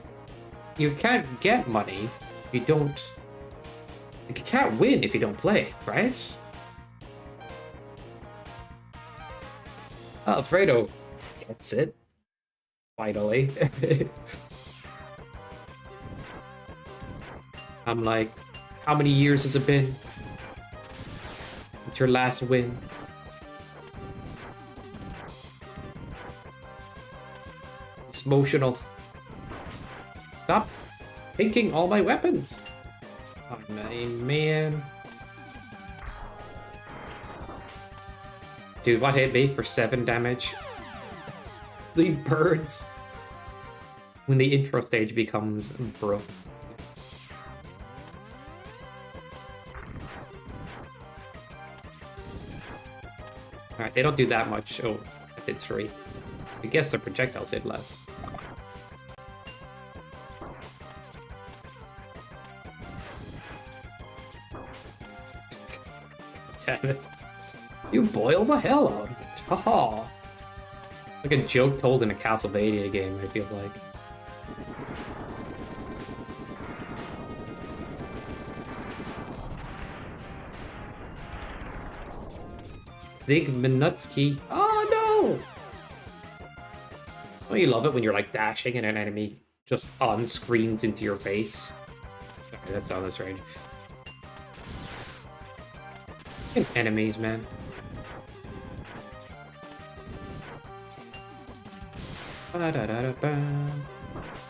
You can't get money if you don't. You can't win if you don't play, right? Alfredo gets it. Finally. I'm like, How many years has it been? What's your last win? It's emotional. Stop taking all my weapons. Oh man. Dude, what hit me for 7 damage? These birds. When the intro stage becomes broke. Alright, they don't do that much. Oh, I did 3. I guess the projectiles did less. Damn it. You boil the hell out of it. Haha. Like a joke told in a Castlevania game, I feel like. Sigmanutsky. Oh no! Don't you love it when you're like dashing and an enemy just on-screens into your face? Okay, that's on this range. Enemies, man.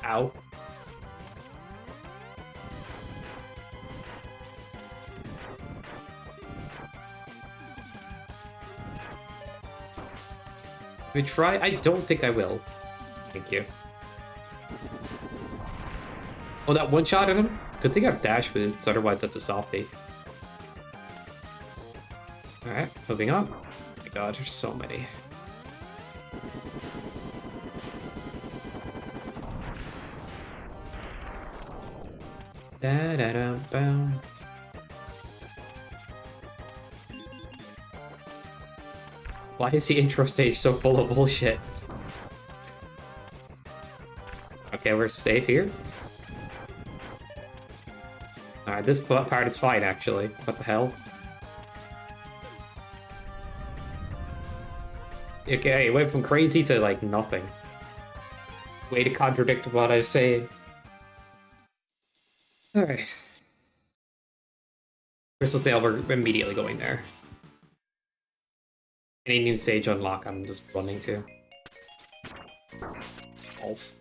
Ow. We try? I don't think I will. Thank you. Oh, that one shot at him? Good thing I have dash boots, otherwise that's a softie. Alright, moving on. Oh my god, there's so many. Da-da-da-bum. Why is the intro stage so full of bullshit? Okay, we're safe here. Alright, this part is fine, actually. What the hell? Okay, it went from crazy to, like, nothing. Way to contradict what I was saying. Alright. Crystal Snail, we're immediately going there. Any new stage unlock, I'm just running to. False.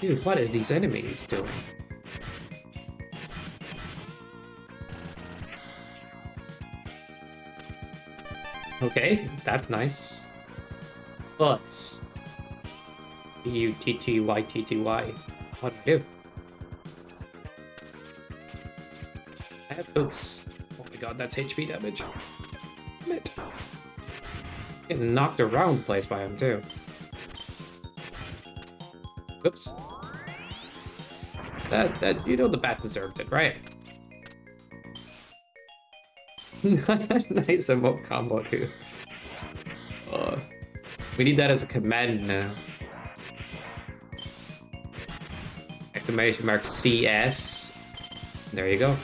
Dude, what are these enemies doing? Okay, that's nice. But UTTY. What do I do? That looks. Oh my god, that's HP damage. Damn it. Getting knocked around the place by him too. Whoops. That you know the bat deserved it, right? Nice emote combo too. We need that as a command now. Exclamation mark CS. There you go.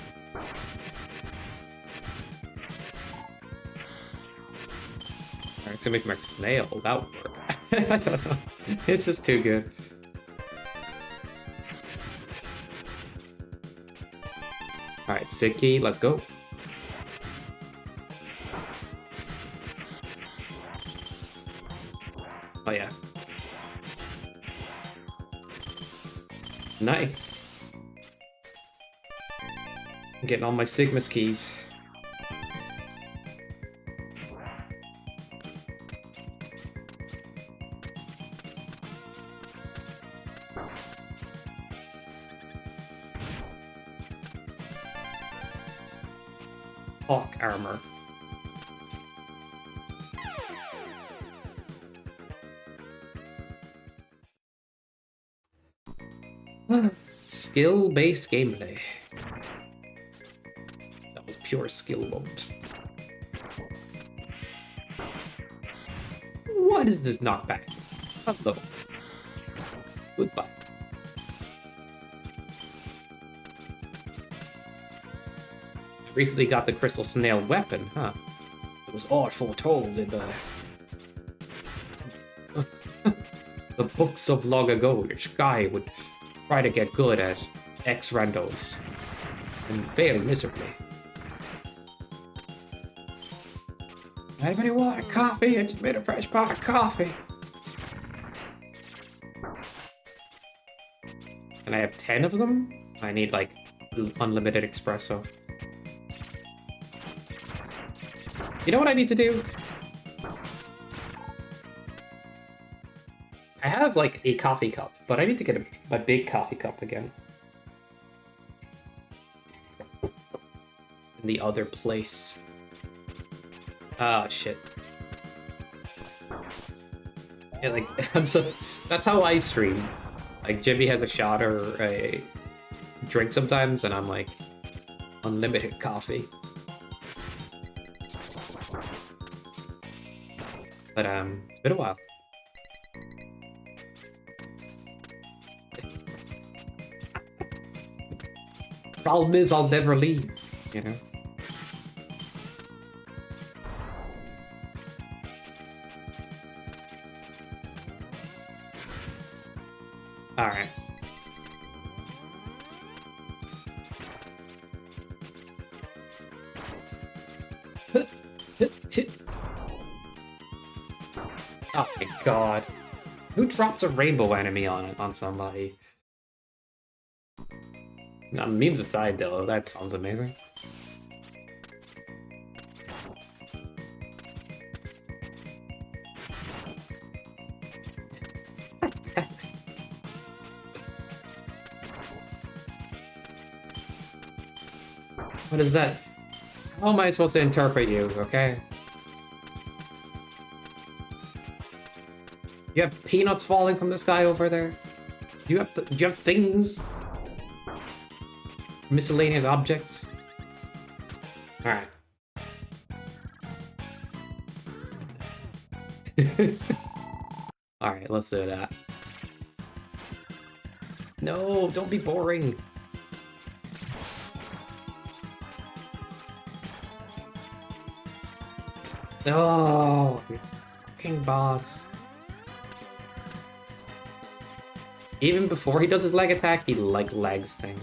Exclamation mark snail. That would work. I don't know. It's just too good. Alright, Siki, let's go. Oh yeah. Nice. I'm getting all my Sigma's keys. Hawk armor. Skill-based gameplay. That was pure skill mode. What is this knockback? Hello. Goodbye. Recently got the crystal snail weapon, huh? It was all foretold in the the books of long ago. Which guy would try to get good at X randos and fail miserably. Anybody want a coffee? I just made a fresh pot of coffee. And I have 10 of them? I need, like, unlimited espresso. You know what I need to do? I have, like, a coffee cup, but I need to get a big coffee cup again. In the other place. Ah, shit. Yeah, like, that's how I stream. Like, Jimmy has a shot or a drink sometimes, and I'm like, unlimited coffee. But, it's been a while. Problem is, I'll never leave, you know? Alright. Oh my god. Who drops a rainbow enemy on somebody? No, memes aside though, that sounds amazing. What is that? How am I supposed to interpret you, okay? You have peanuts falling from the sky over there? You have things? Miscellaneous objects? Alright. Alright, let's do that. No, don't be boring. Oh, fucking boss. Even before he does his leg attack, he like legs things.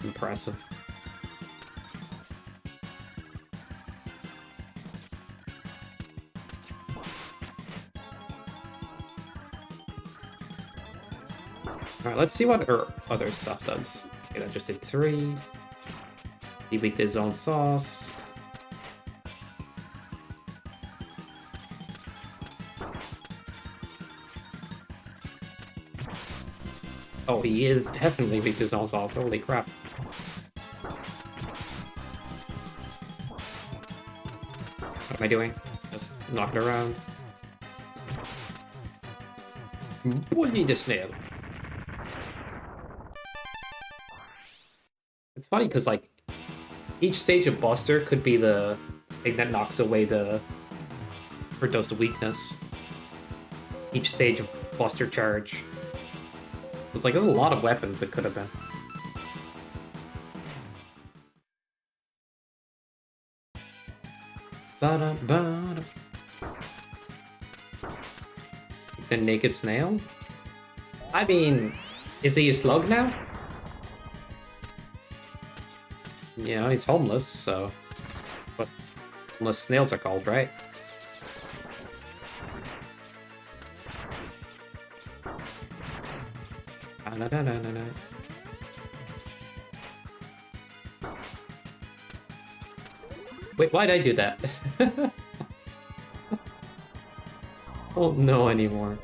Impressive. Alright, let's see what her other stuff does. Okay, that just did 3. He beat his own sauce. Oh, he is definitely weak to zone sauce. Holy crap. What am I doing? Just knocking around. Bully the snail. It's funny because, like, each stage of Buster could be the thing that knocks away the... or does the weakness. Each stage of Buster charge. It's like, there's a lot of weapons it could have been. Ba-da-ba-da. The naked snail? I mean, is he a slug now? You know, he's homeless, so... But homeless snails are called, right? Na-na-na-na-na. Wait, why'd I do that? Oh, no anymore.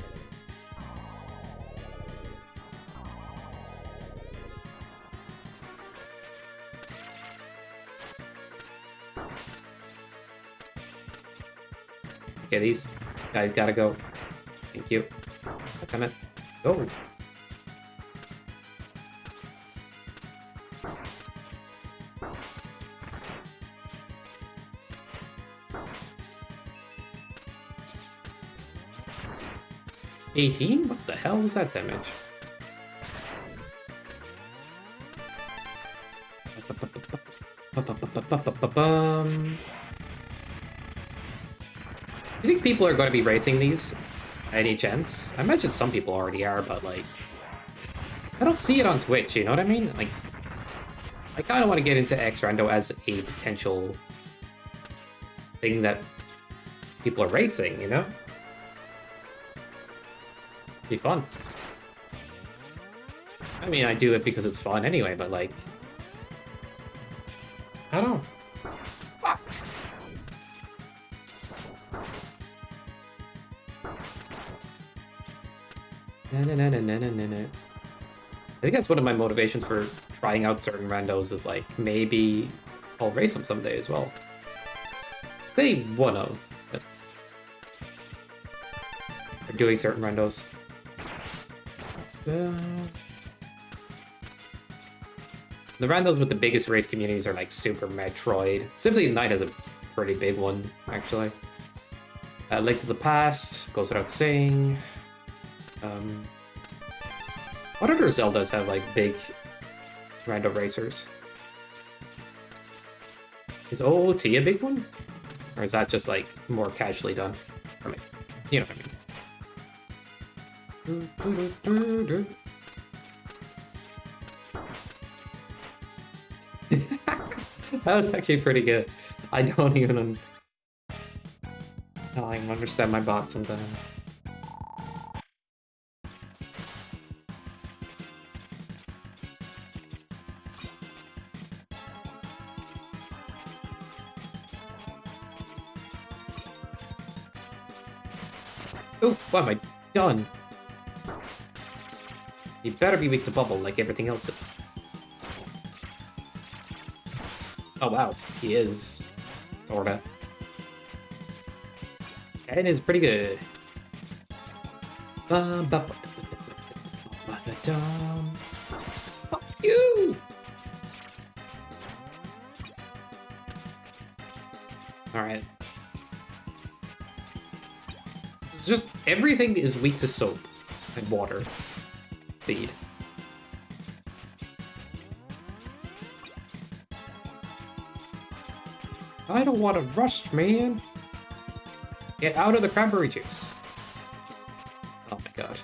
Okay, these guys gotta go. Thank you. Come in. Go. $18? What the hell was that damage? You think people are going to be racing these? Any chance? I imagine some people already are, but like... I don't see it on Twitch, you know what I mean? Like, I kind of want to get into X-Rando as a potential thing that people are racing, you know? Be fun. I mean, I do it because it's fun anyway, but like... I don't know. Fuck. I think that's one of my motivations for trying out certain randos is like, maybe I'll race them someday as well. Say one of. But... or doing certain randos. The randos with the biggest race communities are like Super Metroid. Symphony Night is a pretty big one, actually. Link to the Past, goes without saying. What other Zeldas have like big random racers? Is OOT a big one? Or is that just like more casually done? I mean, you know what I mean. That was actually pretty good. I don't even understand my bot sometimes. Oh, what have I done? You better be weak to bubble like everything else is. Oh wow, he is. Sorta. And is pretty good. Fuck you! Alright. It's just, everything is weak to soap and water. Seed. I don't want to rush, man. Get out of the cranberry juice. Oh my god.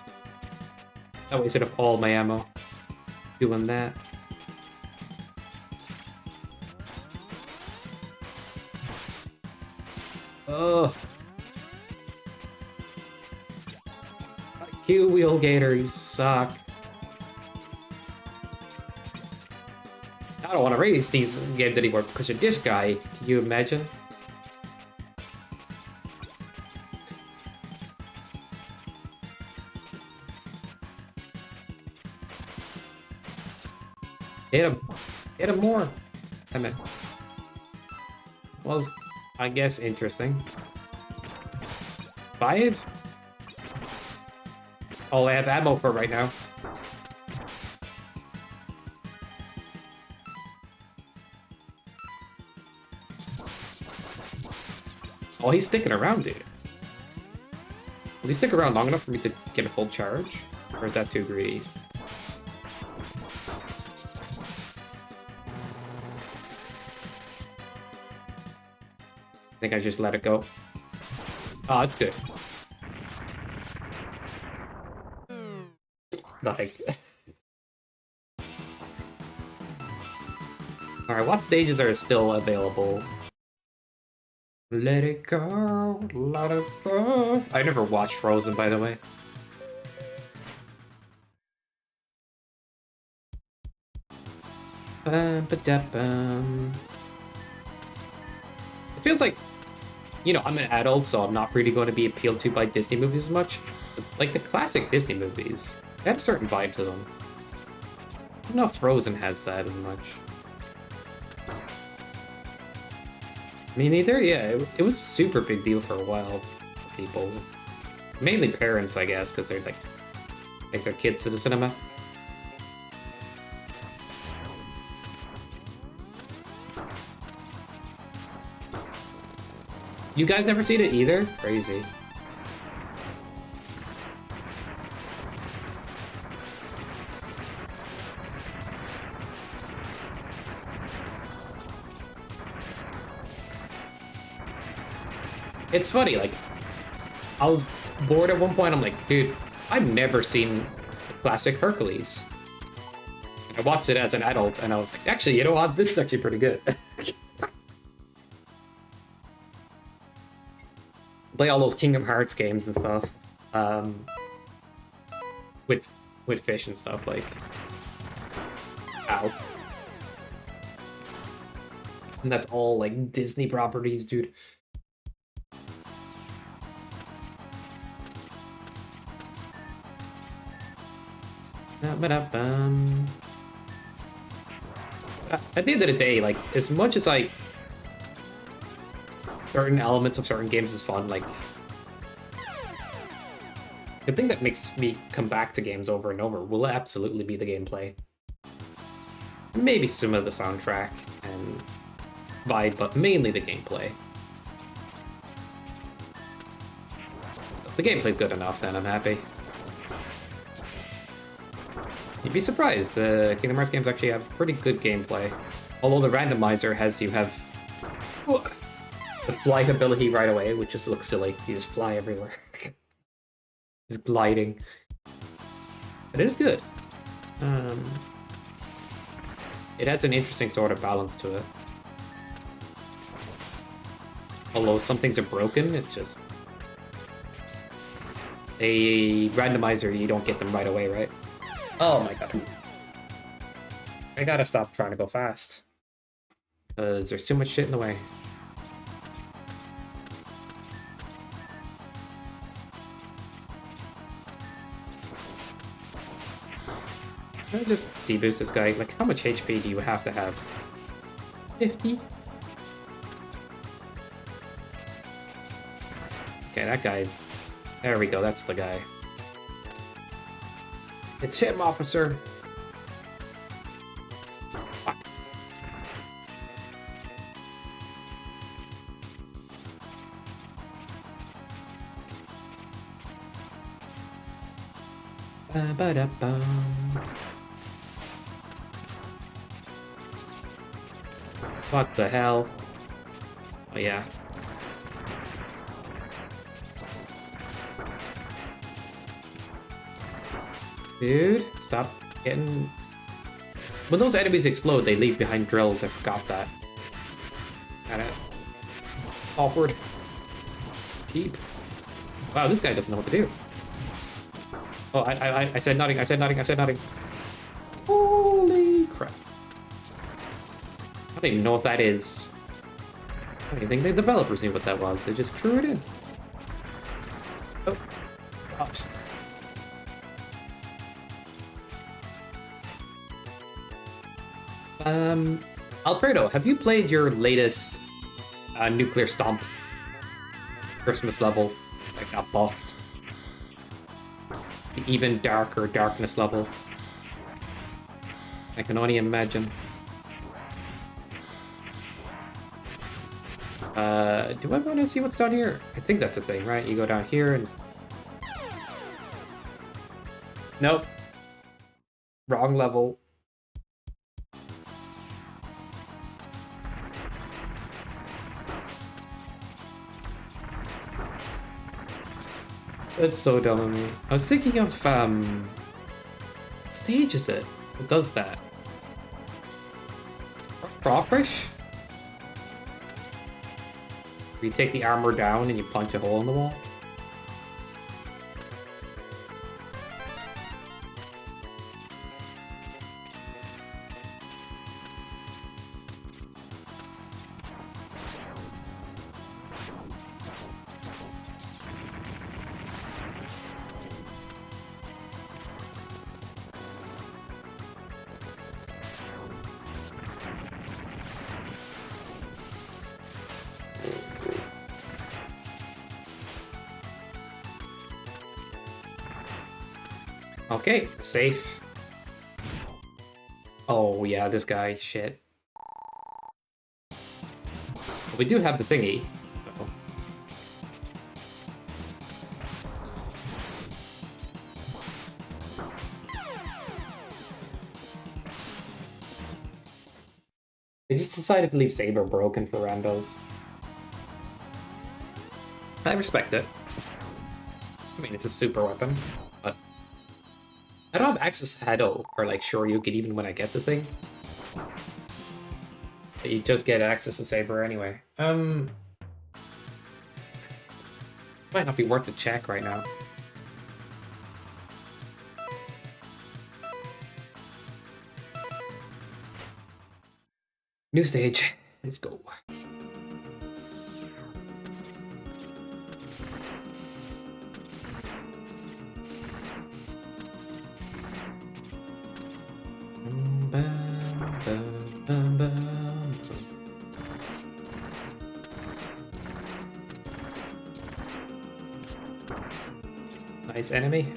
I wasted up all my ammo doing that. Ugh. Q-Wheel Gator, you suck. I don't want to race these games anymore because of this guy. Can you imagine? Hit him. Hit him more. Damn it. Well, I guess interesting. 5? All I have ammo for right now. Oh, he's sticking around, dude. Will he stick around long enough for me to get a full charge? Or is that too greedy? I think I just let it go. Oh, that's good. Nothing. Alright, what stages are still available? Let it go, let it go. I never watched Frozen, by the way. It feels like, you know, I'm an adult, so I'm not really going to be appealed to by Disney movies as much. But, like the classic Disney movies, they have a certain vibe to them. I don't know if Frozen has that as much. Me neither, yeah. It was a super big deal for a while for people. Mainly parents, I guess, because they're like, take their kids to the cinema. You guys never seen it either? Crazy. It's funny, like, I was bored at one point, I'm like, dude, I've never seen a classic Hercules. I watched it as an adult, and I was like, actually, you know what? This is actually pretty good. Play all those Kingdom Hearts games and stuff, with fish and stuff, like, ow. And that's all, like, Disney properties, dude. At the end of the day, like, as much as, like, certain elements of certain games is fun, like, the thing that makes me come back to games over and over will absolutely be the gameplay. Maybe some of the soundtrack and vibe, but mainly the gameplay. If the gameplay's good enough, then I'm happy. You'd be surprised, Kingdom Hearts games actually have pretty good gameplay. Although the randomizer has you have the flight ability right away, which just looks silly. You just fly everywhere. Just gliding. But it is good. It has an interesting sort of balance to it. Although some things are broken, it's just... A randomizer, you don't get them right away, right? Oh my god. I gotta stop trying to go fast. Because there's too much shit in the way. Can I just deboost this guy? Like, how much HP do you have to have? 50? Okay, that guy... There we go, that's the guy. It's him, officer! Fuck. Ba-ba-da-bum. What the hell? Oh yeah. Dude, stop getting... When those enemies explode, they leave behind drills. I forgot that. Got it. Awkward. Cheap. Wow, this guy doesn't know what to do. Oh, I said nothing, I said nothing, I said nothing. Holy crap. I don't even know what that is. I don't even think the developers knew what that was. They just threw it in. Oh, gosh. Alfredo, have you played your latest Nuclear Stomp Christmas level that got buffed? The even darker darkness level. I can only imagine. Do I want to see what's down here? I think that's a thing, right? You go down here and... Nope. Wrong level. That's so dumb of me. I was thinking of, what stage is it? It does that. Crawfish? Where you take the armor down and you punch a hole in the wall? Okay, safe. Oh yeah, this guy, shit. Well, we do have the thingy. So. They just decided to leave Saber broken for randos. I respect it. I mean, it's a super weapon, but... I don't have access to Hado or like Shoryuken even when I get the thing. But you just get access to Saber anyway. Might not be worth the check right now. New stage. Let's go. Nice enemy.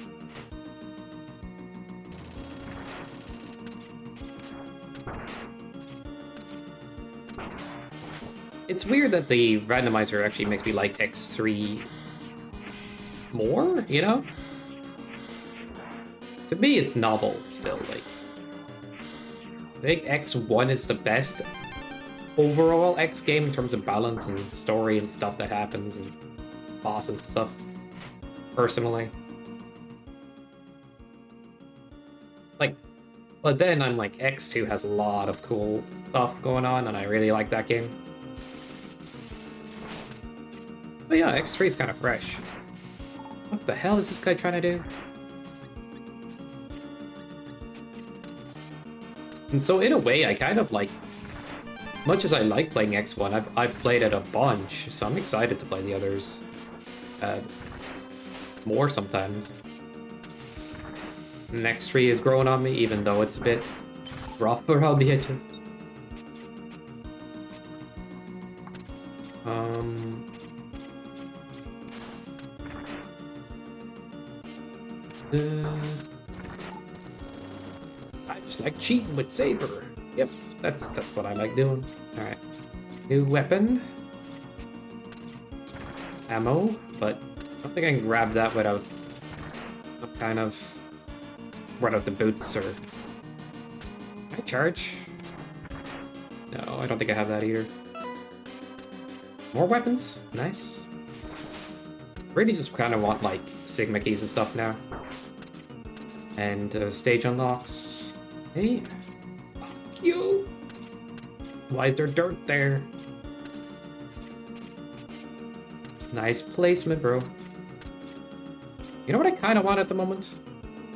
It's weird that the randomizer actually makes me like X3 more, you know? To me, it's novel still. Like, I think X1 is the best overall X game in terms of balance and story and stuff that happens and bosses and stuff, personally. Like, but then I'm like, X2 has a lot of cool stuff going on, and I really like that game. But yeah, X3 is kind of fresh. What the hell is this guy trying to do? And so in a way, I kind of like, much as I like playing X1, I've played it a bunch, so I'm excited to play the others more sometimes. And X3 is growing on me, even though it's a bit rough around the edges. I just like cheating with Saber. Yep, that's what I like doing. Alright. New weapon. Ammo, but I don't think I can grab that without some kind of... without the boots, or... Can I charge? No, I don't think I have that either. More weapons? Nice. Really just kind of want, like, Sigma keys and stuff now. And stage unlocks. Hey. Fuck you! Why is there dirt there? Nice placement, bro. You know what I kind of want at the moment?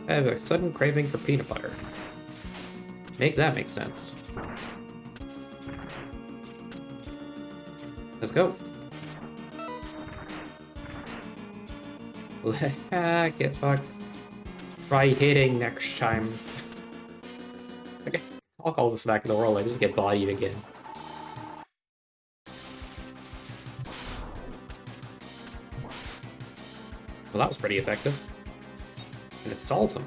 I have a sudden craving for peanut butter. Make that make sense. Let's go. Get fucked. Try hitting next time. Okay, talk all this back in the world, I just get bodied again. Well, that was pretty effective. And it stalled him.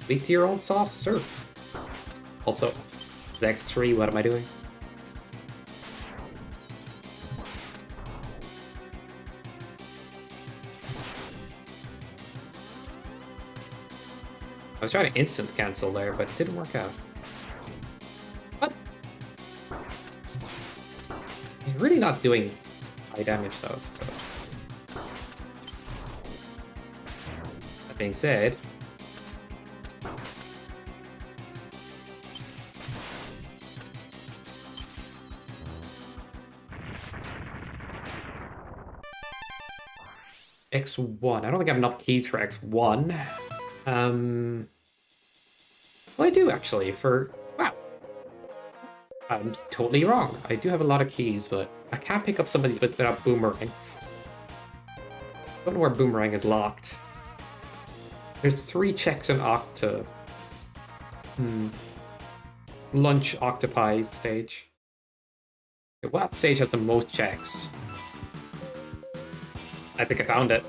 Leak to your own sauce, sir. Also, X3, what am I doing? I was trying to instant cancel there, but it didn't work out. What? He's really not doing high damage though, so... That being said... X1. I don't think I have enough keys for X1. Well, I do actually, for... Wow. I'm totally wrong. I do have a lot of keys, but I can't pick up some of these without Boomerang. I don't know where Boomerang is locked. There's 3 checks in Octa. Lunch Octopi stage. Okay, what stage has the most checks? I think I found it.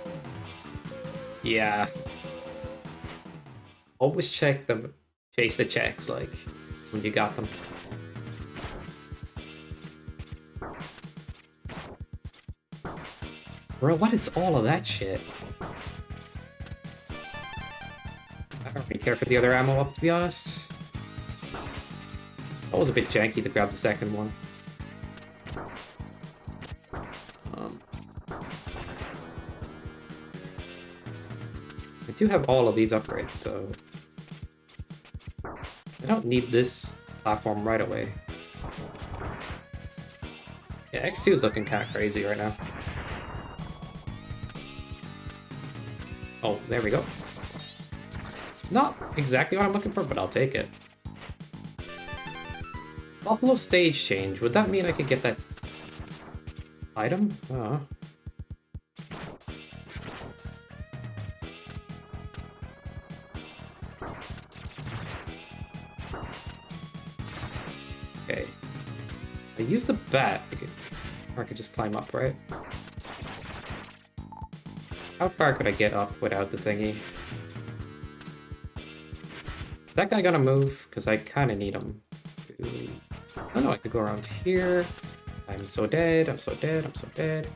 Yeah. Always check them. Chase the checks, like, when you got them. Bro, what is all of that shit? I don't really care for the other ammo up, to be honest. That was a bit janky to grab the second one. I do have all of these upgrades, so I don't need this platform right away. Yeah, X2 is looking kind of crazy right now. Oh, there we go. Not exactly what I'm looking for, but I'll take it. Buffalo stage change. Would that mean I could get that item? Okay. I use the bat. Or I could just climb up, right? How far could I get up without the thingy? Is that guy gonna move? Because I kind of need him. Oh no, I could go around here. I'm so dead, I'm so dead, I'm so dead.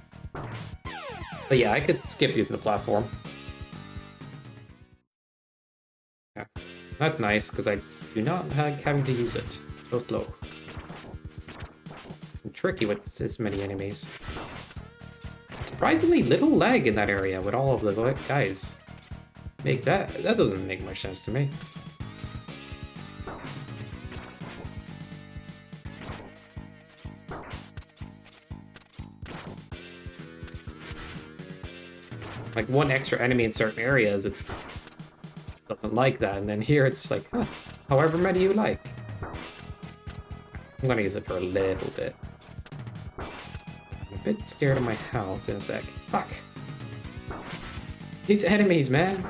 But yeah, I could skip using the platform. Yeah, that's nice, because I do not like having to use it. So slow. I'm tricky with this many enemies. Surprisingly little lag in that area with all of the guys. That doesn't make much sense to me. Like one extra enemy in certain areas, it doesn't like that, and then here it's like, huh, however many you like. I'm gonna use it for a little bit. I'm a bit scared of my health in a sec. Fuck. These enemies, man.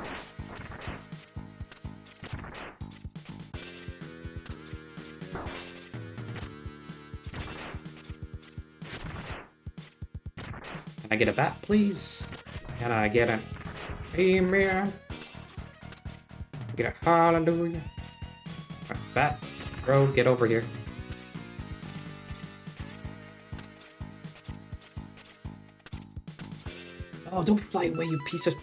Can I get a bat, please? Can I get an amen? Get a hallelujah? Bat, bro, get over here. Oh, don't fly away, you piece of...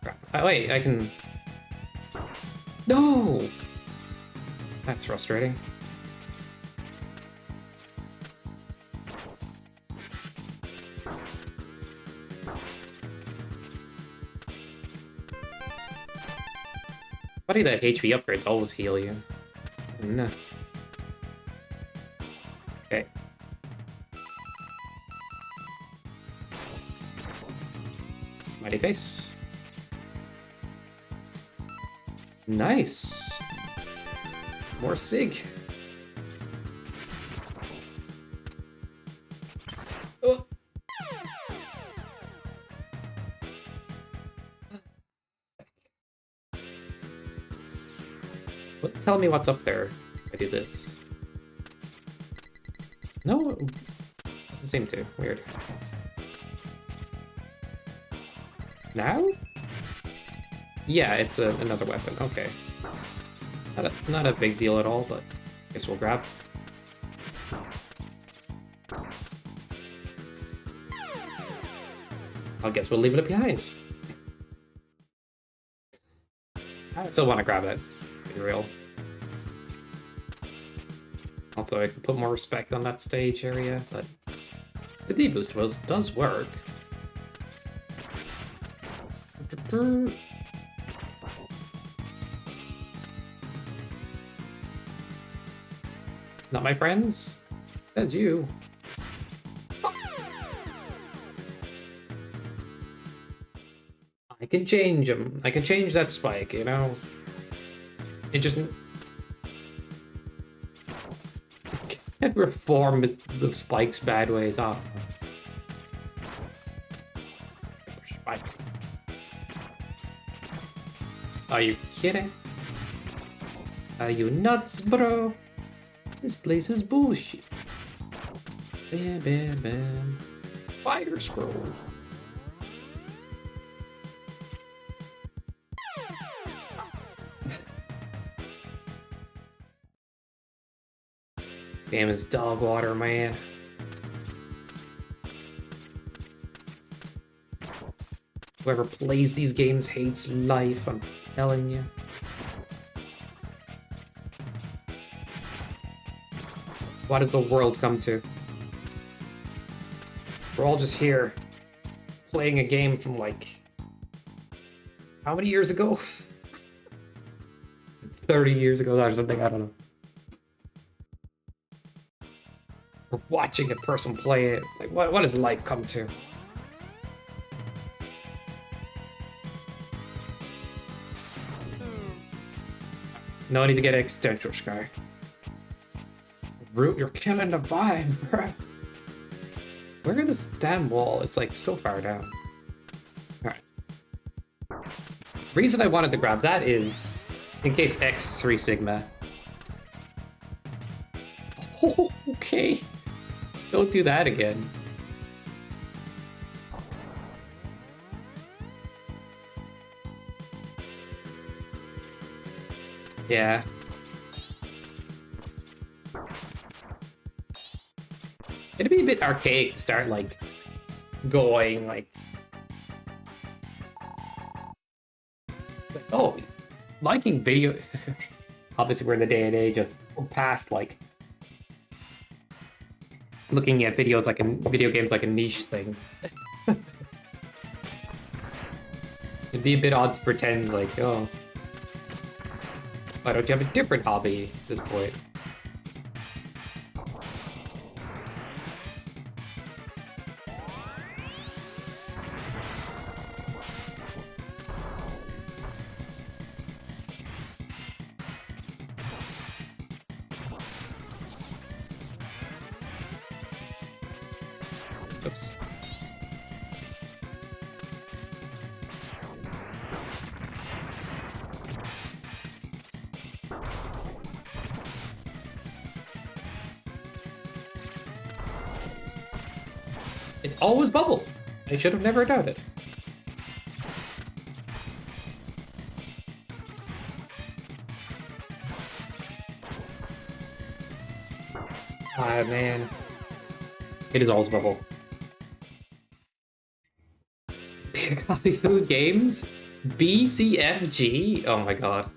Crap. Oh, wait, I can... No! That's frustrating. Funny that HP upgrades always heal you. No. Okay. Mighty face. Nice. More Sig. Oh. Tell me what's up there if I do this. No, it doesn't seem to. Weird. Now? Yeah, it's another weapon. Okay. Not a big deal at all, but I guess we'll grab. I guess we'll leave it behind. I still want to grab it. Be real. Also, I can put more respect on that stage area, but the D-boost does work. Not my friends? That's you. I can change them. I can change that spike, you know? It just... reform the spike's bad ways off. Spike. Are you kidding? Are you nuts, bro? This place is bullshit. Bam, bam, bam. Fire scroll. Damn, it's dog water, man. Whoever plays these games hates life, I'm telling you. What does the world come to? We're all just here playing a game from like how many years ago? 30 years ago or something, I don't know. We're watching a person play it. Like what does life come to? No need to get existential, Sky. Root, you're killing the vibe, bruh. Where in this damn wall? It's like so far down. Alright. Reason I wanted to grab that is in case X3 Sigma. Oh, okay. Don't do that again. Yeah. It'd be a bit archaic to start, like, going, like... Oh, liking video... Obviously, we're in the day and age of past, like... Looking at videos like video games like a niche thing. It'd be a bit odd to pretend, like, oh... Why don't you have a different hobby at this point? Oops. It's always bubble. I should have never done it. Ah, man. It is always bubble. Beer, coffee, food, games? BCFG? Oh my god.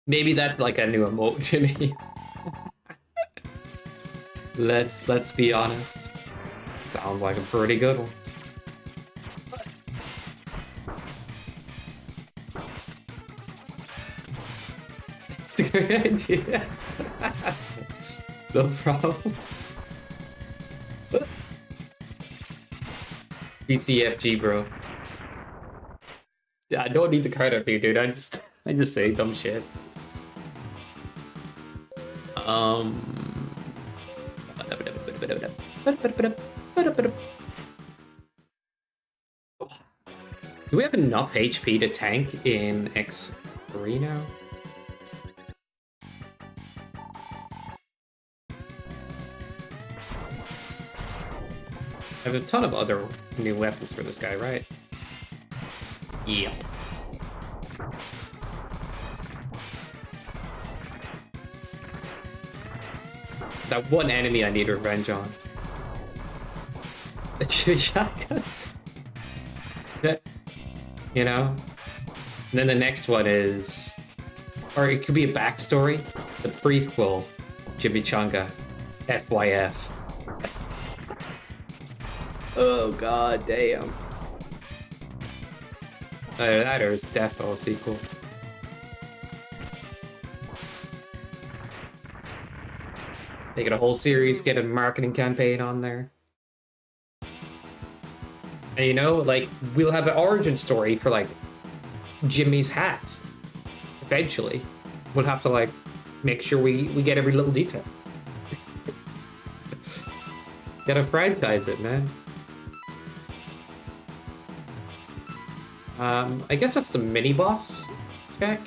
Maybe that's like a new emote, Jimmy. Let's be honest. Sounds like a pretty good one. It's a great idea. No problem. BCFG, bro. Yeah, I don't need to card up you, dude. I just say dumb shit. Do we have enough HP to tank in X3 now? I have a ton of other new weapons for this guy, right? Yeah. That one enemy I need revenge on. You know? And then the next one is... Or it could be a backstory. The prequel. Chimichanga. FYF. Oh god damn. That is defo sequel. Make it a whole series, get a marketing campaign on there. And you know, like, we'll have an origin story for, like, Jimmy's hat. Eventually. We'll have to, like, make sure we get every little detail. Gotta franchise it, man. I guess that's the mini-boss check.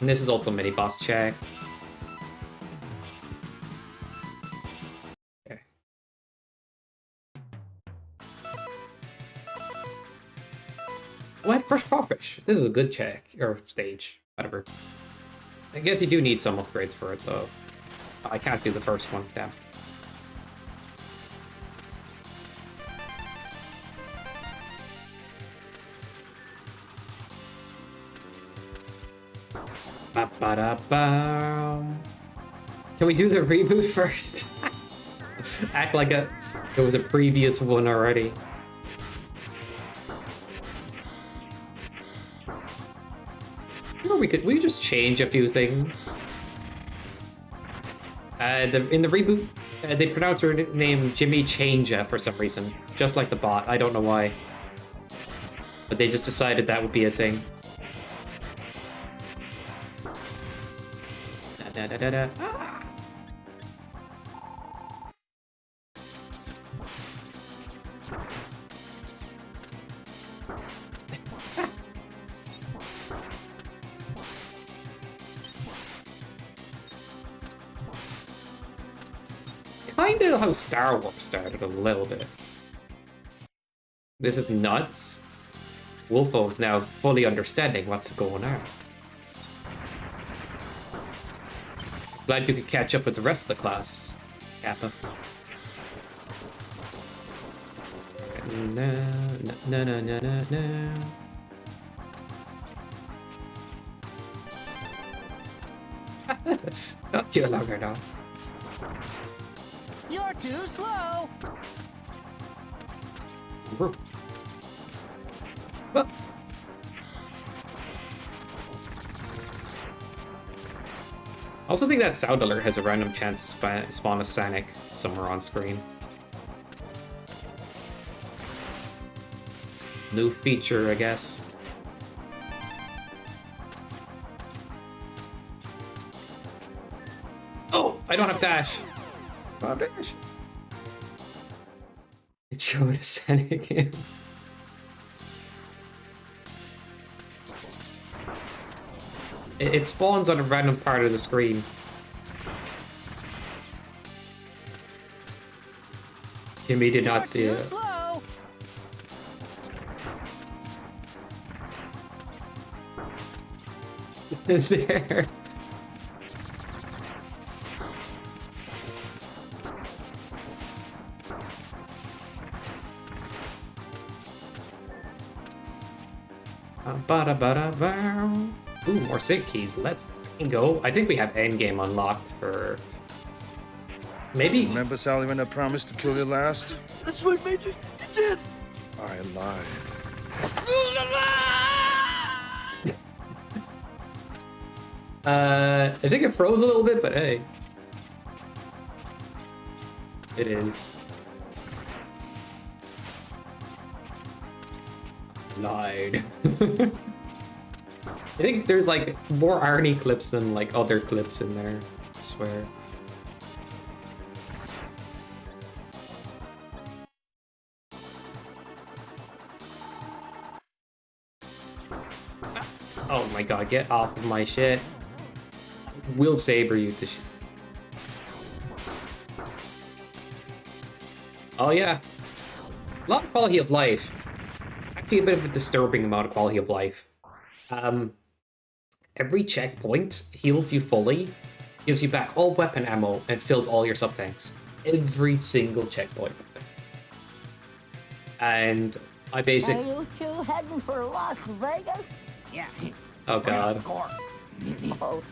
And this is also mini-boss check. Okay. What? First crawfish. This is a good check. Or stage. Whatever. I guess you do need some upgrades for it, though. I can't do the first one. Damn. Ba-ba-da-ba. Can we do the reboot first? Act like there was a previous one already. Or we could just change a few things. In the reboot, they pronounced her name Jimmy Changea for some reason, just like the bot. I don't know why, but they just decided that would be a thing. Da, da, da, da. Ah. Kind of how Star Wars started a little bit. This is nuts. Wolfo is now fully understanding what's going on. Glad you could catch up with the rest of the class, Kappa. No, no, no, no, no, no. Got you longer now. You're too slow. Well. I also think that sound alert has a random chance to spawn a Sanic somewhere on screen. New feature, I guess. Oh, I don't have dash. Bob dash. It showed a Sanic. It spawns on a random part of the screen. Kimmy did not see it. Slow. It's there. Ba-da-ba-da-bow. Ooh, more sync keys. Let's go. I think we have endgame unlocked for... Maybe... Remember, Sally, when I promised to kill you last? That's what made you did. I lied. I think it froze a little bit, but hey. It is. Lied. I think there's like more irony clips than like other clips in there, I swear. Oh my god, get off of my shit. We'll saber you to shit. Oh yeah. A lot of quality of life. Actually a bit of a disturbing amount of quality of life. Every checkpoint heals you fully, gives you back all weapon ammo, and fills all your sub-tanks. Every single checkpoint. And I basically... Are you two heading for Las Vegas? Yeah. Oh god. Oh,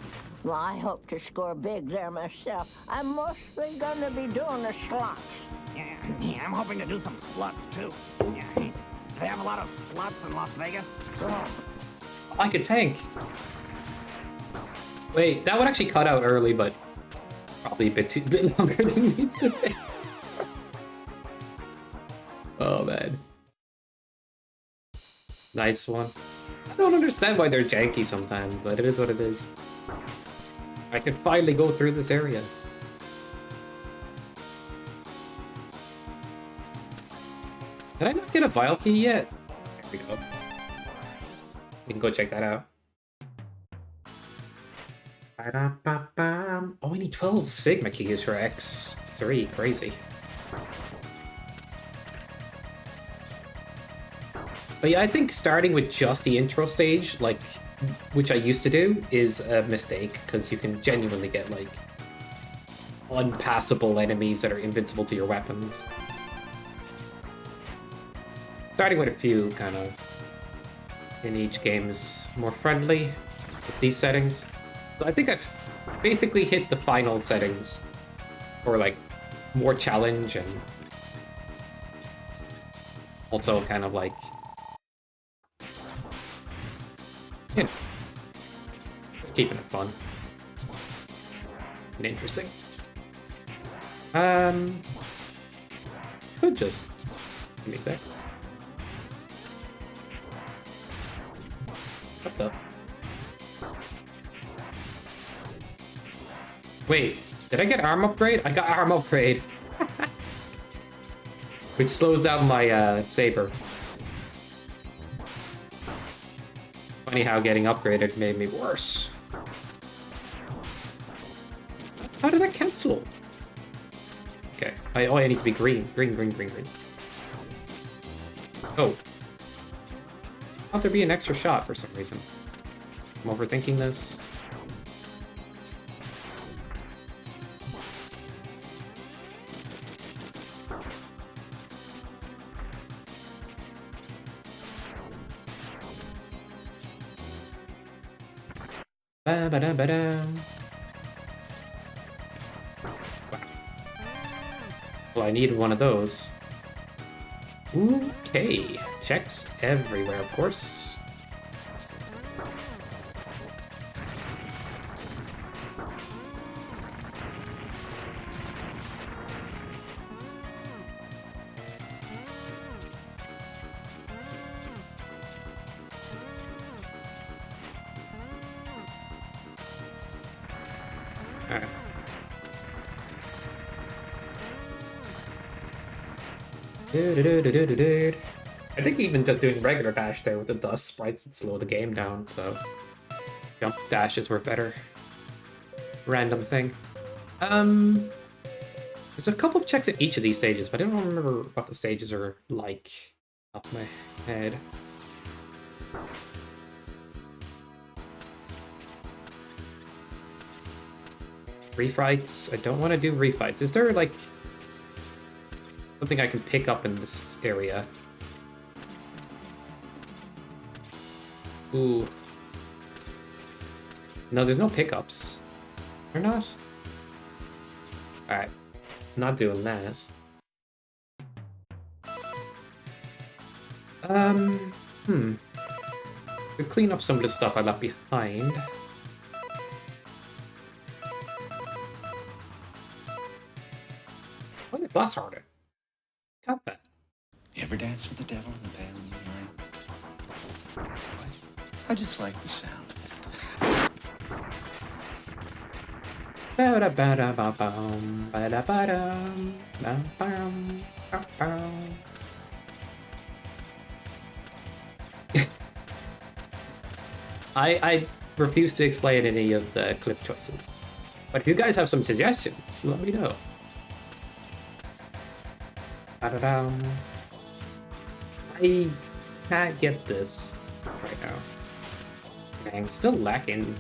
well, I hope to score big there myself. I'm mostly gonna be doing the slots. Yeah, I'm hoping to do some sluts too. Yeah. Do they have a lot of sluts in Las Vegas? Oh, I could tank. Wait, that would actually cut out early, but probably a bit longer than it needs to be. Oh man. Nice one. I don't understand why they're janky sometimes, but it is what it is. I can finally go through this area. Did I not get a vial key yet? There we go. We can go check that out. Oh, we need 12 Sigma keys for X3. Crazy. But yeah, I think starting with just the intro stage, like, which I used to do, is a mistake, because you can genuinely get, like, unpassable enemies that are invincible to your weapons. Starting with a few, kind of, in each game is more friendly. with these settings. So I think I've basically hit the final settings for like more challenge and also kind of like, you know, just keeping it fun and interesting. Could just give me a sec. What the? Wait, did I get arm upgrade? I got arm upgrade. Which slows down my saber. Funny how getting upgraded made me worse. How did that cancel? Okay, oh, I need to be green. Green. Oh. Thought there'd be an extra shot for some reason. I'm overthinking this. Ba-ba-da-ba-da. Wow. Well, I need one of those. Okay. Checks everywhere, of course. Alright. I think even just doing regular dash there with the dust sprites would slow the game down, so jump dashes were better. Random thing. There's a couple of checks at each of these stages, but I don't remember what the stages are like off my head. Refights? I don't want to do refights. Is there like something I can pick up in this area? Ooh. No, there's no pickups. Or not? Alright. Not doing that. Could clean up some of the stuff I left behind. Oh, the bus harder. Got that. You ever dance with the devil in the pale moonlight? I just like the sound of it. Ba-da-ba-da-ba-bum, ba-da-ba-dum, bum-bum, bum-bum. I refuse to explain any of the clip choices. But if you guys have some suggestions, let me know. Ba-da-dum. I can't get this right now. Dang, still lacking.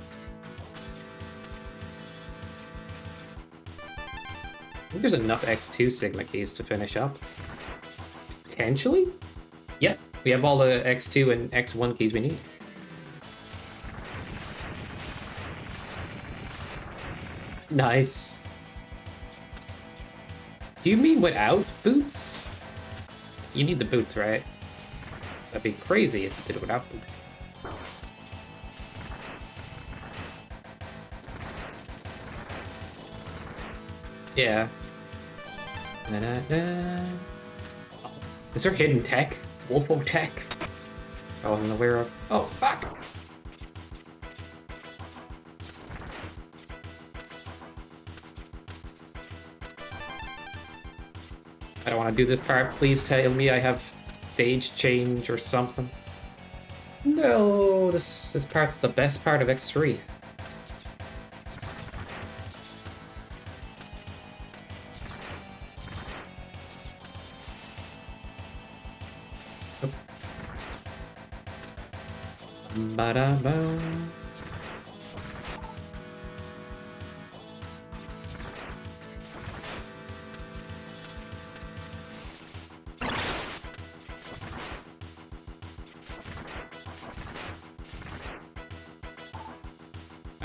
I think there's enough X2 Sigma keys to finish up. Potentially? Yep, we have all the X2 and X1 keys we need. Nice. Do you mean without boots? You need the boots, right? That'd be crazy if you did it without boots. Yeah. Da-da-da. Oh, is there hidden tech? Wolfo tech? I wasn't aware of. Oh, fuck! I don't want to do this part. Please tell me I have stage change or something. No, this part's the best part of X3. Ba-da-ba.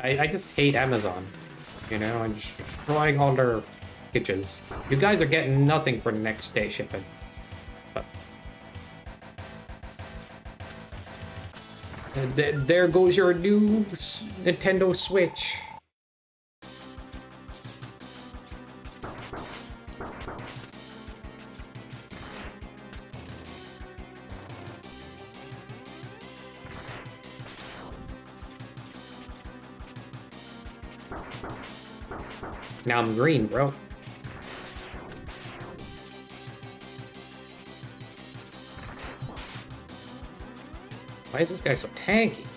I just hate Amazon. You know, I'm just destroying all their pitches. You guys are getting nothing for the next day shipping. But... there goes your new Nintendo Switch. Now I'm green, bro. Why is this guy so tanky?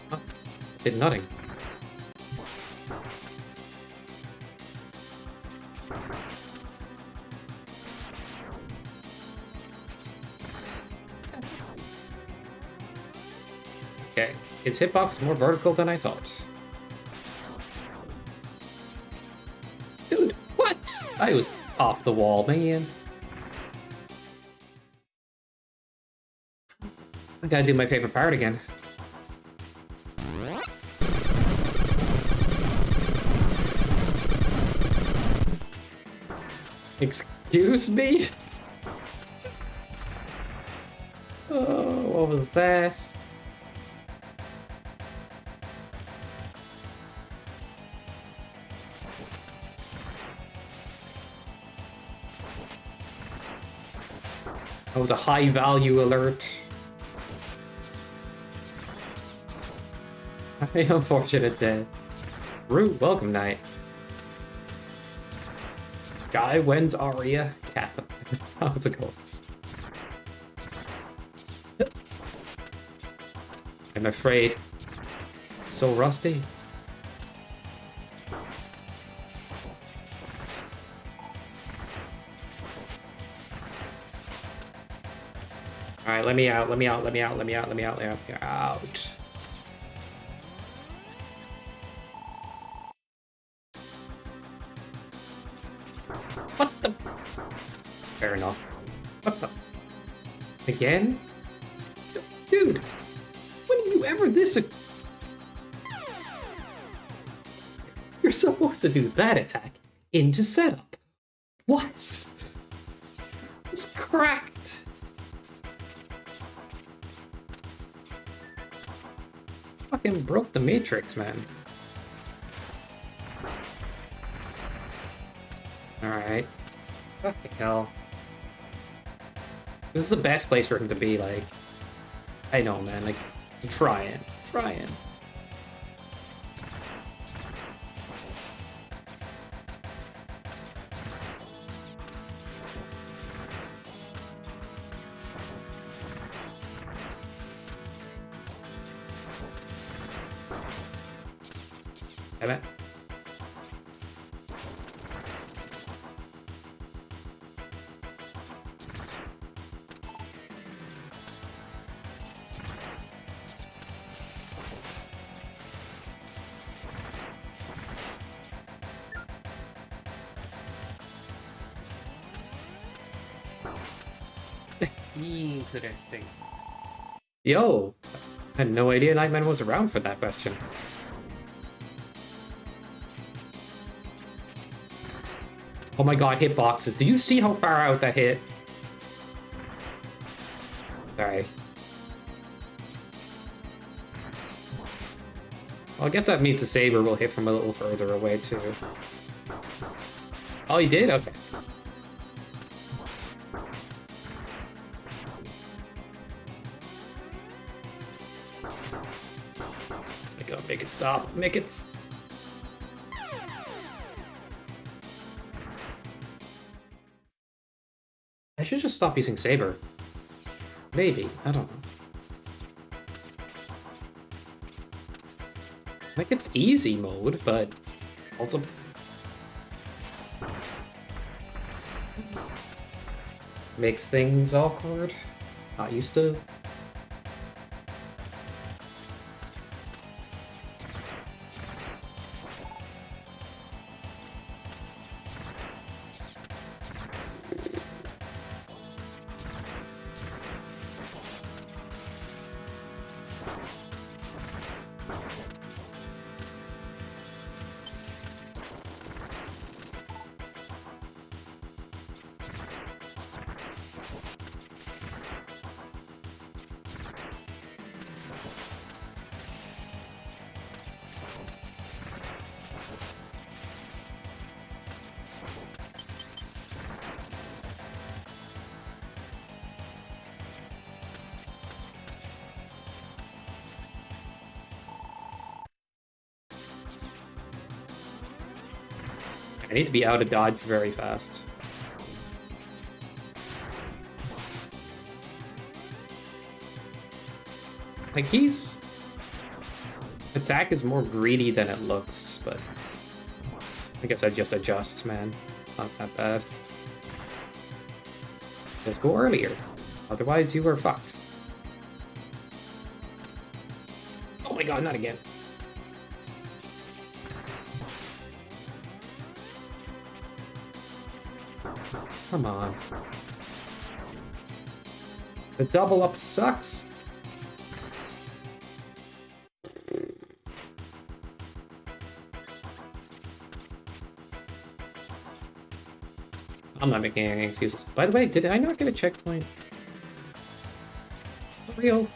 Huh. Did nothing. Okay, his hitbox is more vertical than I thought. Dude, what? I was off the wall, man. I gotta do my favorite part again. Excuse me? Oh, what was that? That was a high value alert. Very unfortunate death. Root, welcome night. Guy wins Aria. Cat. How's it going? I'm afraid. So rusty. Alright, let me out, let me out, let me out, let me out, let me out, let me out. What the? Fair enough. What the? Again? Dude! When are you ever this? You're supposed to do that attack into setup. What? It's cracked. Fucking broke the Matrix, man. Alright. Fucking hell. This is the best place for him to be, like... I know, man, like... I'm trying. Trying. Damn it. Interesting. Yo! I had no idea Nightman was around for that question. Oh my god, hitboxes. Did you see how far out that hit? Sorry. Well, I guess that means the saber will hit from a little further away, too. Oh, he did? Okay. Make it stop. Make it... I should just stop using saber. Maybe. I don't know. Like, it's easy mode, but also... makes things awkward. Not used to. I need to be out of dodge very fast. Like, he's... Attack is more greedy than it looks, but... I guess I just adjust, man. Not that bad. Just go earlier. Otherwise, you are fucked. Oh my god, not again. Come on. The double up sucks. I'm not making any excuses. By the way, did I not get a checkpoint? For real?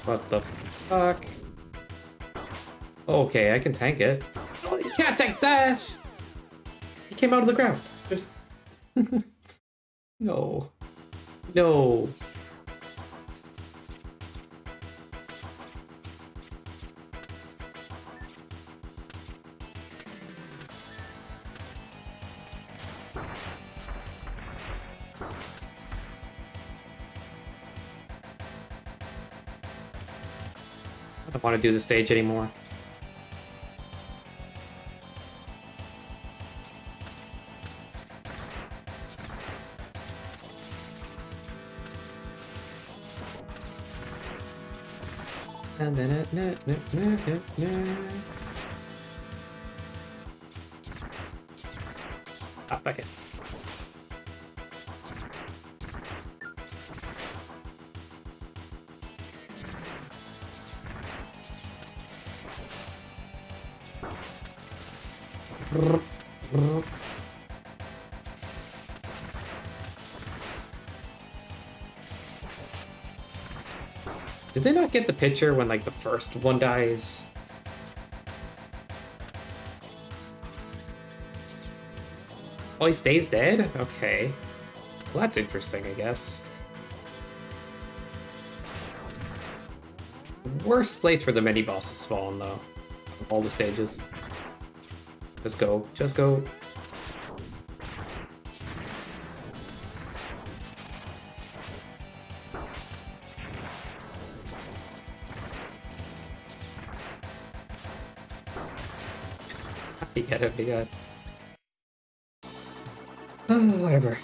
What the fuck? Okay, I can tank it. Oh, you can't tank that! He came out of the ground. Just... No. No. I don't want to do the stage anymore. And then ah, back in. Did they not get the picture when, like, the first one dies? Oh, he stays dead? Okay. Well, that's interesting, I guess. Worst place where the mini-bosses spawn, though. Of all the stages. Just go. Just go. I get it, I get it. Oh, whatever.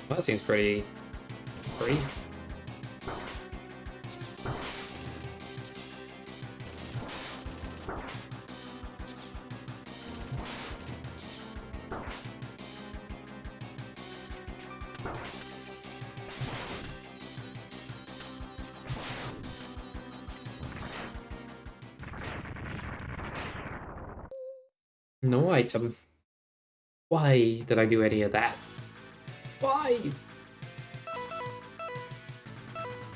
Well, that seems pretty free. No item. Why did I do any of that? Why?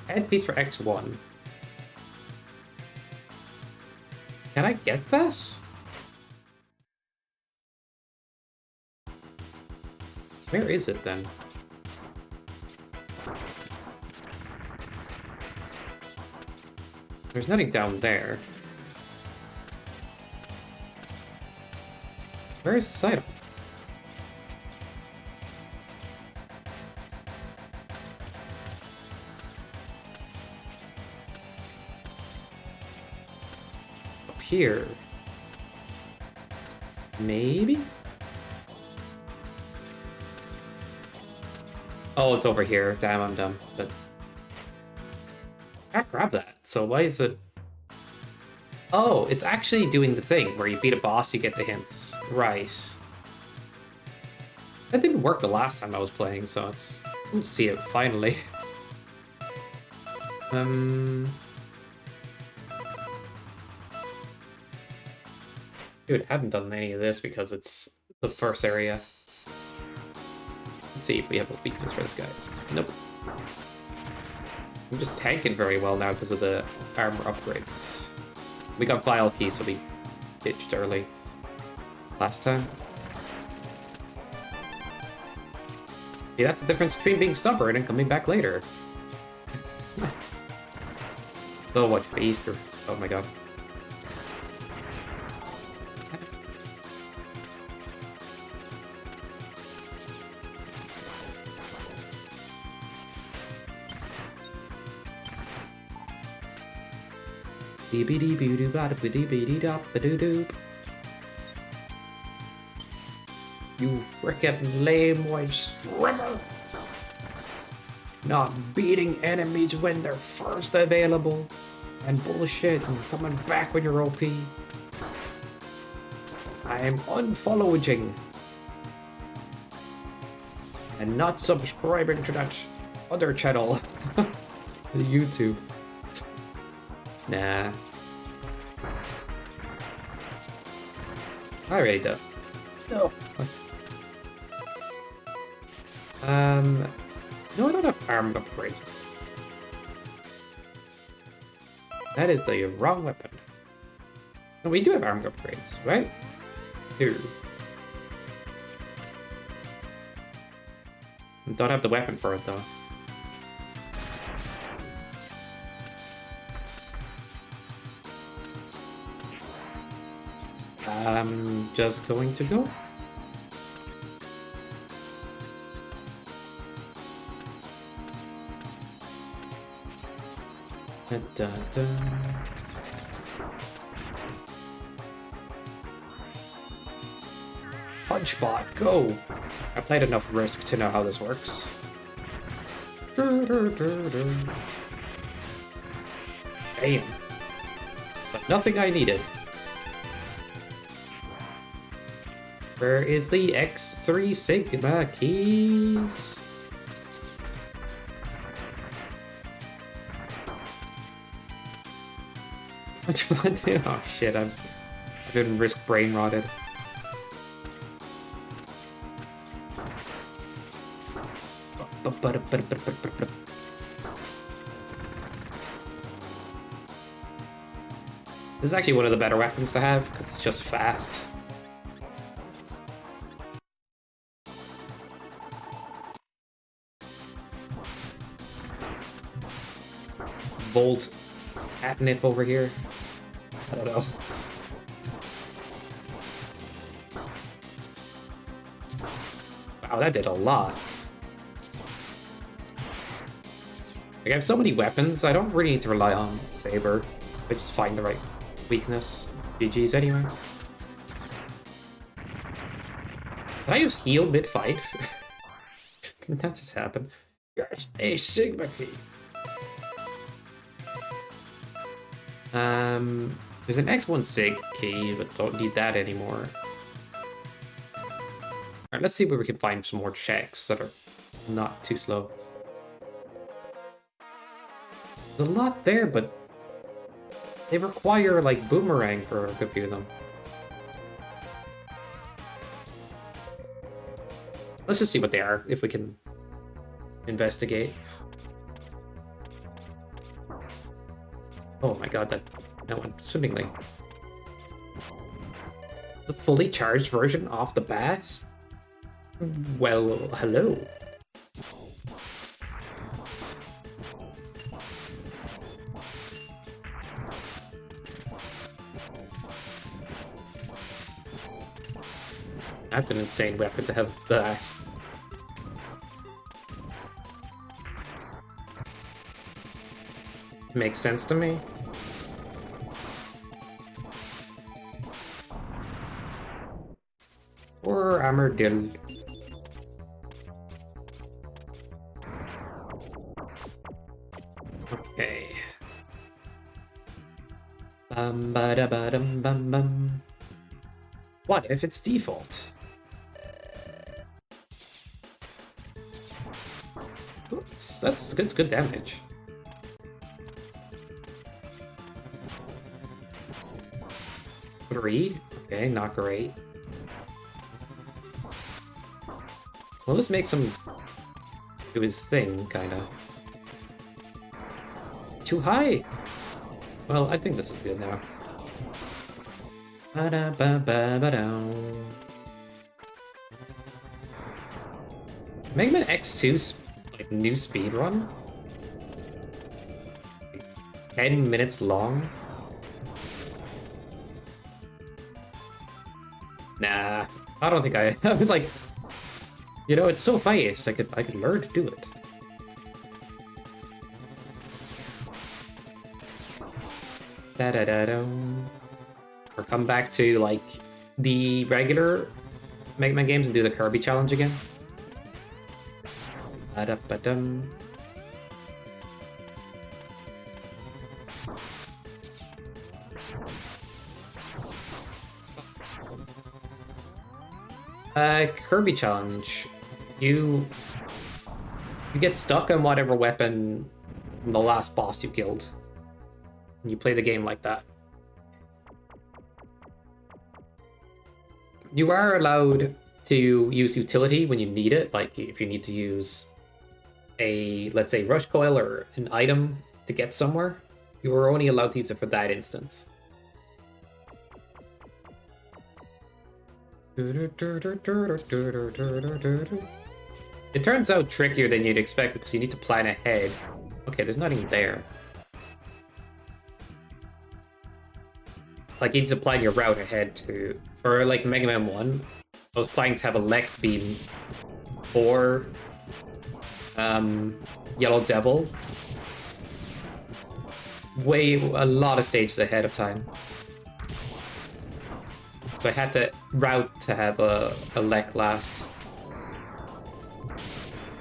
Headpiece for X1. Can I get that? Where is it then? There's nothing down there. Where is this item? Up here. Maybe? Oh, it's over here. Damn, I'm dumb. But I can't grab that. So why is it... Oh, it's actually doing the thing where you beat a boss, you get the hints. Right. That didn't work the last time I was playing, so it's... Let's see it, finally. Dude, I haven't done any of this because it's the first area. Let's see if we have a weakness for this guy. Nope. I'm just tanking very well now because of the armor upgrades. We got Vile Key, so we pitched early last time. See, that's the difference between being stubborn and coming back later. So much face, or oh my god. You frickin' lame white strimmer! Not beating enemies when they're first available, and bullshit, and coming back when you're OP. I am unfollowing and not subscribing to that other channel. YouTube. Nah. Alright, though. No. No, I don't have arm upgrades. That is the wrong weapon. No, we do have arm upgrades, right? Here. Don't have the weapon for it, though. I'm just going to go. Da, da, da. Punchbot, go! I played enough Risk to know how this works. Damn. But nothing I needed. Where is the X3 Sigma keys? Which one do? Oh shit, I've been Risk brain rotted. This is actually one of the better weapons to have because it's just fast. Volt catnip over here. I don't know. Wow, that did a lot. Like, I have so many weapons, I don't really need to rely on Saber. I just find the right weakness. GG's anyway. Did I just heal mid-fight? Can that just happen? Yes, a Sigma key. There's an X1 Sig key, but don't need that anymore. Alright, let's see where we can find some more checks that are not too slow. There's a lot there, but they require, like, boomerang for a good few of them. Let's just see what they are, if we can investigate. Oh my god, that went swimmingly. The fully charged version off the bat? Well, hello. That's an insane weapon to have the... Makes sense to me. Or Armadillo. Okay. Bum. What if it's default? Oops, that's good damage. Three? Okay, not great. Well, let's make some do his thing, kinda. Too high! Well, I think this is good now. Ba-da-ba-ba-ba-dow. Mega Man X2's like, new speedrun? 10 minutes long? Nah, I don't think I was like, you know, it's so fast. I could learn to do it. Da da da da. Or come back to like the regular Mega Man games and do the Kirby challenge again. Ba da ba dum. Kirby challenge. You get stuck on whatever weapon from the last boss you killed. And you play the game like that. You are allowed to use utility when you need it, like if you need to use a, let's say, rush coil or an item to get somewhere. You are only allowed to use it for that instance. It turns out trickier than you'd expect because you need to plan ahead. Okay, there's nothing there. Like, you need to plan your route ahead to... For, like, Mega Man 1, I was planning to have a Lek Beam for Yellow Devil a lot of stages ahead of time. So I had to route to have a Lek last.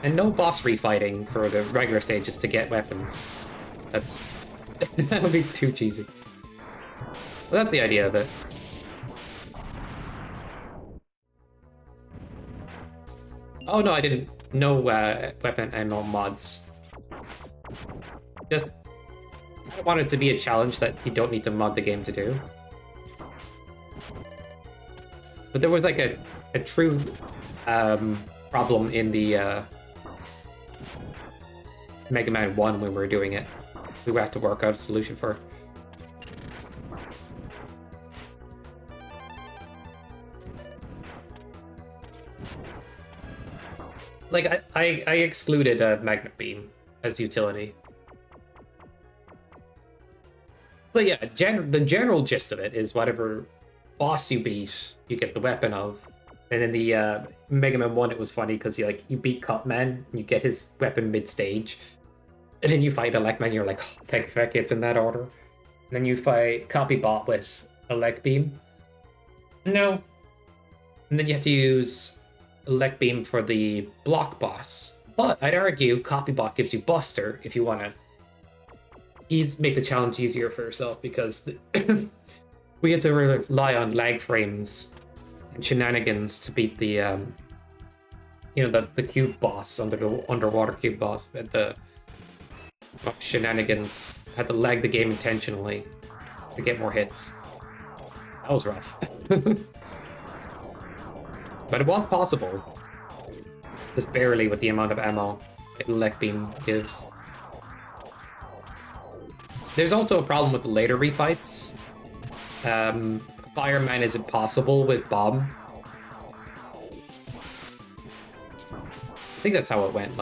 And no boss refighting for the regular stages to get weapons. That would be too cheesy. But that's the idea of it. Oh no, I didn't. No weapon ammo mods. Just, I want it to be a challenge that you don't need to mod the game to do. But there was like a true problem in the Mega Man 1 when we were doing it. We had to work out a solution for it. Like, I excluded Magnet Beam as utility. But yeah, the general gist of it is whatever boss you beat, you get the weapon of. And in the Mega Man 1, it was funny because you beat Cutman, and you get his weapon mid-stage. And then you fight a Lek Man, you're like, oh, thank fuck, it's in that order. And then you fight Copybot with a Lek Beam. No. And then you have to use a Lek Beam for the block boss. But I'd argue Copybot gives you Buster if you want to make the challenge easier for yourself, because we had to rely on lag frames and shenanigans to beat the the cube boss, underwater cube boss. At the shenanigans, had to lag the game intentionally to get more hits. That was rough. But it was possible. Just barely with the amount of ammo that Lek Beam gives. There's also a problem with the later refights. Fireman is impossible with Bomb. I think that's how it went.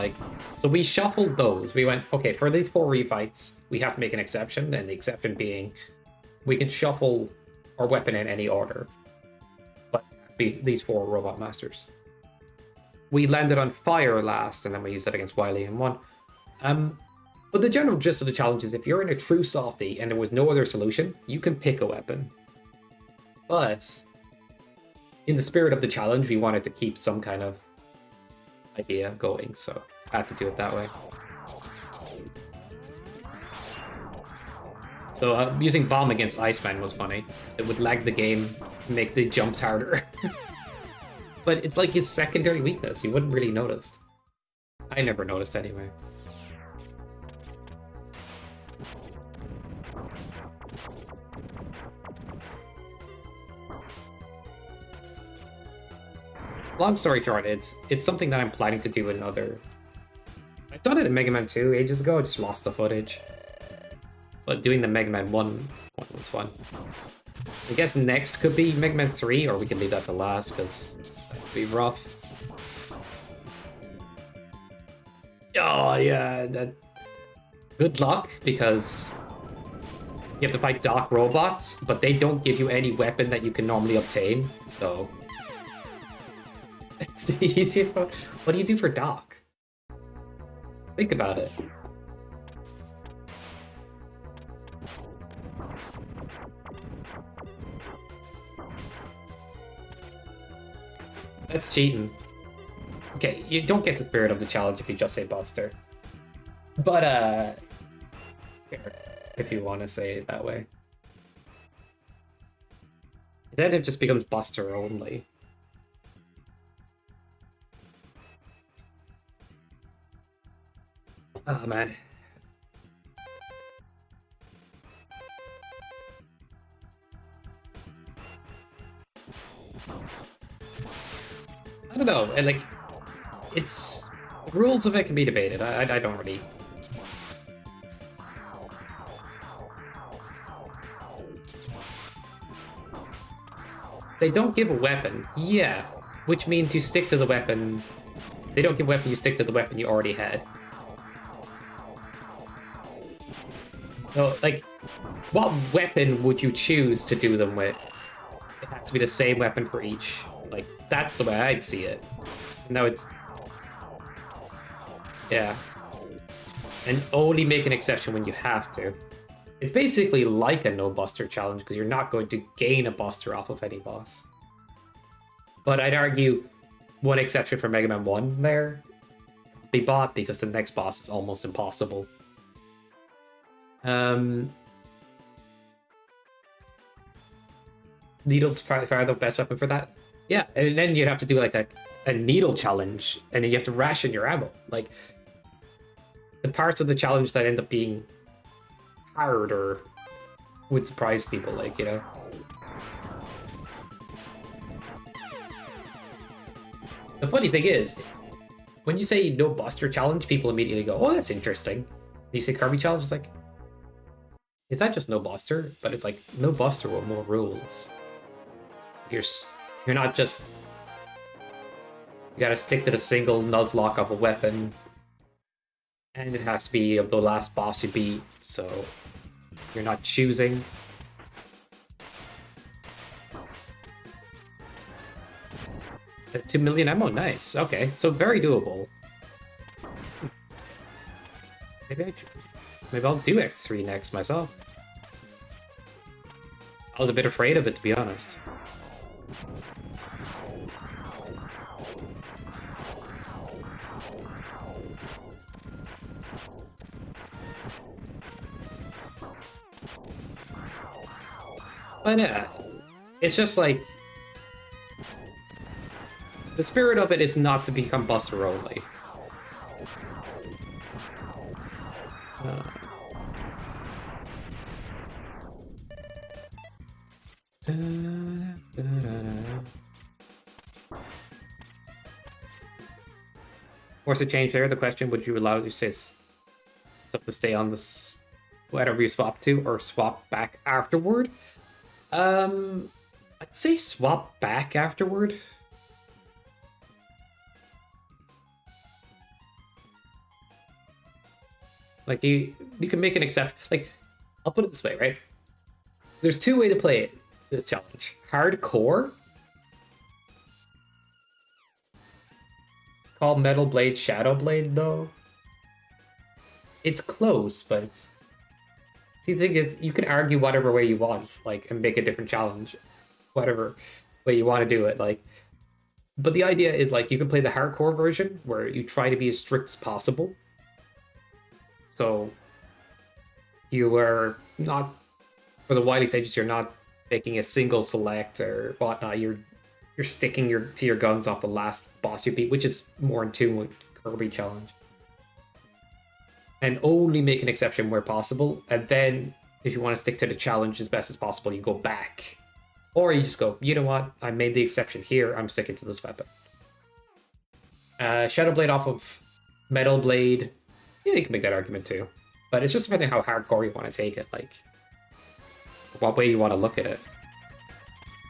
So we shuffled those. We went, okay, for these 4 refights, we have to make an exception, and the exception being we can shuffle our weapon in any order. But these 4 Robot Masters. We landed on Fire last, and then we used that against Wily in 1. But the general gist of the challenge is if you're in a true softie and there was no other solution, you can pick a weapon. But in the spirit of the challenge, we wanted to keep some kind of idea going, so I had to do it that way. So using Bomb against Iceman was funny. It would lag the game, make the jumps harder. But it's like his secondary weakness. You wouldn't really notice. I never noticed anyway. long story short, it's something that I'm planning to do in another. I've done it in Mega Man 2 ages ago. I just lost the footage. But doing the Mega Man 1 was fun. I guess next could be Mega Man 3, or we can leave that to last, because that would be rough. Oh, yeah, that... Good luck, because you have to fight Doc robots, but they don't give you any weapon that you can normally obtain, so... It's the easiest one. What do you do for Doc? Think about it. That's cheating. Okay, you don't get the spirit of the challenge if you just say Buster. But, if you want to say it that way. Then it just becomes Buster only. Oh, man. I don't know, and like, it's... rules of it can be debated. I don't really... They don't give a weapon. Yeah, which means you stick to the weapon. They don't give a weapon, you stick to the weapon you already had. So, like, what weapon would you choose to do them with? It has to be the same weapon for each. Like, that's the way I'd see it. No, it's... Yeah. And only make an exception when you have to. It's basically like a no buster challenge, because you're not going to gain a buster off of any boss. But I'd argue one exception for Mega Man 1 there be bought, because the next boss is almost impossible. Needle's far the best weapon for that. Yeah, and then you'd have to do like a needle challenge, and then you have to ration your ammo. Like, the parts of the challenge that end up being hard or would surprise people, like, you know. The funny thing is, when you say no buster challenge, people immediately go, oh, that's interesting. And you say Kirby challenge, it's like, is that just no buster? But it's like, no buster with more rules. You're not just... You gotta stick to the single nuzlocke of a weapon. And it has to be of the last boss you beat, so... You're not choosing. That's 2 million ammo, nice. Okay, so very doable. Maybe I'll do X3 next myself. I was a bit afraid of it, to be honest. But yeah, it's just like... The spirit of it is not to become buster only. Force a change there. The question: would you allow your stuff to stay on this whatever you swap to, or swap back afterward? I'd say swap back afterward. Like, you can make an exception. Like, I'll put it this way, right? There's two ways to play it, this challenge. Hardcore. Call Metal Blade Shadow Blade, though. It's close, but it's... See, the thing is, you can argue whatever way you want, like, and make a different challenge. Whatever way you want to do it, like... But the idea is, like, you can play the hardcore version, where you try to be as strict as possible. So, you are not, for the wily stages, you're not making a single select or whatnot. You're sticking to your guns off the last boss you beat, which is more in tune with Kirby Challenge. And only make an exception where possible. And then, if you want to stick to the challenge as best as possible, you go back. Or you just go, you know what, I made the exception here, I'm sticking to this weapon. Shadow Blade off of Metal Blade. Yeah, you can make that argument too. But it's just depending how hardcore you want to take it, like what way you want to look at it.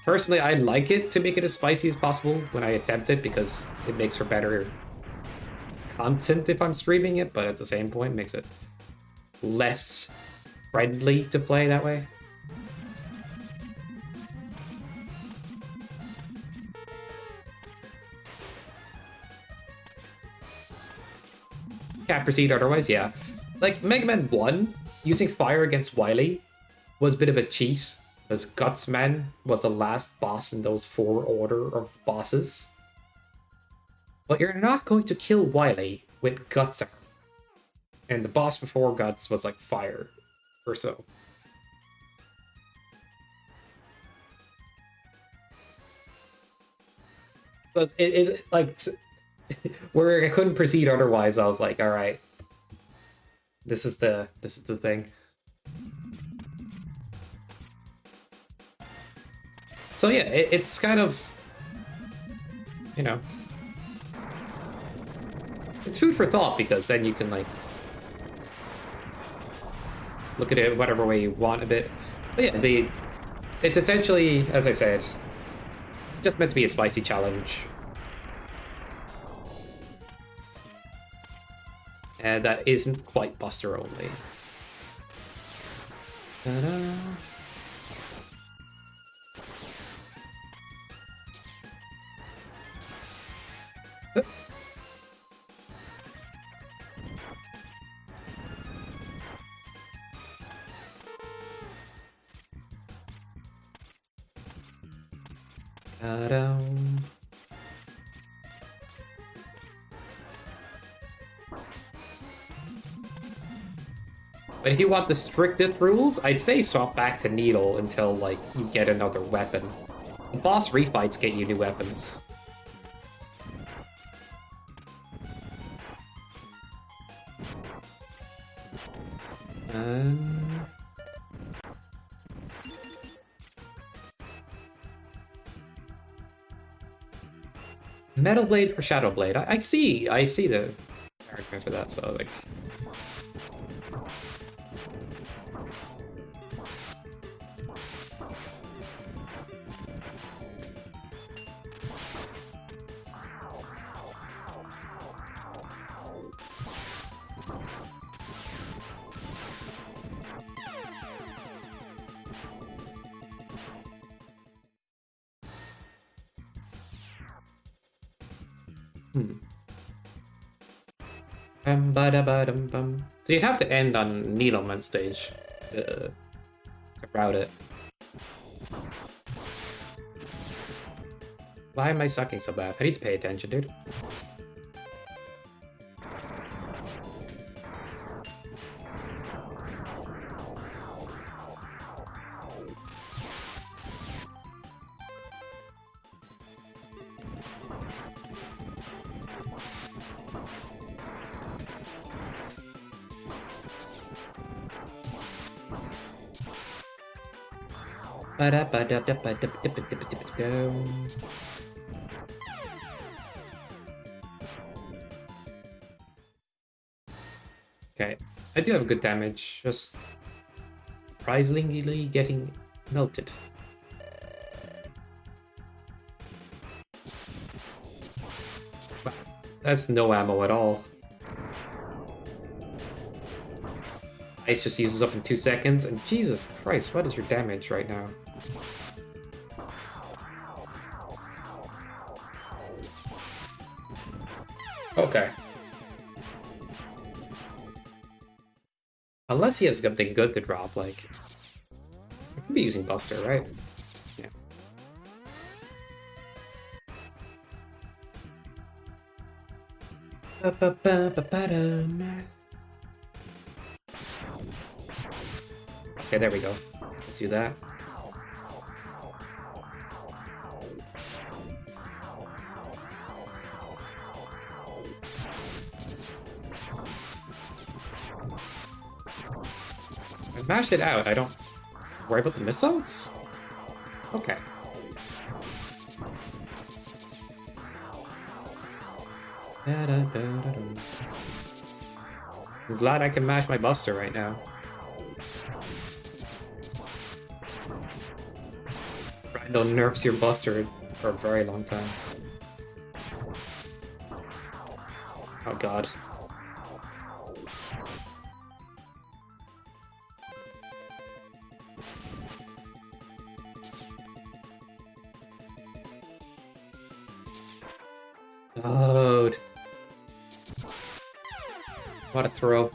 Personally, I like it to make it as spicy as possible when I attempt it because it makes for better content if I'm streaming it, but at the same point makes it less friendly to play that way. Can't proceed otherwise, yeah. Like, Mega Man 1, using fire against Wily was a bit of a cheat, because Gutsman was the last boss in those 4 order of bosses. But you're not going to kill Wily with Gutser. And the boss before Guts was like fire, or so. So it like... where I couldn't proceed otherwise, I was like, all right, this is the thing. So yeah, it's kind of, you know, it's food for thought because then you can like look at it whatever way you want a bit. But yeah, it's essentially, as I said, just meant to be a spicy challenge. And that isn't quite Buster only. Ta-da. Ta-da. But if you want the strictest rules, I'd say swap back to Needle until, like, you get another weapon. The boss refights get you new weapons. Metal Blade for Shadow Blade. I see the argument for that, so, like... So you'd have to end on Needleman stage to route it. Why am I sucking so bad? I need to pay attention, dude. Okay, I do have good damage, just surprisingly getting melted. Wow, that's no ammo at all. Ice just uses up in 2 seconds, and Jesus Christ, what is your damage right now? Okay. Unless he has something good to drop, like... I could be using Buster, right? Yeah. Okay, there we go. Let's do that. I mash it out. I don't worry about the missiles? Okay. I'm glad I can mash my Buster right now. Randall nerfs your Buster for a very long time. Oh god. Dude. What a throw.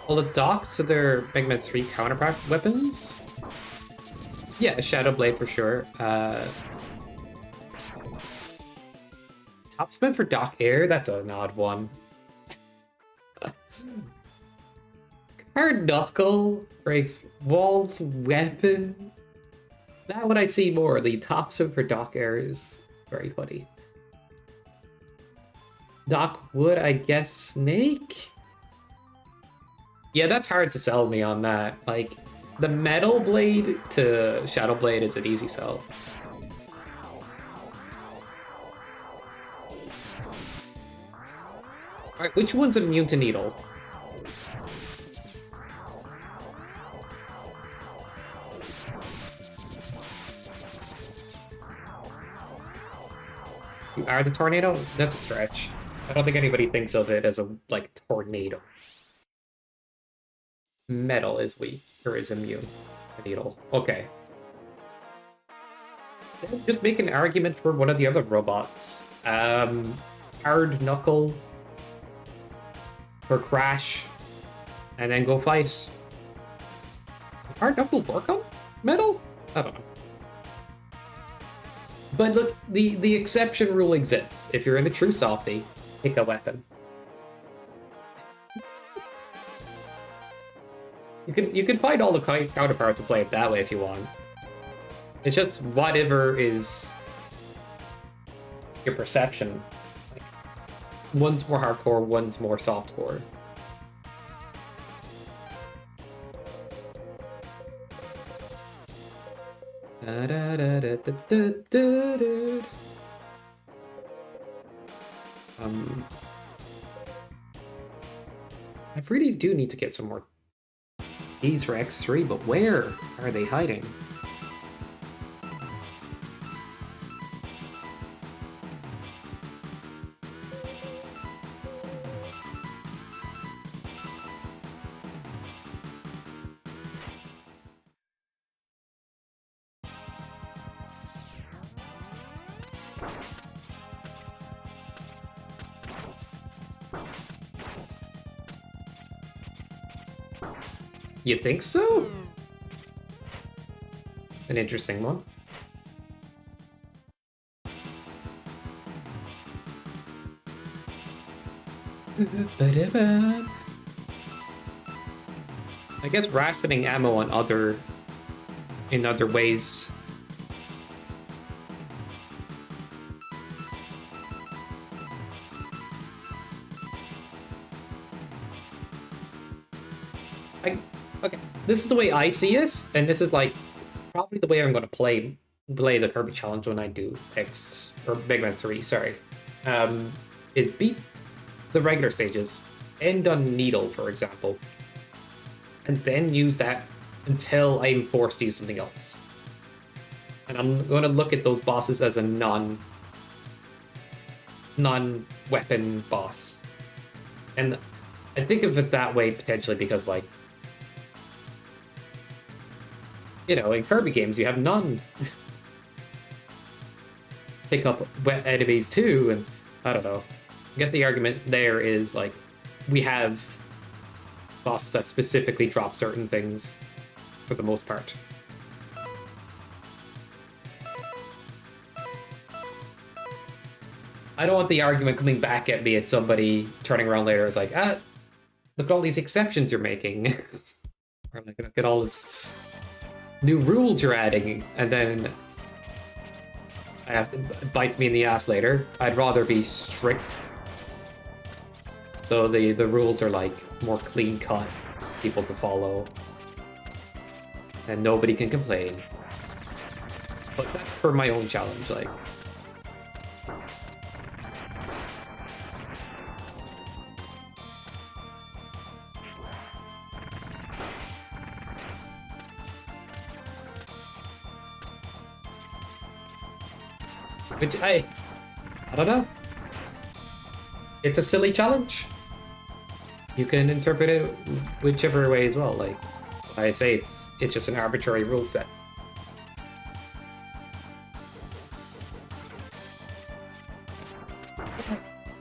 Well, the docks are their Mega Man 3 counterpart weapons? Yeah, Shadow Blade for sure. Top spin for Doc Air? That's an odd one. Hard Knuckle breaks Wall's weapon. That one I see more. The top spin for Doc Air is very funny. Doc Wood, I guess Snake? Yeah, that's hard to sell me on that. Like, the Metal Blade to Shadow Blade is an easy sell. Alright, which one's immune to Needle? You are the tornado? That's a stretch. I don't think anybody thinks of it as a, like, tornado. Metal is weak, or is immune to Needle. Okay. Just make an argument for one of the other robots. Hard Knuckle for Crash, and then go fight. Hard Knuckle work on Metal? I don't know. But look, the exception rule exists. If you're in the true softy, pick a weapon. You could find all the counterparts and play it that way if you want. It's just whatever is your perception. Like, one's more hardcore, one's more softcore. I really do need to get some more keys for X3, but where are they hiding? You think so? An interesting one. I guess rationing ammo on in other ways. Okay, this is the way I see it, and this is like probably the way I'm going to play the Kirby Challenge when I do X or Mega Man 3. Sorry, is beat the regular stages, end on Needle, for example, and then use that until I'm forced to use something else. And I'm going to look at those bosses as a non-weapon boss, and I think of it that way potentially because, like, you know, in Kirby games you have none pick up wet enemies too, and I don't know. I guess the argument there is like we have bosses that specifically drop certain things for the most part. I don't want the argument coming back at me as somebody turning around later is like, ah, look at all these exceptions you're making. Or like, look at all this new rules you're adding, and then I have to bite me in the ass later. I'd rather be strict. So the rules are like more clean cut, people to follow. And nobody can complain. But that's for my own challenge, like. Which I don't know. It's a silly challenge. You can interpret it whichever way as well. Like I say, it's just an arbitrary rule set.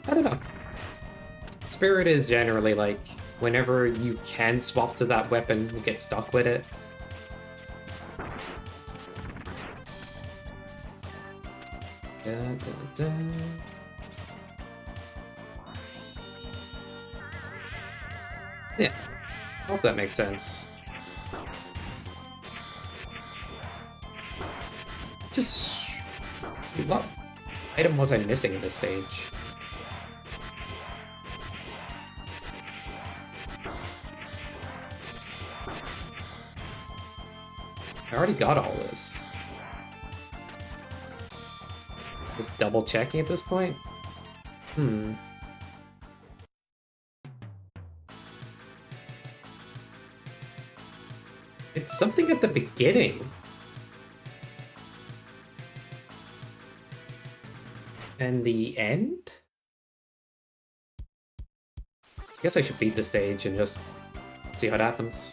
I don't know. Spirit is generally like whenever you can swap to that weapon, you get stuck with it. Da, da, da. Yeah, I hope that makes sense. Just what item was I missing in this stage? I already got all this. Just double checking at this point? It's something at the beginning. And the end? I guess I should beat the stage and just see how it happens.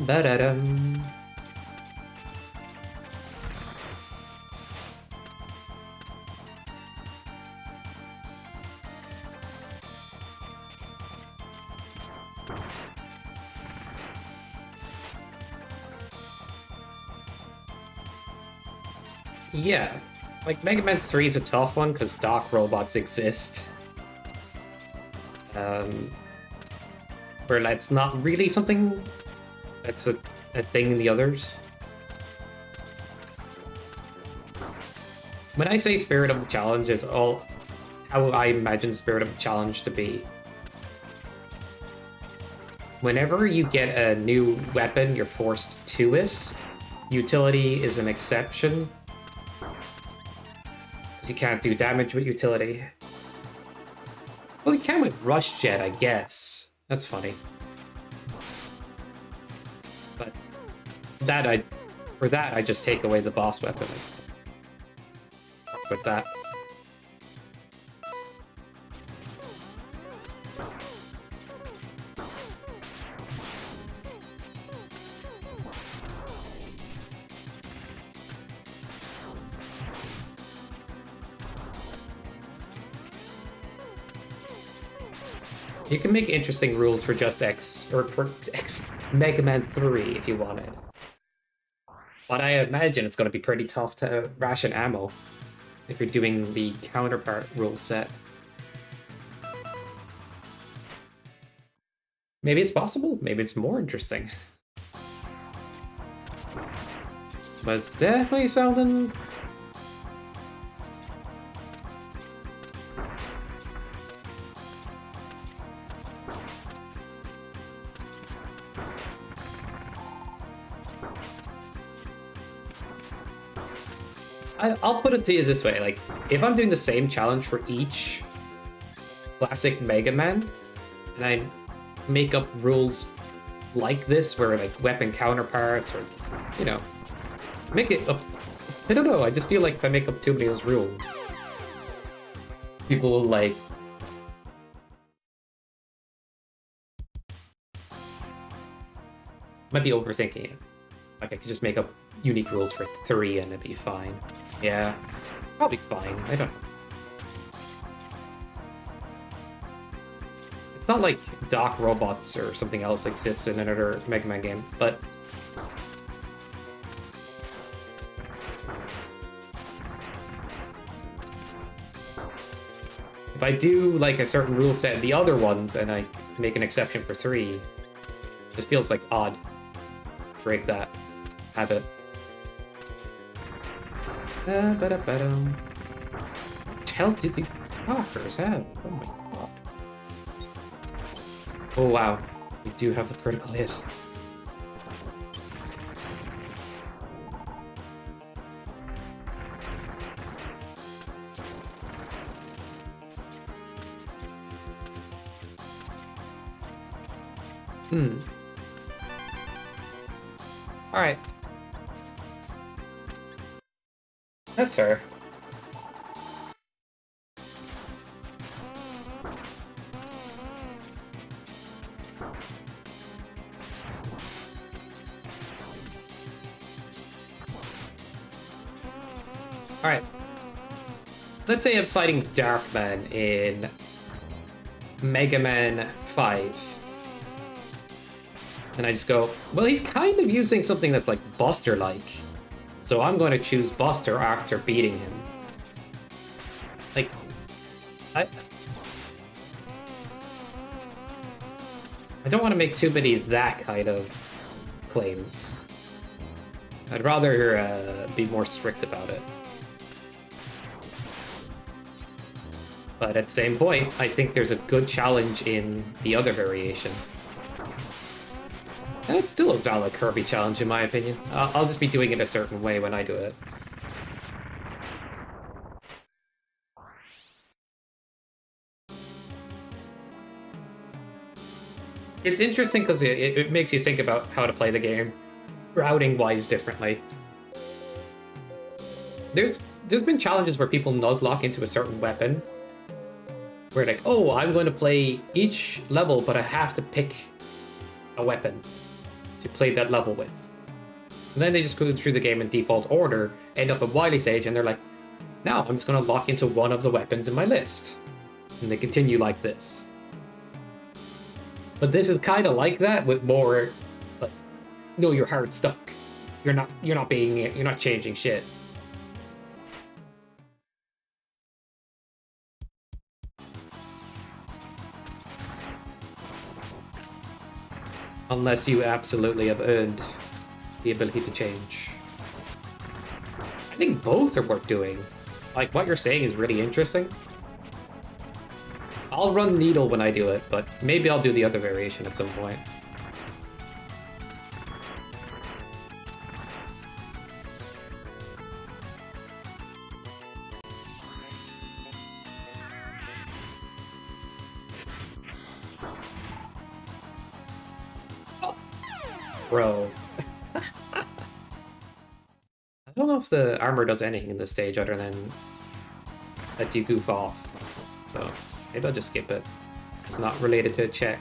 Ba-da-dum. Yeah, like Mega Man 3 is a tough one because Dock robots exist. Where that's not really something that's a thing in the others. When I say Spirit of the Challenge is all how I imagine Spirit of the Challenge to be. Whenever you get a new weapon, you're forced to it. Utility is an exception. Because you can't do damage with utility. Well, you can with Rush Jet, I guess. That's funny. But for that I just take away the boss weapon. With that. You can make interesting rules for just for Mega Man 3 if you wanted. But I imagine it's going to be pretty tough to ration ammo if you're doing the counterpart rule set. Maybe it's possible, maybe it's more interesting. But it's definitely sounding... I'll put it to you this way, like, if I'm doing the same challenge for each classic Mega Man, and I make up rules like this, where, like, weapon counterparts, or, you know, make it up... I don't know, I just feel like if I make up too many of those rules, people will, like... Might be overthinking it. Like, I could just make up unique rules for 3 and it'd be fine. Yeah, probably fine. I don't know. It's not like Doc Robots or something else exists in another Mega Man game, but... if I do, like, a certain rule set in the other ones, and I make an exception for 3, it just feels, like, odd. Break that habit. What health did these fuckers have? Oh my god. Oh wow, we do have the critical hit. Alright. That's her. Alright. Let's say I'm fighting Darkman in Mega Man 5. And I just go, well, he's kind of using something that's like Buster-like. So I'm going to choose Buster after beating him. Like, I don't want to make too many that kind of claims. I'd rather be more strict about it. But at the same point, I think there's a good challenge in the other variation. And it's still a valid Kirby challenge, in my opinion. I'll just be doing it a certain way when I do it. It's interesting because it makes you think about how to play the game, routing-wise differently. There's been challenges where people nuzlocke into a certain weapon, where like, oh, I'm going to play each level, but I have to pick a weapon to play that level with. And then they just go through the game in default order, end up at Wily Stage, and they're like, now I'm just going to lock into one of the weapons in my list. And they continue like this. But this is kind of like that, with more, like, no, you're hard stuck. You're not changing shit. Unless you absolutely have earned the ability to change. I think both are worth doing. Like, what you're saying is really interesting. I'll run Needle when I do it, but maybe I'll do the other variation at some point. Bro. I don't know if the armor does anything in this stage other than lets you goof off. So maybe I'll just skip it. It's not related to a check.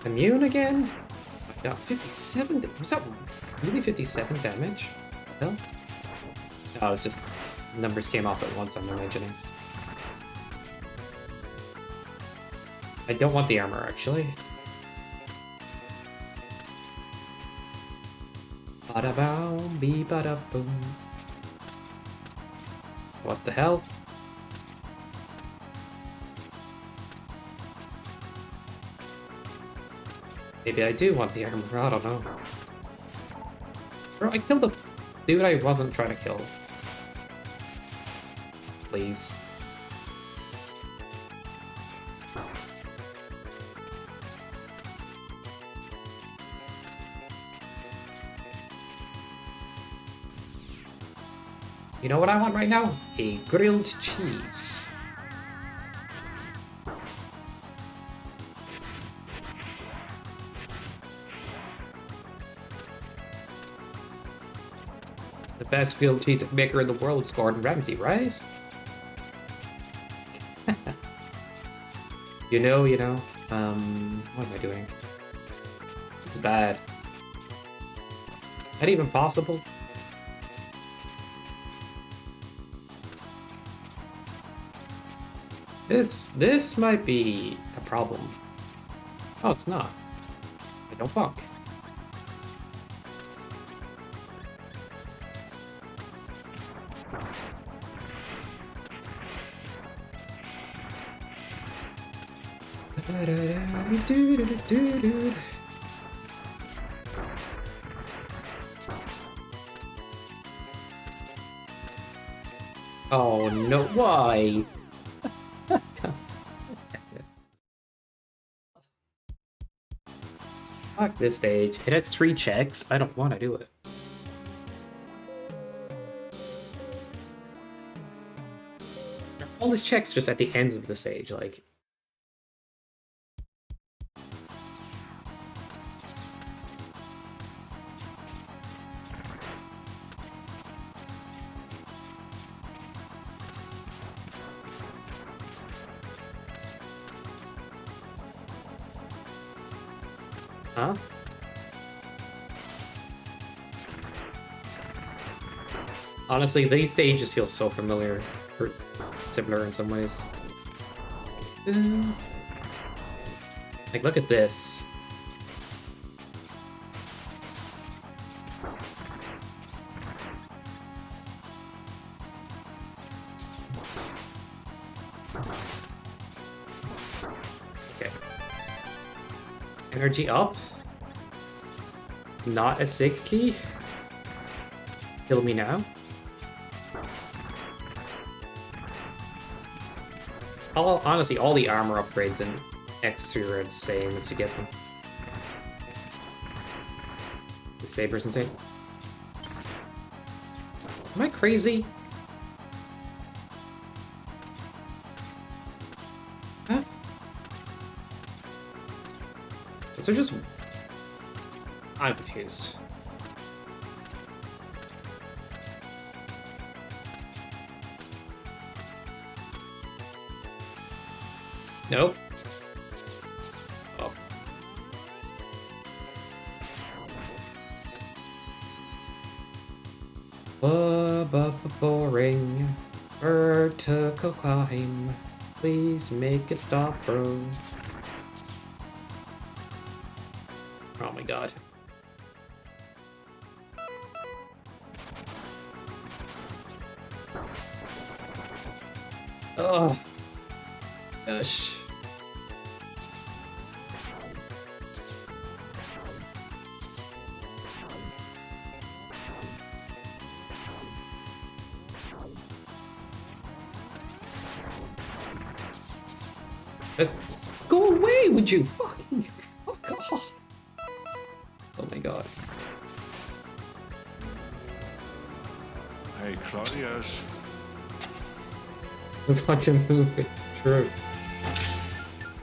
Immune again? I got 57. Was that really 57 damage? What the hell? No, it's just numbers came off at once, I'm imagining. I don't want the armor, actually. Bada-bow, bee-bada-boom. What the hell? Maybe I do want the armor, I don't know. Bro, I killed the dude I wasn't trying to kill. Please. You know what I want right now? A grilled cheese. The best grilled cheese maker in the world is Gordon Ramsay, right? You know, what am I doing? It's bad. Is that even possible? This might be a problem. Oh, it's not. I don't fuck. Oh no, why? Fuck this stage. It has 3 checks. I don't want to do it. All these checks just at the end of the stage, like. Huh? Honestly, these stages feel so familiar, or similar in some ways. Like, look at this. Okay. Energy up. Not a sig key. Kill me now. Honestly, all the armor upgrades in X3 are insane once you get them. The saber's insane. Am I crazy? Huh? Is there just... I'm confused. Nope. Oh. Boring. Vertical climb. Please make it stop, bro. Oh my god. Oh. Gosh. Let's go away, would you? Fucking fuck off. Oh my god. Hey, Claudius. Let's watch a movie. True.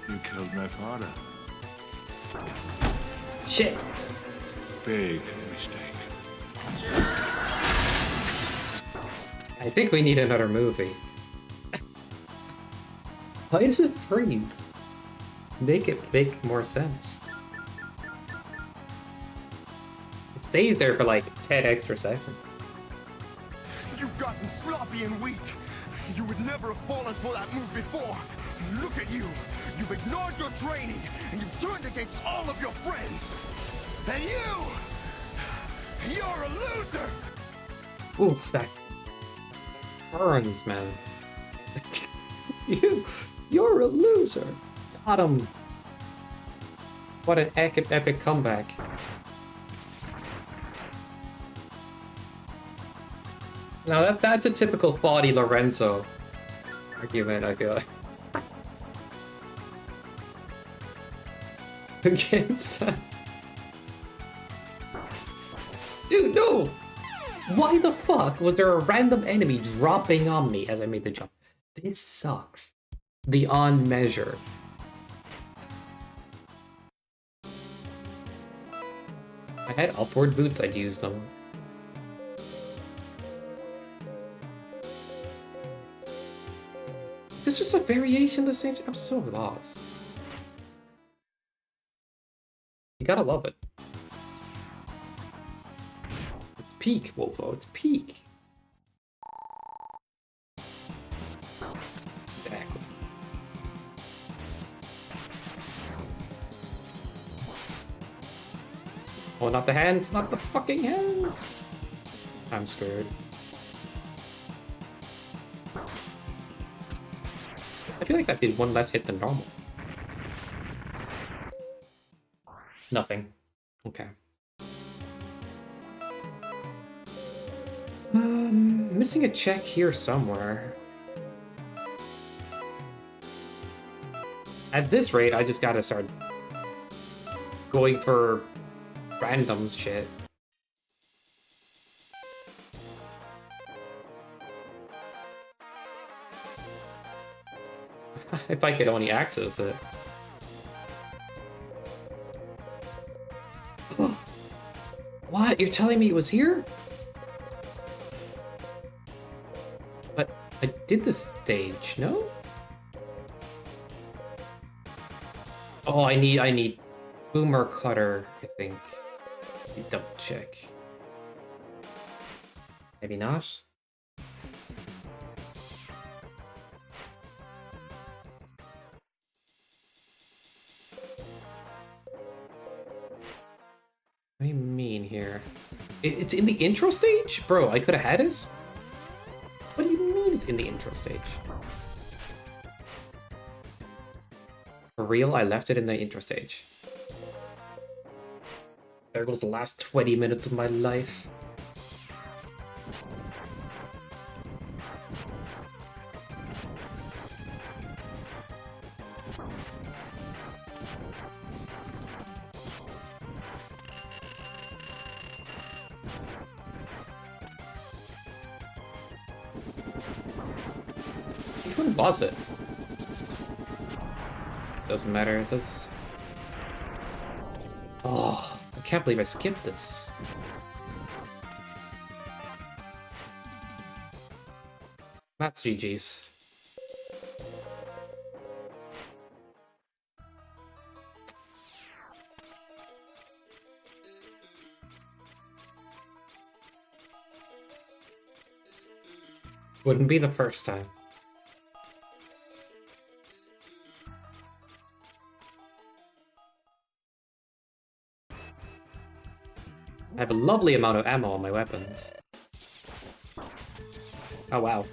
You killed my father. Shit. Big mistake. I think we need another movie. Why does it freeze? Make it make more sense. It stays there for like 10 extra seconds. You've gotten sloppy and weak. You would never have fallen for that move before. Look at you. You've ignored your training, and you've turned against all of your friends. And you're a loser! Ooh, that burns, man. You're a loser. Got him. What an epic comeback. Now that's a typical Faudy Lorenzo argument, I feel like. Against Dude, no! Why the fuck was there a random enemy dropping on me as I made the jump? This sucks. Beyond measure. If I had upward boots, I'd use them. Is this just a variation of the same? I'm so lost. You gotta love it. It's peak, Wolfo. It's peak. Exactly. Oh, not the hands! Not the fucking hands! I'm scared. I feel like that did one less hit than normal. Nothing. Okay. Missing a check here somewhere. At this rate, I just gotta start going for random shit. If I could only access it. What? You're telling me it was here? But I did this stage, no? Oh, I need boomer cutter, I think. Double check. Maybe not. What do you mean here? It's in the intro stage? Bro, I could have had it? What do you mean it's in the intro stage? For real, I left it in the intro stage. There goes the last 20 minutes of my life. Which one was it? Doesn't matter, it does... Oh, I can't believe I skipped this. That's GG's. Wouldn't be the first time. I have a lovely amount of ammo on my weapons. Oh wow.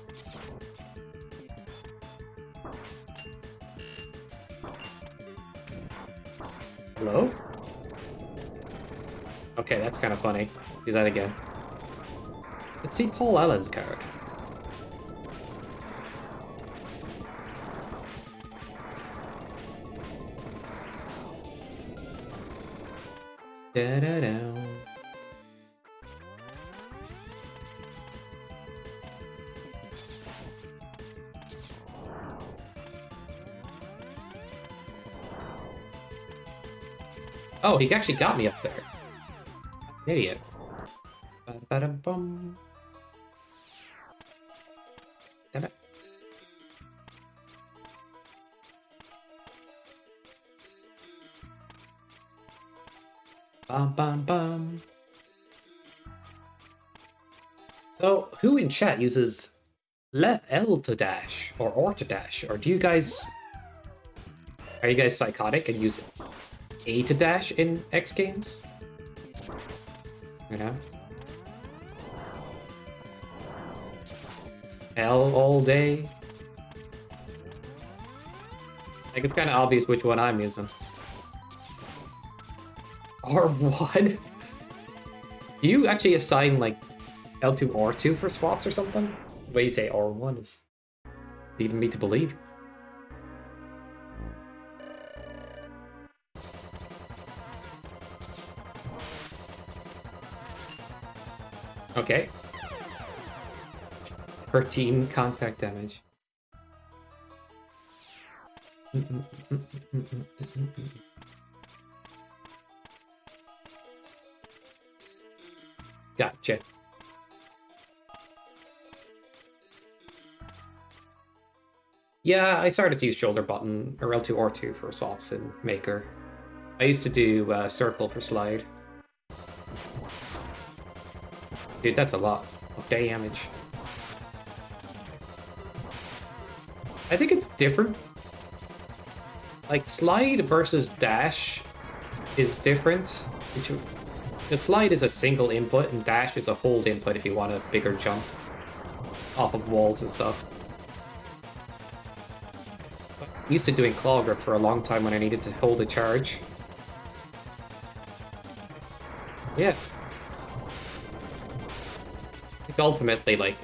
Hello? Okay, that's kind of funny. Do that again. Let's see Paul Allen's card. Da-da-da. Oh, he actually got me up there. Idiot. Ba-da-bum. Damn it. Bum bum bum. So, who in chat uses L to dash or to dash? Or do you guys... Are you guys psychotic and use A to dash in X games? You know? L all day? Like, it's kind of obvious which one I'm using. R1? Do you actually assign, like, L2 R2 for swaps or something? The way you say R1 is leading me to believe. Okay. 13 contact damage. Gotcha. Yeah, I started to use shoulder button or L2 or 2 for swaps in Maker. I used to do circle for slide. Dude, that's a lot of damage. I think it's different. Like, slide versus dash is different. The slide is a single input, and dash is a hold input if you want a bigger jump off of walls and stuff. I used to doing claw grip for a long time when I needed to hold a charge. Yeah. Like, ultimately, like,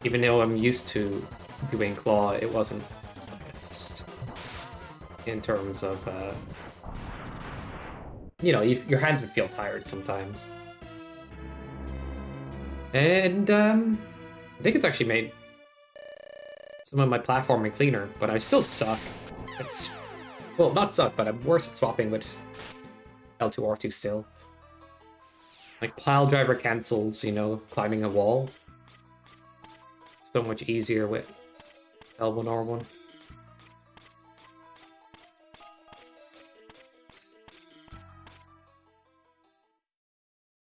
even though I'm used to doing claw, it wasn't the best in terms of, you know, your hands would feel tired sometimes. And, I think it's actually made some of my platforming cleaner, but I still suck. Well, not suck, but I'm worse at swapping with L2 R2 still. Like, pile driver cancels, you know, climbing a wall. So much easier with L1 R1.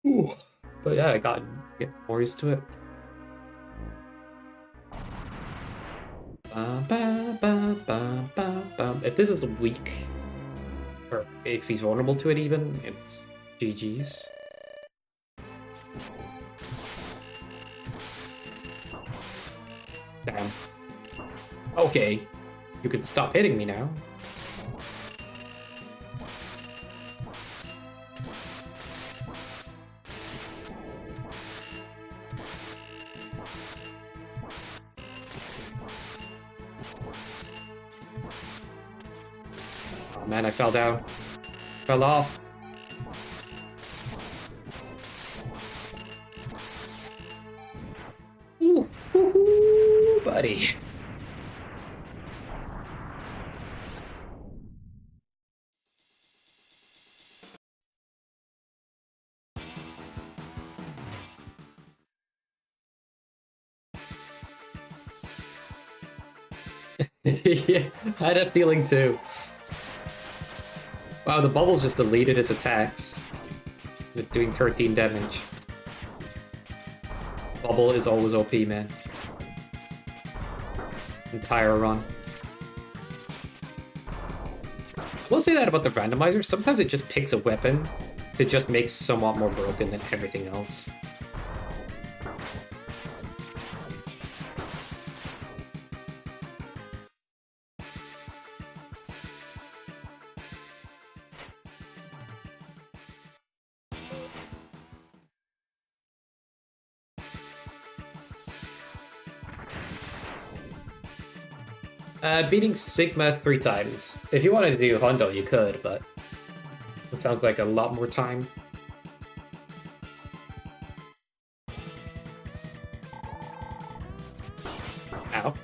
Ooh. But yeah, I got get more used to it. If this is weak, or if he's vulnerable to it even, it's GG's. Damn. Okay, you can stop hitting me now. Oh man, I fell down. Fell off. Ooh, buddy. Yeah, I had a feeling too. Wow, the bubbles just deleted its attacks. With doing 13 damage. Bubble is always OP, man. Entire run. I will say that about the randomizer. Sometimes it just picks a weapon that just makes somewhat more broken than everything else. Beating Sigma 3 times. If you wanted to do Hundo, you could, but it sounds like a lot more time. Ow.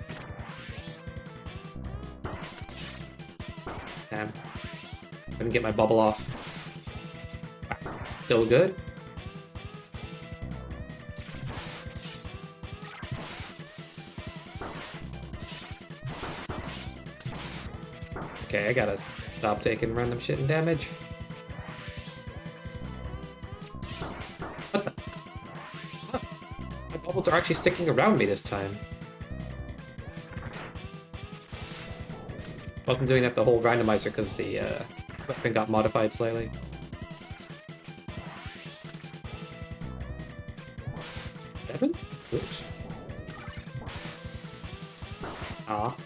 Damn. Couldn't get my bubble off. Still good. Okay, I gotta stop taking random shit and damage. What the? Oh, my bubbles are actually sticking around me this time. Wasn't doing that the whole randomizer because the weapon got modified slightly. Seven? Oops. Ah.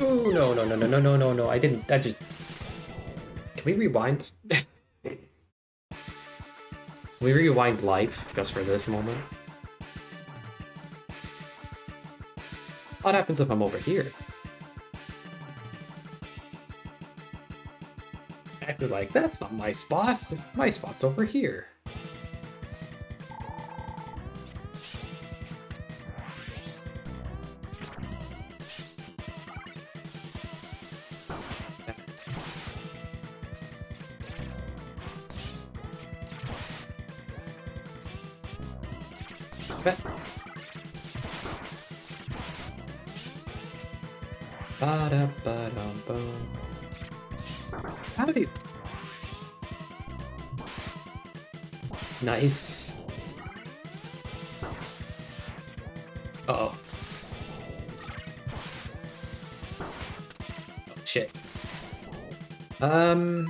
Ooh, no, I didn't, that just... Can we rewind? Can we rewind life just for this moment? What happens if I'm over here? Acted like, that's not my spot. My spot's over here. Bet. Ba-da-ba-dum-bum. How do you... Nice. Uh-oh. Oh, shit. Don't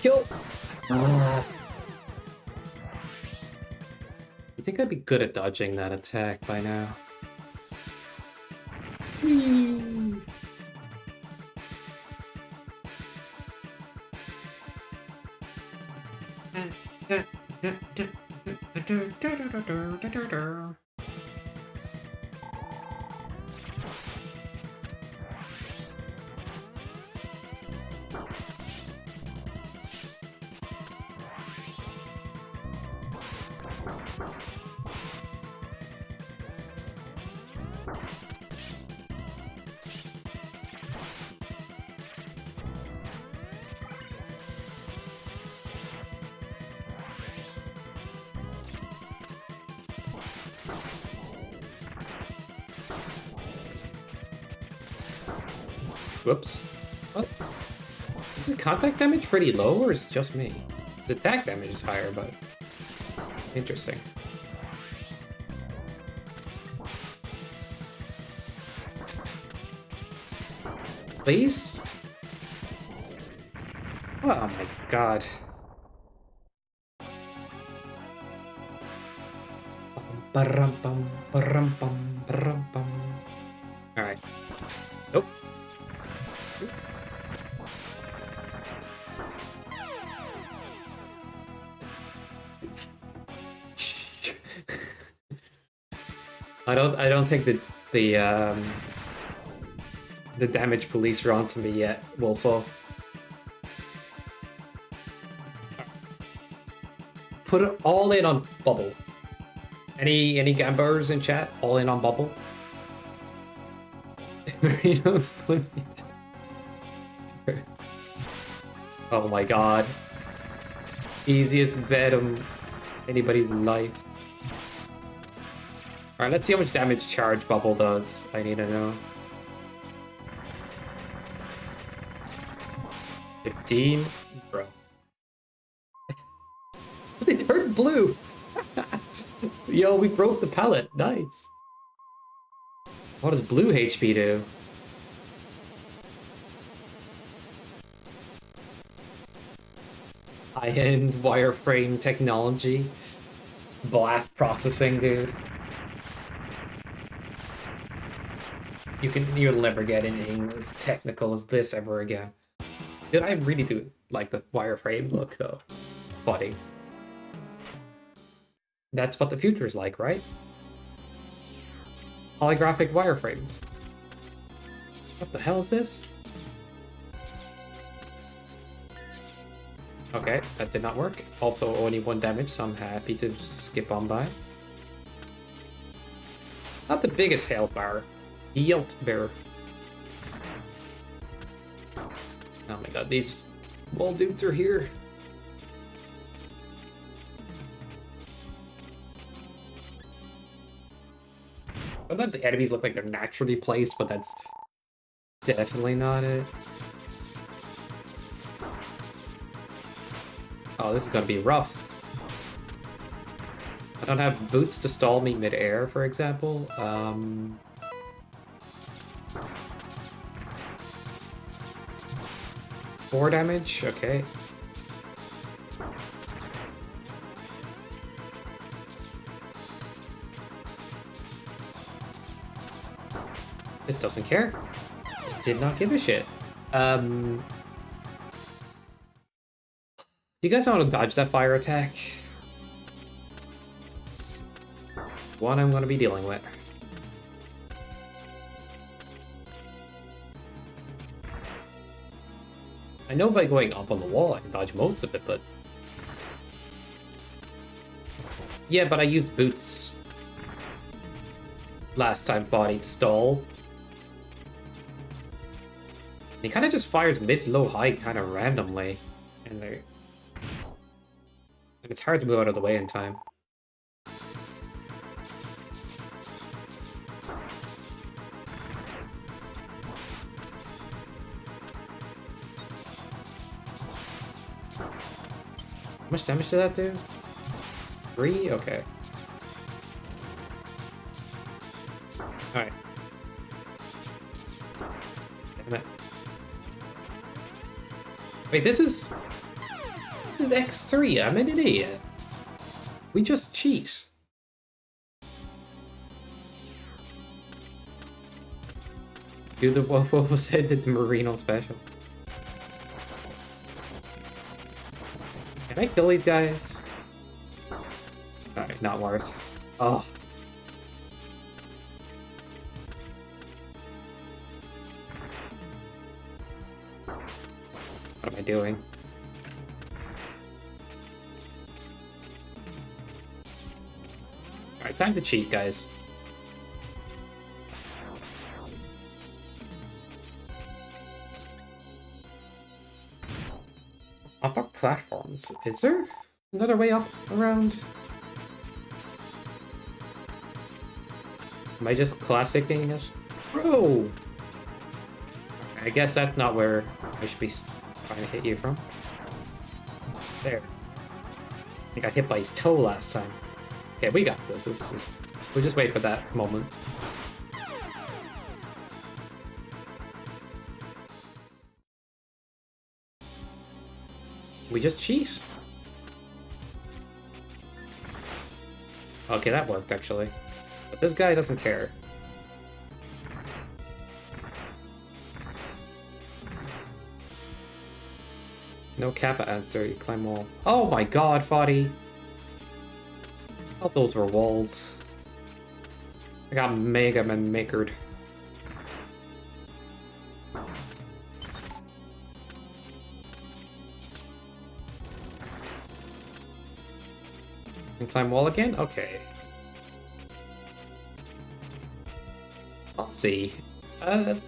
kill! You think I'd be good at dodging that attack by now? Whee! Whoops. What? Is his contact damage pretty low, or is it just me? His attack damage is higher, but... Interesting. Please? Oh my god. Alright. Nope. I don't think that the damage police are onto me yet, Wolfo. Put it all in on Bubble. Any gambers in chat? All in on Bubble? Oh my god. Easiest bet of anybody's life. Alright, let's see how much damage Charge Bubble does. I need to know. 15? Bro. They turned blue! Yo, we broke the pallet. Nice. What does blue HP do? High-end wireframe technology. Blast processing, dude. You'll never get anything as technical as this ever again. Dude, I really do like the wireframe look, though. It's funny. That's what the future's like, right? Holographic wireframes. What the hell is this? Okay, that did not work. Also, only 1 damage, so I'm happy to just skip on by. Not the biggest health bar. Health bear. Oh my god, these wall dudes are here. Sometimes the enemies look like they're naturally placed, but that's definitely not it. Oh, this is gonna be rough. I don't have boots to stall me mid-air, for example. 4 damage, okay. This doesn't care. Just did not give a shit. You guys know how to dodge that fire attack? It's one I'm going to be dealing with. I know by going up on the wall I can dodge most of it, but... Yeah, but I used boots last time body to stall. He kind of just fires mid, low, high kind of randomly. And it's hard to move out of the way in time. How much damage did that do? 3? Okay. Alright. Damn it. Wait, this is X3. I'm an idiot. We just cheat. Do the what was it? The Merino special. Can I kill these guys? Alright, not worth. Oh. What am I doing? Alright, time to cheat, guys. Upper platforms. Is there another way up around? Am I just classicing it? Bro! I guess that's not where I should be trying to hit you from. There. I got hit by his toe last time. Okay, we got this. We'll just wait for that moment. We just cheat. Okay, that worked actually. But this guy doesn't care. No Kappa answer, you climb wall. Oh my god, Foddy! I thought those were walls. I got Mega Man makered. Can climb wall again? Okay. I'll see. Kind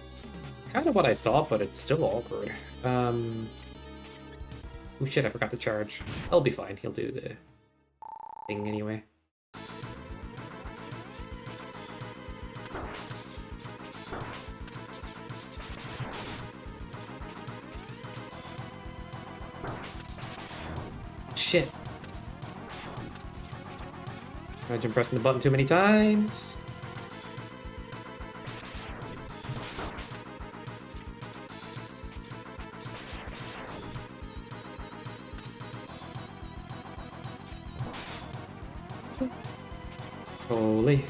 of what I thought, but it's still awkward. Oh shit, I forgot to charge. I'll be fine, he'll do the thing anyway. Shit. Imagine pressing the button too many times. Holy.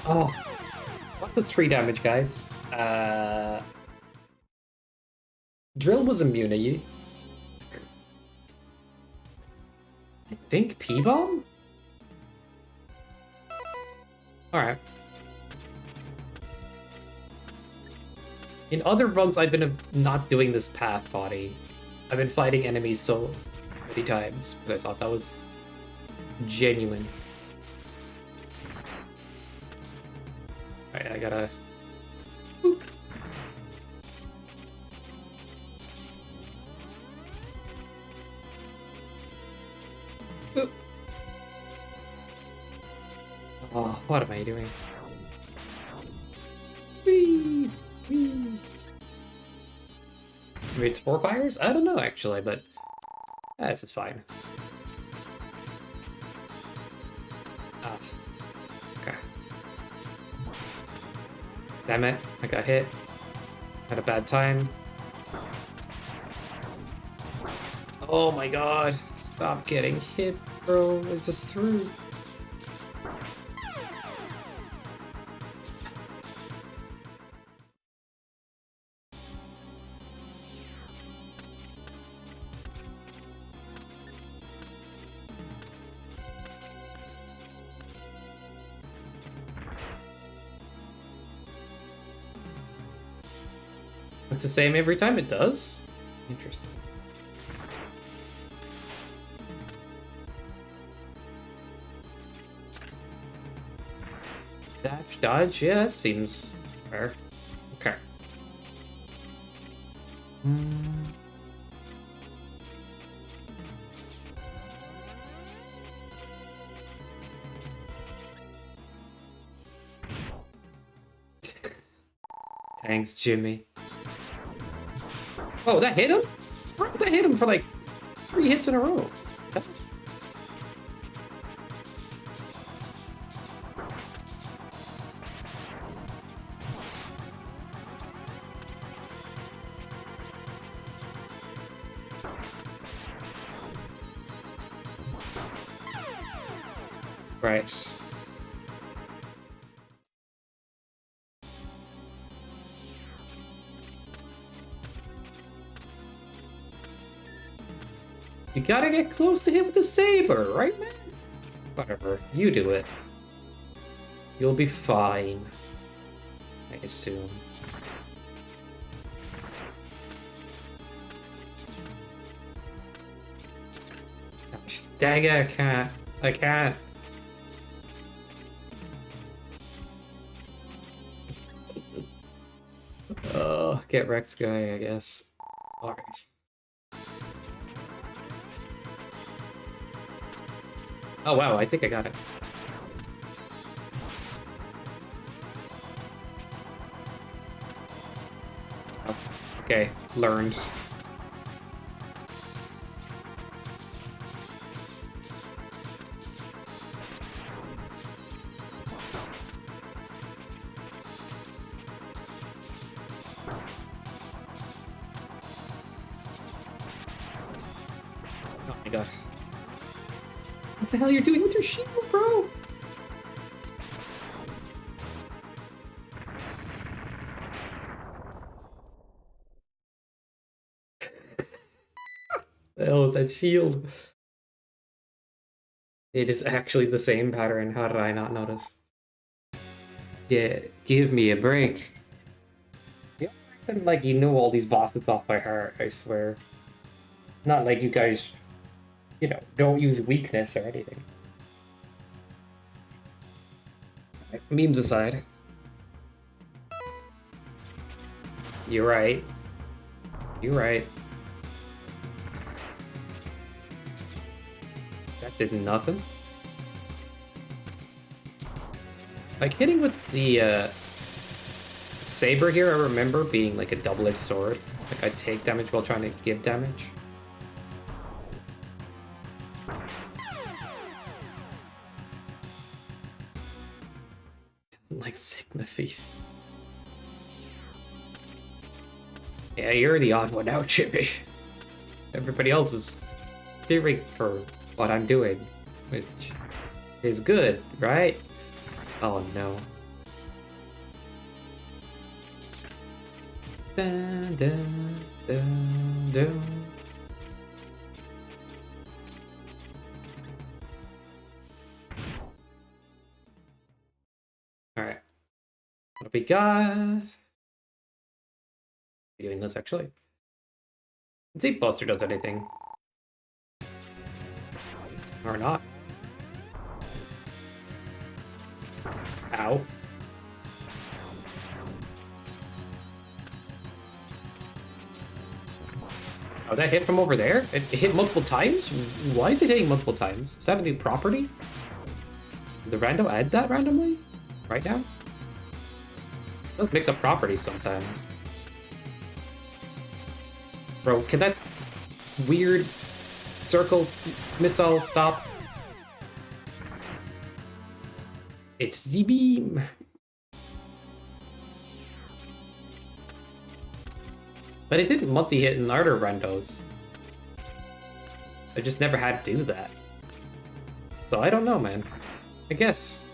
Oh. What was 3 damage, guys? Drill was immunity. I think P-bomb? Alright. In other runs, I've been not doing this path body. I've been fighting enemies so many times because I thought that was genuine. Alright, I gotta... Boop. Boop. Oh, what am I doing? Whee! Whee! Maybe it's 4 fires? I don't know actually, but this is fine. Ah. Okay. Damn it, I got hit. Had a bad time. Oh my god. Stop getting hit, bro. It's just through. It's the same every time it does? Interesting. Dash, dodge, yeah, that seems fair. Okay. Thanks, Jimmy. Oh, that hit him? Bro, that hit him for like 3 hits in a row. Right. You gotta get close to him with the saber, right, man? Whatever, you do it. You'll be fine. I assume. Gosh, dang it, I can't. I can't. Oh, get Rex going, I guess. Alright. Oh wow, I think I got it. Oh, okay, learned. Oh my god. What the hell are you doing with your shield, bro? The hell is that shield? It is actually the same pattern. How did I not notice? Yeah, give me a break. You acting like you know all these bosses off by heart, I swear. Not like you guys, you know, don't use weakness or anything. Memes aside. You're right. You're right. That did nothing. Like, hitting with the saber here, I remember being like a double-edged sword. Like, I take damage while trying to give damage. Like Sigma Feast. Yeah, you're the odd one out, Chippy. Everybody else is cheering for what I'm doing, which is good, right? Oh no. Dun, dun, dun, dun. Alright. What do we got? Doing this actually. Let's see if Buster does anything. Or not. Ow. Oh, that hit from over there? It hit multiple times? Why is it hitting multiple times? Is that a new property? Did the rando add that randomly? Right now? It does mix up properties sometimes. Bro, can that weird circle missile stop? It's Z-beam. But it didn't multi-hit in other randos. I just never had to do that. So I don't know, man. I guess.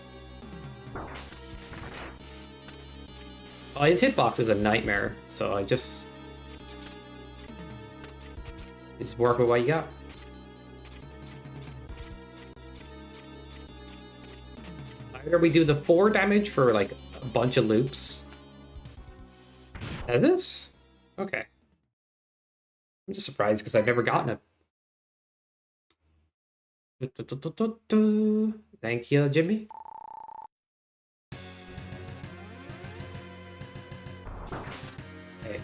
Oh, his hitbox is a nightmare, so I just work with what you got. Either we do the 4 damage for like a bunch of loops. Is this? Okay. I'm just surprised because I've never gotten it. Thank you, Jimmy. Hey.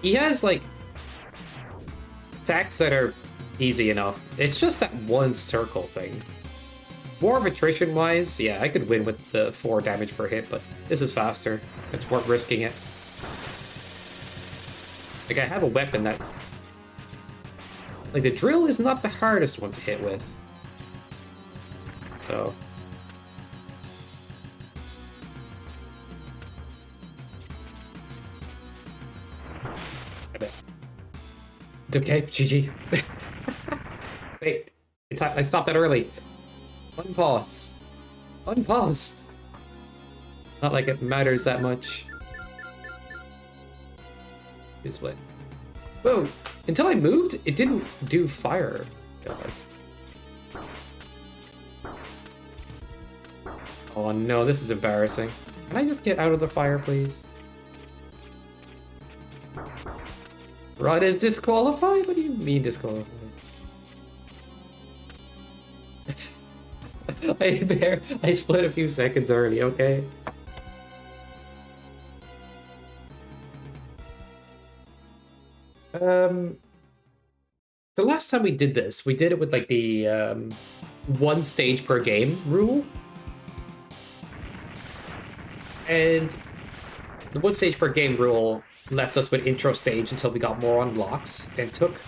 He has like attacks that are easy enough. It's just that one circle thing. War of attrition-wise, yeah, I could win with the 4 damage per hit, but this is faster. It's worth risking it. Like, I have a weapon that... Like, the drill is not the hardest one to hit with. So... It's okay, GG. Wait, I stopped that early. Unpause. Unpause. Not like it matters that much. This way. Whoa! Until I moved, it didn't do fire. Oh no, this is embarrassing. Can I just get out of the fire, please? Rod is disqualified? What do you mean disqualified? I split a few seconds early, okay? The last time we did this, we did it with like the 1 stage per game rule. And the 1 stage per game rule left us with intro stage until we got more unlocks, and took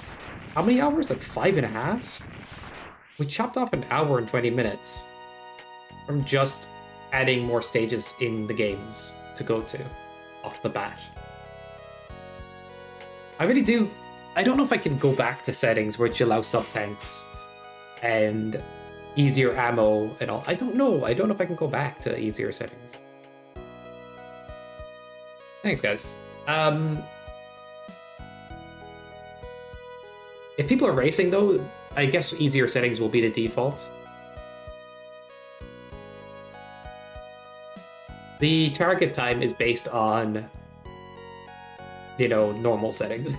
how many hours? Like 5.5? We chopped off an hour and 20 minutes from just adding more stages in the games to go to off the bat. I really do. I don't know if I can go back to settings which allow sub-tanks and easier ammo and all. I don't know. I don't know if I can go back to easier settings. Thanks, guys. If people are racing, though, I guess easier settings will be the default. The target time is based on, you know, normal settings.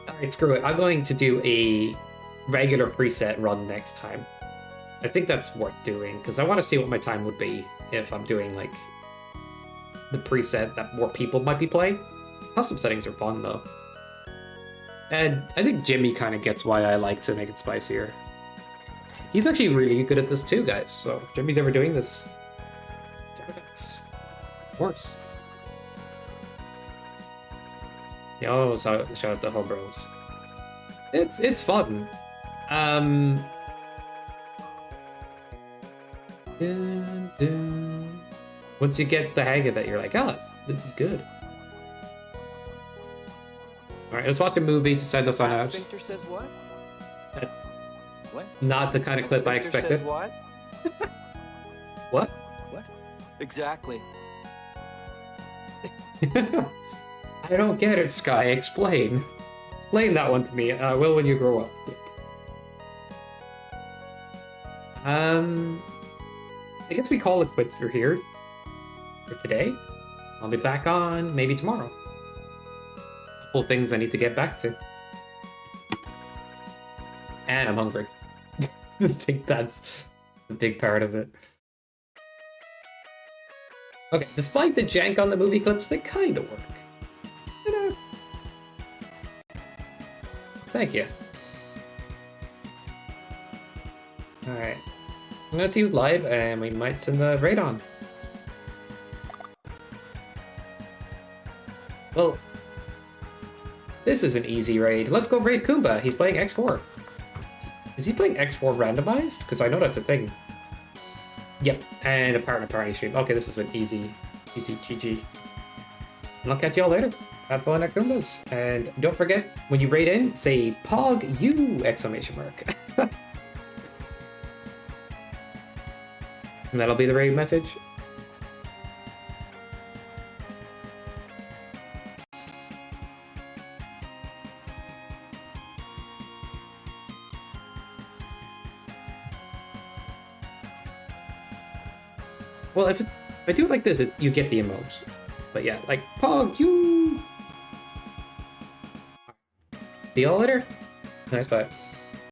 Alright, screw it. I'm going to do a regular preset run next time. I think that's worth doing, because I want to see what my time would be if I'm doing, like, the preset that more people might be playing. Custom settings are fun, though. And I think Jimmy kind of gets why I like to make it spicier. He's actually really good at this too, guys, so if Jimmy's ever doing this, it's worse. Yo, shout out to Homebros. It's fun. Once you get the hang of it, you're like, oh, this is good. Alright, let's watch a movie to send us on out. Victor says what? That's What? not the kind of clip I Victor expected. says what? What? What? Exactly. I don't get it, Sky. Explain. Explain that one to me. I will when you grow up. I guess we call it quits for here. For today. I'll be back on maybe tomorrow. Couple things I need to get back to. And I'm hungry. I think that's a big part of it. Okay, despite the jank on the movie clips, they kind of work. You know. Thank you. Alright. I'm gonna see who's live, and we might send the raid on. Well, this is an easy raid. Let's go raid Kumba. He's playing X4. Is he playing X4 randomized? Because I know that's a thing. Yep, and a partner party stream. Okay, this is an easy GG. And I'll catch y'all later. Have fun at Kumbas. And don't forget, when you raid in, say POG you! Exclamation mark. And that'll be the raid message. Well, if I do it like this, you get the emote. But yeah, like, Pog, you! See y'all later. Nice, bye.